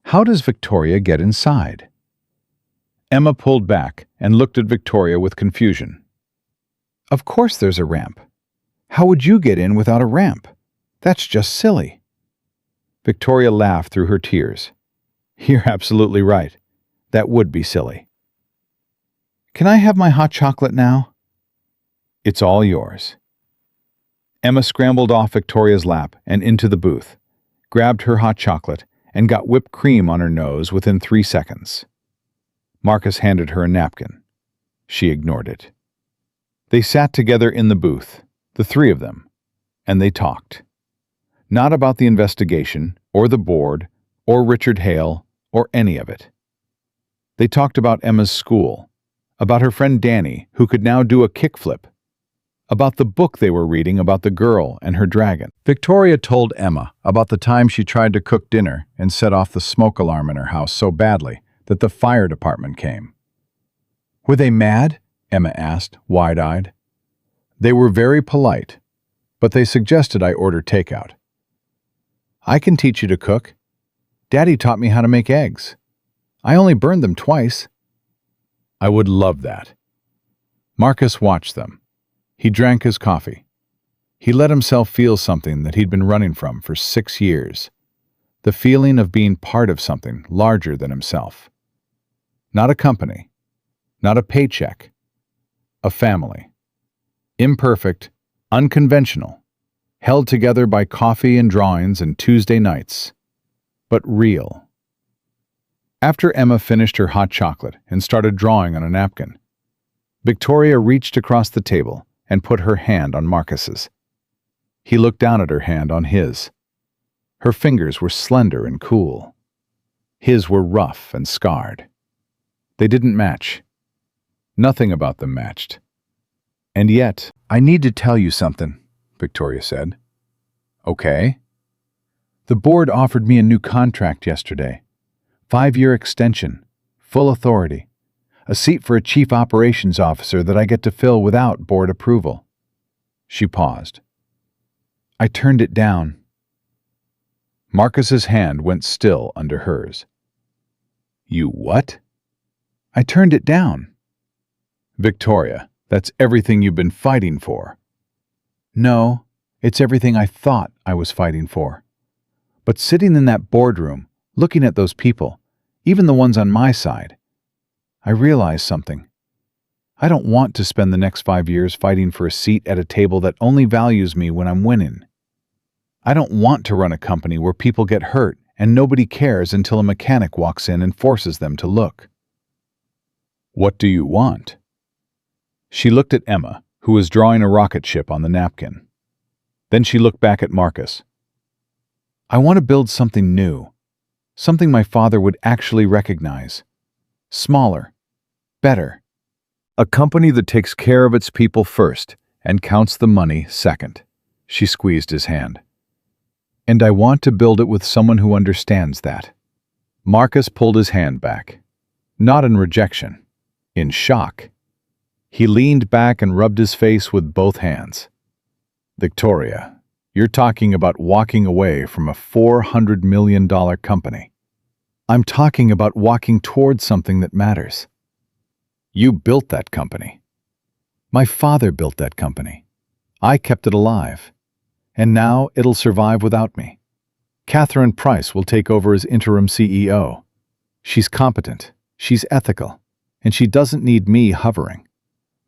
'How does Victoria get inside?'" Emma pulled back and looked at Victoria with confusion. "Of course there's a ramp. How would you get in without a ramp? That's just silly." Victoria laughed through her tears. "You're absolutely right. That would be silly." "Can I have my hot chocolate now?" "It's all yours." Emma scrambled off Victoria's lap and into the booth, grabbed her hot chocolate, and got whipped cream on her nose within 3 seconds. Marcus handed her a napkin. She ignored it. They sat together in the booth, the 3 of them, and they talked. Not about the investigation, or the board, or Richard Hale, or any of it. They talked about Emma's school, about her friend Danny, who could now do a kickflip, about the book they were reading about the girl and her dragon. Victoria told Emma about the time she tried to cook dinner and set off the smoke alarm in her house so badly that the fire department came. "Were they mad?" Emma asked, wide-eyed. "They were very polite, but they suggested I order takeout." "I can teach you to cook. Daddy taught me how to make eggs. I only burned them twice." "I would love that." Marcus watched them. He drank his coffee. He let himself feel something that he'd been running from for 6 years. The feeling of being part of something larger than himself. Not a company. Not a paycheck. A family. Imperfect, unconventional, held together by coffee and drawings and Tuesday nights. But real. After Emma finished her hot chocolate and started drawing on a napkin, Victoria reached across the table and put her hand on Marcus's. He looked down at her hand on his. Her fingers were slender and cool. His were rough and scarred. They didn't match. Nothing about them matched. And yet, "I need to tell you something," Victoria said. "Okay." "The board offered me a new contract yesterday. 5-year extension, full authority, a seat for a chief operations officer that I get to fill without board approval." She paused. "I turned it down." Marcus's hand went still under hers. "You what?" "I turned it down." "Victoria, that's everything you've been fighting for." "No, it's everything I thought I was fighting for. But sitting in that boardroom, looking at those people, even the ones on my side, I realized something. I don't want to spend the next 5 years fighting for a seat at a table that only values me when I'm winning. I don't want to run a company where people get hurt and nobody cares until a mechanic walks in and forces them to look." "What do you want?" She looked at Emma, who was drawing a rocket ship on the napkin. Then she looked back at Marcus. "I want to build something new, something my father would actually recognize. Smaller, better. A company that takes care of its people first and counts the money second." She squeezed his hand. "And I want to build it with someone who understands that." Marcus pulled his hand back. Not in rejection, in shock. He leaned back and rubbed his face with both hands. Victoria, you're talking about walking away from a $400 million company. I'm talking about walking towards something that matters. You built that company. My father built that company. I kept it alive. And now it'll survive without me. Catherine Price will take over as interim CEO. She's competent, she's ethical, and she doesn't need me hovering.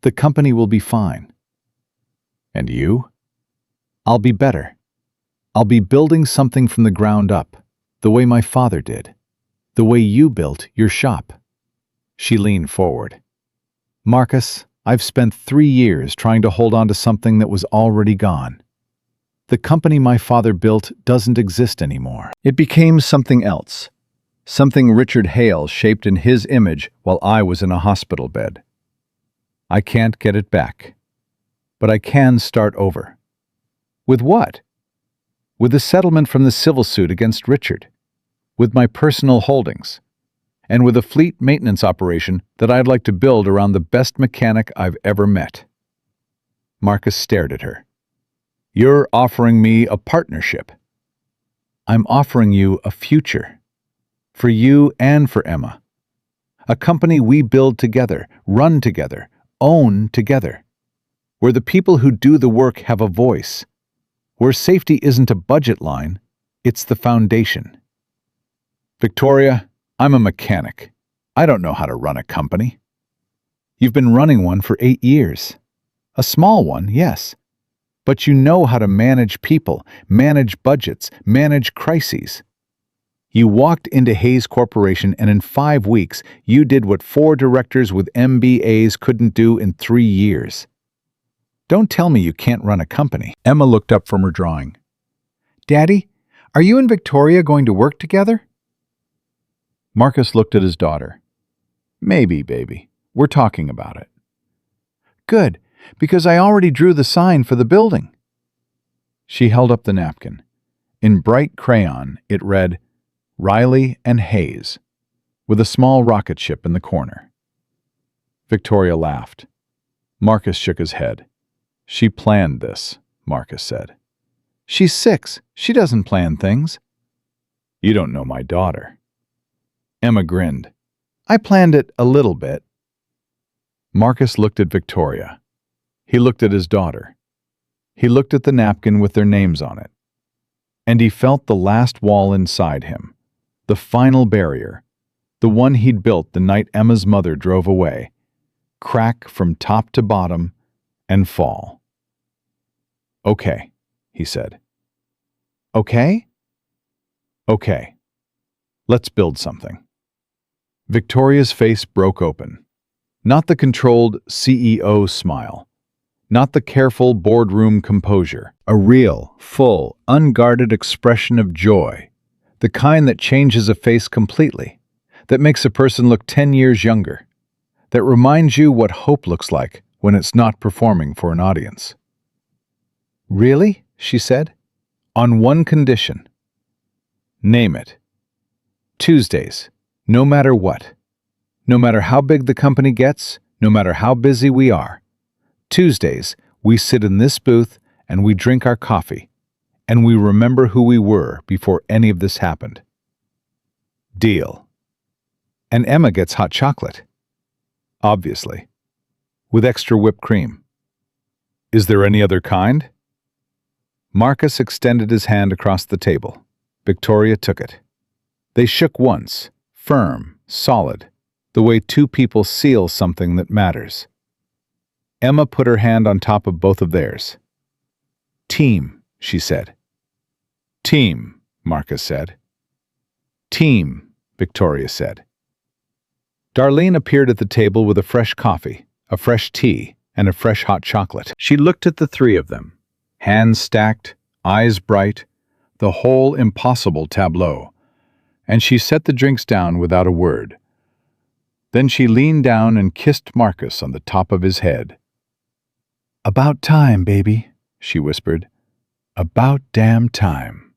The company will be fine. And you? I'll be better. I'll be building something from the ground up, the way my father did, the way you built your shop. She leaned forward. Marcus, I've spent 3 years trying to hold on to something that was already gone. The company my father built doesn't exist anymore. It became something else, something Richard Hale shaped in his image while I was in a hospital bed. I can't get it back, but I can start over. With what? With the settlement from the civil suit against Richard, with my personal holdings, and with a fleet maintenance operation that I'd like to build around the best mechanic I've ever met. Marcus stared at her. You're offering me a partnership. I'm offering you a future. For you and for Emma. A company we build together, run together, own together. Where the people who do the work have a voice. Where safety isn't a budget line, it's the foundation. Victoria, I'm a mechanic. I don't know how to run a company. You've been running one for 8 years. A small one, yes. But you know how to manage people, manage budgets, manage crises. You walked into Hayes Corporation and in 5 weeks, you did what 4 directors with MBAs couldn't do in 3 years. Don't tell me you can't run a company. Emma looked up from her drawing. Daddy, are you and Victoria going to work together? Marcus looked at his daughter. Maybe, baby. We're talking about it. Good, because I already drew the sign for the building. She held up the napkin. In bright crayon, it read, Riley and Hayes, with a small rocket ship in the corner. Victoria laughed. Marcus shook his head. She planned this, Marcus said. She's 6. She doesn't plan things. You don't know my daughter. Emma grinned. I planned it a little bit. Marcus looked at Victoria. He looked at his daughter. He looked at the napkin with their names on it. And he felt the last wall inside him, the final barrier, the one he'd built the night Emma's mother drove away, crack from top to bottom and fall. Okay, he said. Okay? Okay. Let's build something. Victoria's face broke open. Not the controlled CEO smile. Not the careful boardroom composure. A real, full, unguarded expression of joy. The kind that changes a face completely. That makes a person look 10 years younger. That reminds you what hope looks like when it's not performing for an audience. Really? She said. On one condition. Name it. Tuesdays. No matter what. No matter how big the company gets, no matter how busy we are. Tuesdays, we sit in this booth and we drink our coffee, and we remember who we were before any of this happened. Deal. And Emma gets hot chocolate. Obviously. With extra whipped cream. Is there any other kind? Marcus extended his hand across the table. Victoria took it. They shook once, firm, solid, the way 2 people seal something that matters. Emma put her hand on top of both of theirs. Team, she said. Team, Marcus said. Team, Victoria said. Darlene appeared at the table with a fresh coffee, a fresh tea, and a fresh hot chocolate. She looked at the 3 of them, hands stacked, eyes bright, the whole impossible tableau, and she set the drinks down without a word. Then she leaned down and kissed Marcus on the top of his head. About time, baby, she whispered. About damn time.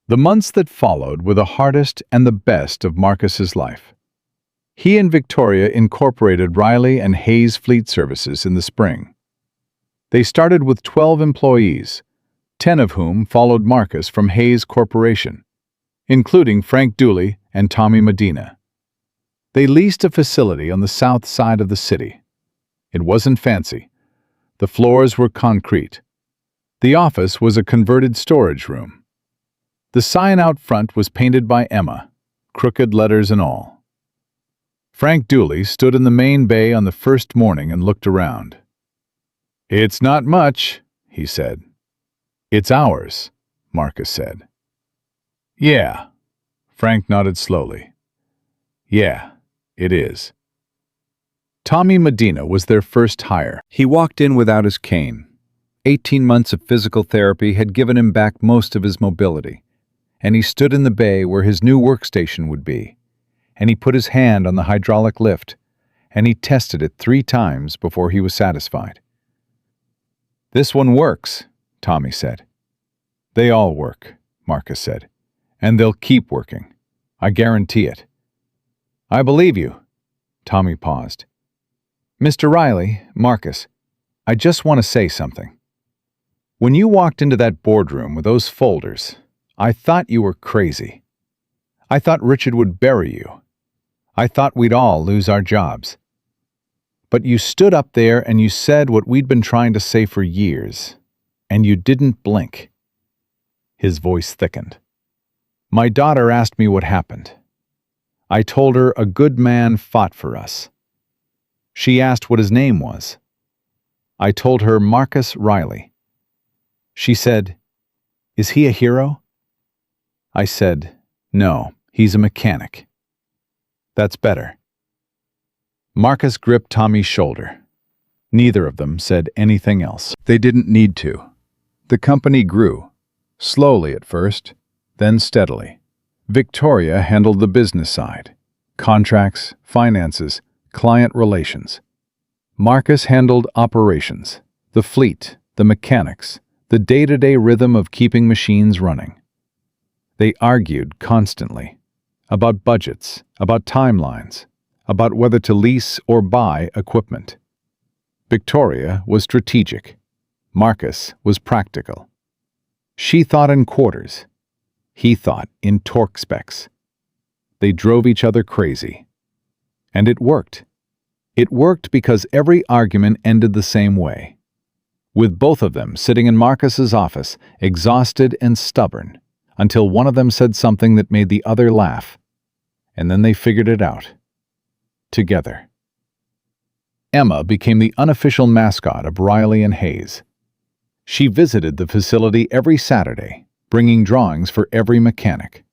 The months that followed were the hardest and the best of Marcus's life. He and Victoria incorporated Riley and Hayes Fleet Services in the spring. They started with 12 employees, 10 of whom followed Marcus from Hayes Corporation, including Frank Dooley and Tommy Medina. They leased a facility on the south side of the city. It wasn't fancy. The floors were concrete. The office was a converted storage room. The sign out front was painted by Emma, crooked letters and all. Frank Dooley stood in the main bay on the first morning and looked around. "It's not much," he said. "It's ours," Marcus said. "Yeah," Frank nodded slowly. "Yeah, it is." Tommy Medina was their first hire. He walked in without his cane. 18 months of physical therapy had given him back most of his mobility, and he stood in the bay where his new workstation would be, and he put his hand on the hydraulic lift, and he tested it 3 times before he was satisfied. "This one works," Tommy said. "They all work," Marcus said, "and they'll keep working. I guarantee it." "I believe you." Tommy paused. "Mr. Riley, Marcus, I just want to say something. When you walked into that boardroom with those folders, I thought you were crazy. I thought Richard would bury you. I thought we'd all lose our jobs. But you stood up there and you said what we'd been trying to say for years, and you didn't blink." His voice thickened. "My daughter asked me what happened. I told her a good man fought for us. She asked what his name was. I told her Marcus Riley. She said, 'Is he a hero?' I said, 'No, he's a mechanic.' That's better." Marcus gripped Tommy's shoulder. Neither of them said anything else. They didn't need to. The company grew, slowly at first, then steadily. Victoria handled the business side, contracts, finances, client relations. Marcus handled operations, the fleet, the mechanics, the day-to-day rhythm of keeping machines running. They argued constantly about budgets, about timelines, about whether to lease or buy equipment. Victoria was strategic. Marcus was practical. She thought in quarters. He thought in torque specs. They drove each other crazy. And it worked. It worked because every argument ended the same way, with both of them sitting in Marcus's office, exhausted and stubborn, until one of them said something that made the other laugh, and then they figured it out. Together. Emma became the unofficial mascot of Riley and Hayes. She visited the facility every Saturday, bringing drawings for every mechanic.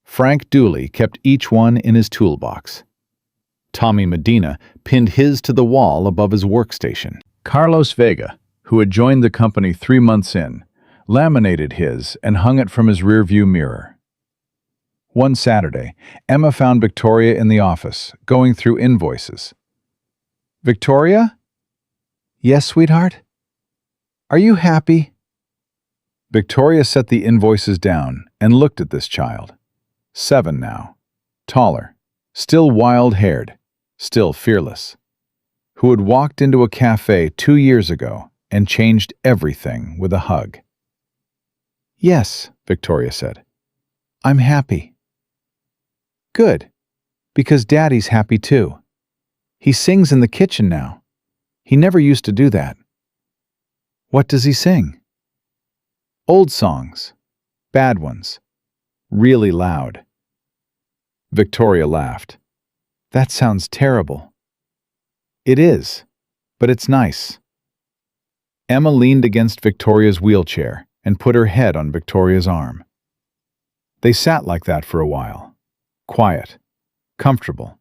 Frank Dooley kept each one in his toolbox. Tommy Medina pinned his to the wall above his workstation. Carlos Vega, who had joined the company 3 months in, laminated his and hung it from his rearview mirror. One Saturday, Emma found Victoria in the office, going through invoices. "Victoria?" "Yes, sweetheart?" "Are you happy?" Victoria set the invoices down and looked at this child. 7 now, taller, still wild-haired, still fearless, who had walked into a café 2 years ago and changed everything with a hug. "Yes," Victoria said. "I'm happy." "Good, because Daddy's happy too. He sings in the kitchen now. He never used to do that." "What does he sing?" "Old songs, bad ones, really loud." Victoria laughed. "That sounds terrible." "It is, but it's nice." Emma leaned against Victoria's wheelchair and put her head on Victoria's arm. They sat like that for a while, quiet, comfortable,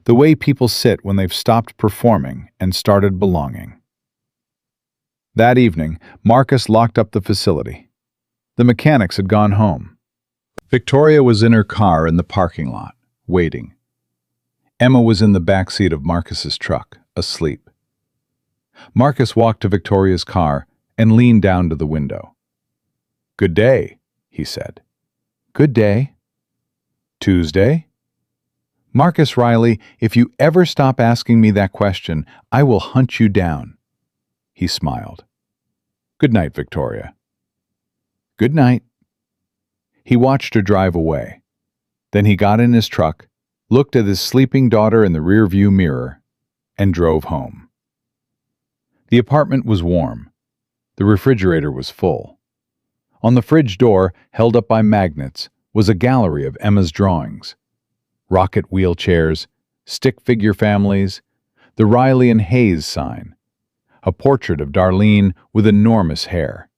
the way people sit when they've stopped performing and started belonging. That evening, Marcus locked up the facility. The mechanics had gone home. Victoria was in her car in the parking lot, waiting. Emma was in the back seat of Marcus's truck, asleep. Marcus walked to Victoria's car and leaned down to the window. "Good day," he said. "Good day." "Tuesday?" "Marcus Riley, if you ever stop asking me that question, I will hunt you down." He smiled. "Good night, Victoria." "Good night." He watched her drive away. Then he got in his truck, looked at his sleeping daughter in the rearview mirror, and drove home. The apartment was warm. The refrigerator was full. On the fridge door, held up by magnets, was a gallery of Emma's drawings. Rocket wheelchairs, stick figure families, the Riley and Hayes sign, a portrait of Darlene with enormous hair.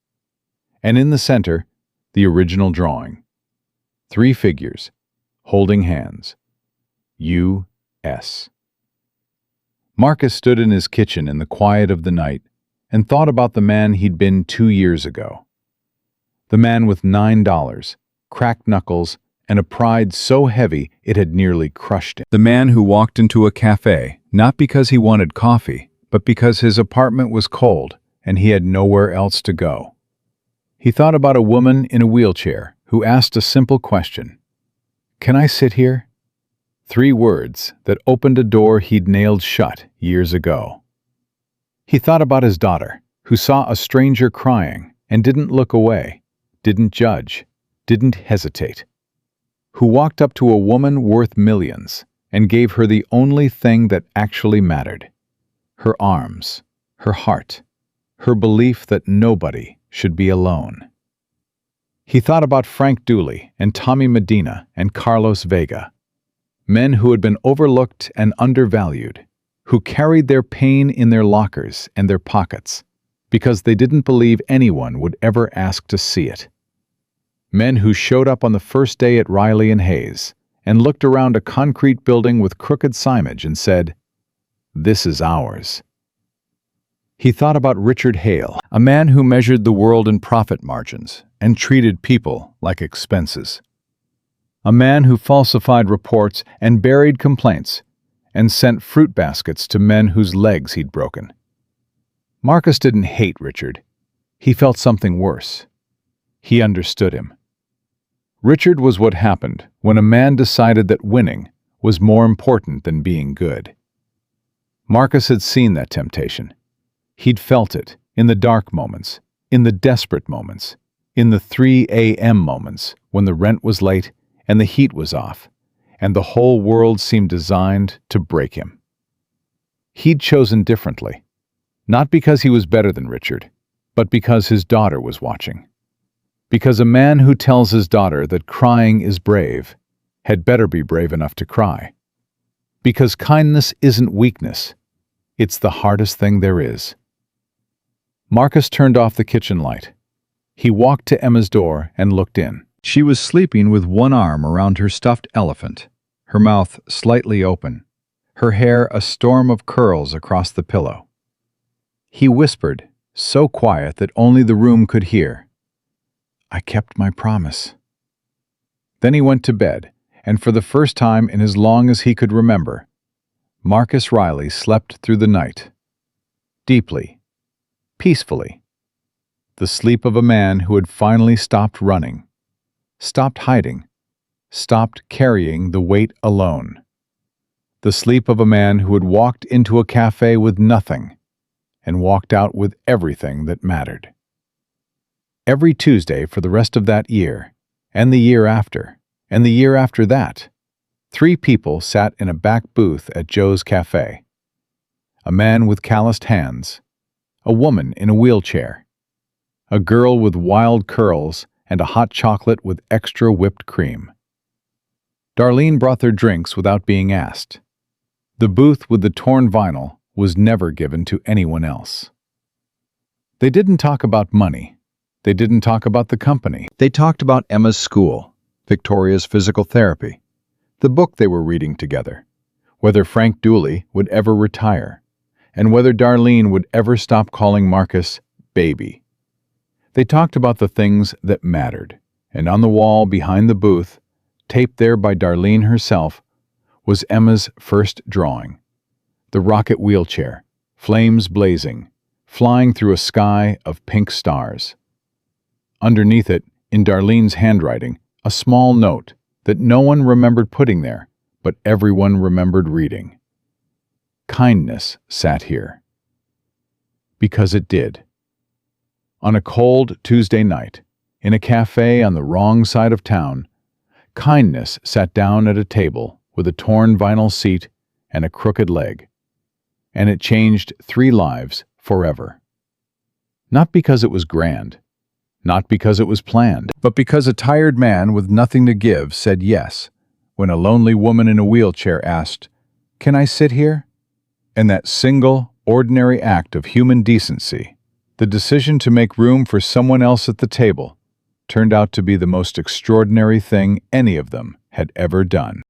And in the center, the original drawing. 3 figures, holding hands. U.S. Marcus stood in his kitchen in the quiet of the night and thought about the man he'd been 2 years ago. The man with $9, cracked knuckles, and a pride so heavy it had nearly crushed him. The man who walked into a café, not because he wanted coffee, but because his apartment was cold and he had nowhere else to go. He thought about a woman in a wheelchair who asked a simple question. "Can I sit here?" 3 words that opened a door he'd nailed shut years ago. He thought about his daughter, who saw a stranger crying and didn't look away, didn't judge, didn't hesitate. Who walked up to a woman worth millions and gave her the only thing that actually mattered. Her arms, her heart, her belief that nobody should be alone. He thought about Frank Dooley and Tommy Medina and Carlos Vega. Men who had been overlooked and undervalued, who carried their pain in their lockers and their pockets because they didn't believe anyone would ever ask to see it. Men who showed up on the first day at Riley and Hayes and looked around a concrete building with crooked signage and said, "This is ours." He thought about Richard Hale, a man who measured the world in profit margins and treated people like expenses. A man who falsified reports and buried complaints and sent fruit baskets to men whose legs he'd broken. Marcus didn't hate Richard. He felt something worse. He understood him. Richard was what happened when a man decided that winning was more important than being good. Marcus had seen that temptation. He'd felt it in the dark moments, in the desperate moments, in the 3 a.m. moments when the rent was late and the heat was off, and the whole world seemed designed to break him. He'd chosen differently, not because he was better than Richard, but because his daughter was watching. Because a man who tells his daughter that crying is brave had better be brave enough to cry. Because kindness isn't weakness, it's the hardest thing there is. Marcus turned off the kitchen light. He walked to Emma's door and looked in. She was sleeping with one arm around her stuffed elephant, her mouth slightly open, her hair a storm of curls across the pillow. He whispered, so quiet that only the room could hear, "I kept my promise." Then he went to bed, and for the first time in as long as he could remember, Marcus Riley slept through the night. Deeply, peacefully. The sleep of a man who had finally stopped running, stopped hiding, stopped carrying the weight alone. The sleep of a man who had walked into a café with nothing and walked out with everything that mattered. Every Tuesday for the rest of that year, and the year after, and the year after that, 3 people sat in a back booth at Joe's Café. A man with calloused hands, a woman in a wheelchair, a girl with wild curls and a hot chocolate with extra whipped cream. Darlene brought their drinks without being asked. The booth with the torn vinyl was never given to anyone else. They didn't talk about money. They didn't talk about the company. They talked about Emma's school, Victoria's physical therapy, the book they were reading together, whether Frank Dooley would ever retire, and whether Darlene would ever stop calling Marcus baby. They talked about the things that mattered, and on the wall behind the booth, taped there by Darlene herself, was Emma's first drawing. The rocket wheelchair, flames blazing, flying through a sky of pink stars. Underneath it, in Darlene's handwriting, a small note that no one remembered putting there, but everyone remembered reading. Kindness sat here. Because it did. On a cold Tuesday night, in a café on the wrong side of town, kindness sat down at a table with a torn vinyl seat and a crooked leg, and it changed 3 lives forever. Not because it was grand, not because it was planned, but because a tired man with nothing to give said yes when a lonely woman in a wheelchair asked, "Can I sit here?" And that single, ordinary act of human decency, the decision to make room for someone else at the table, turned out to be the most extraordinary thing any of them had ever done.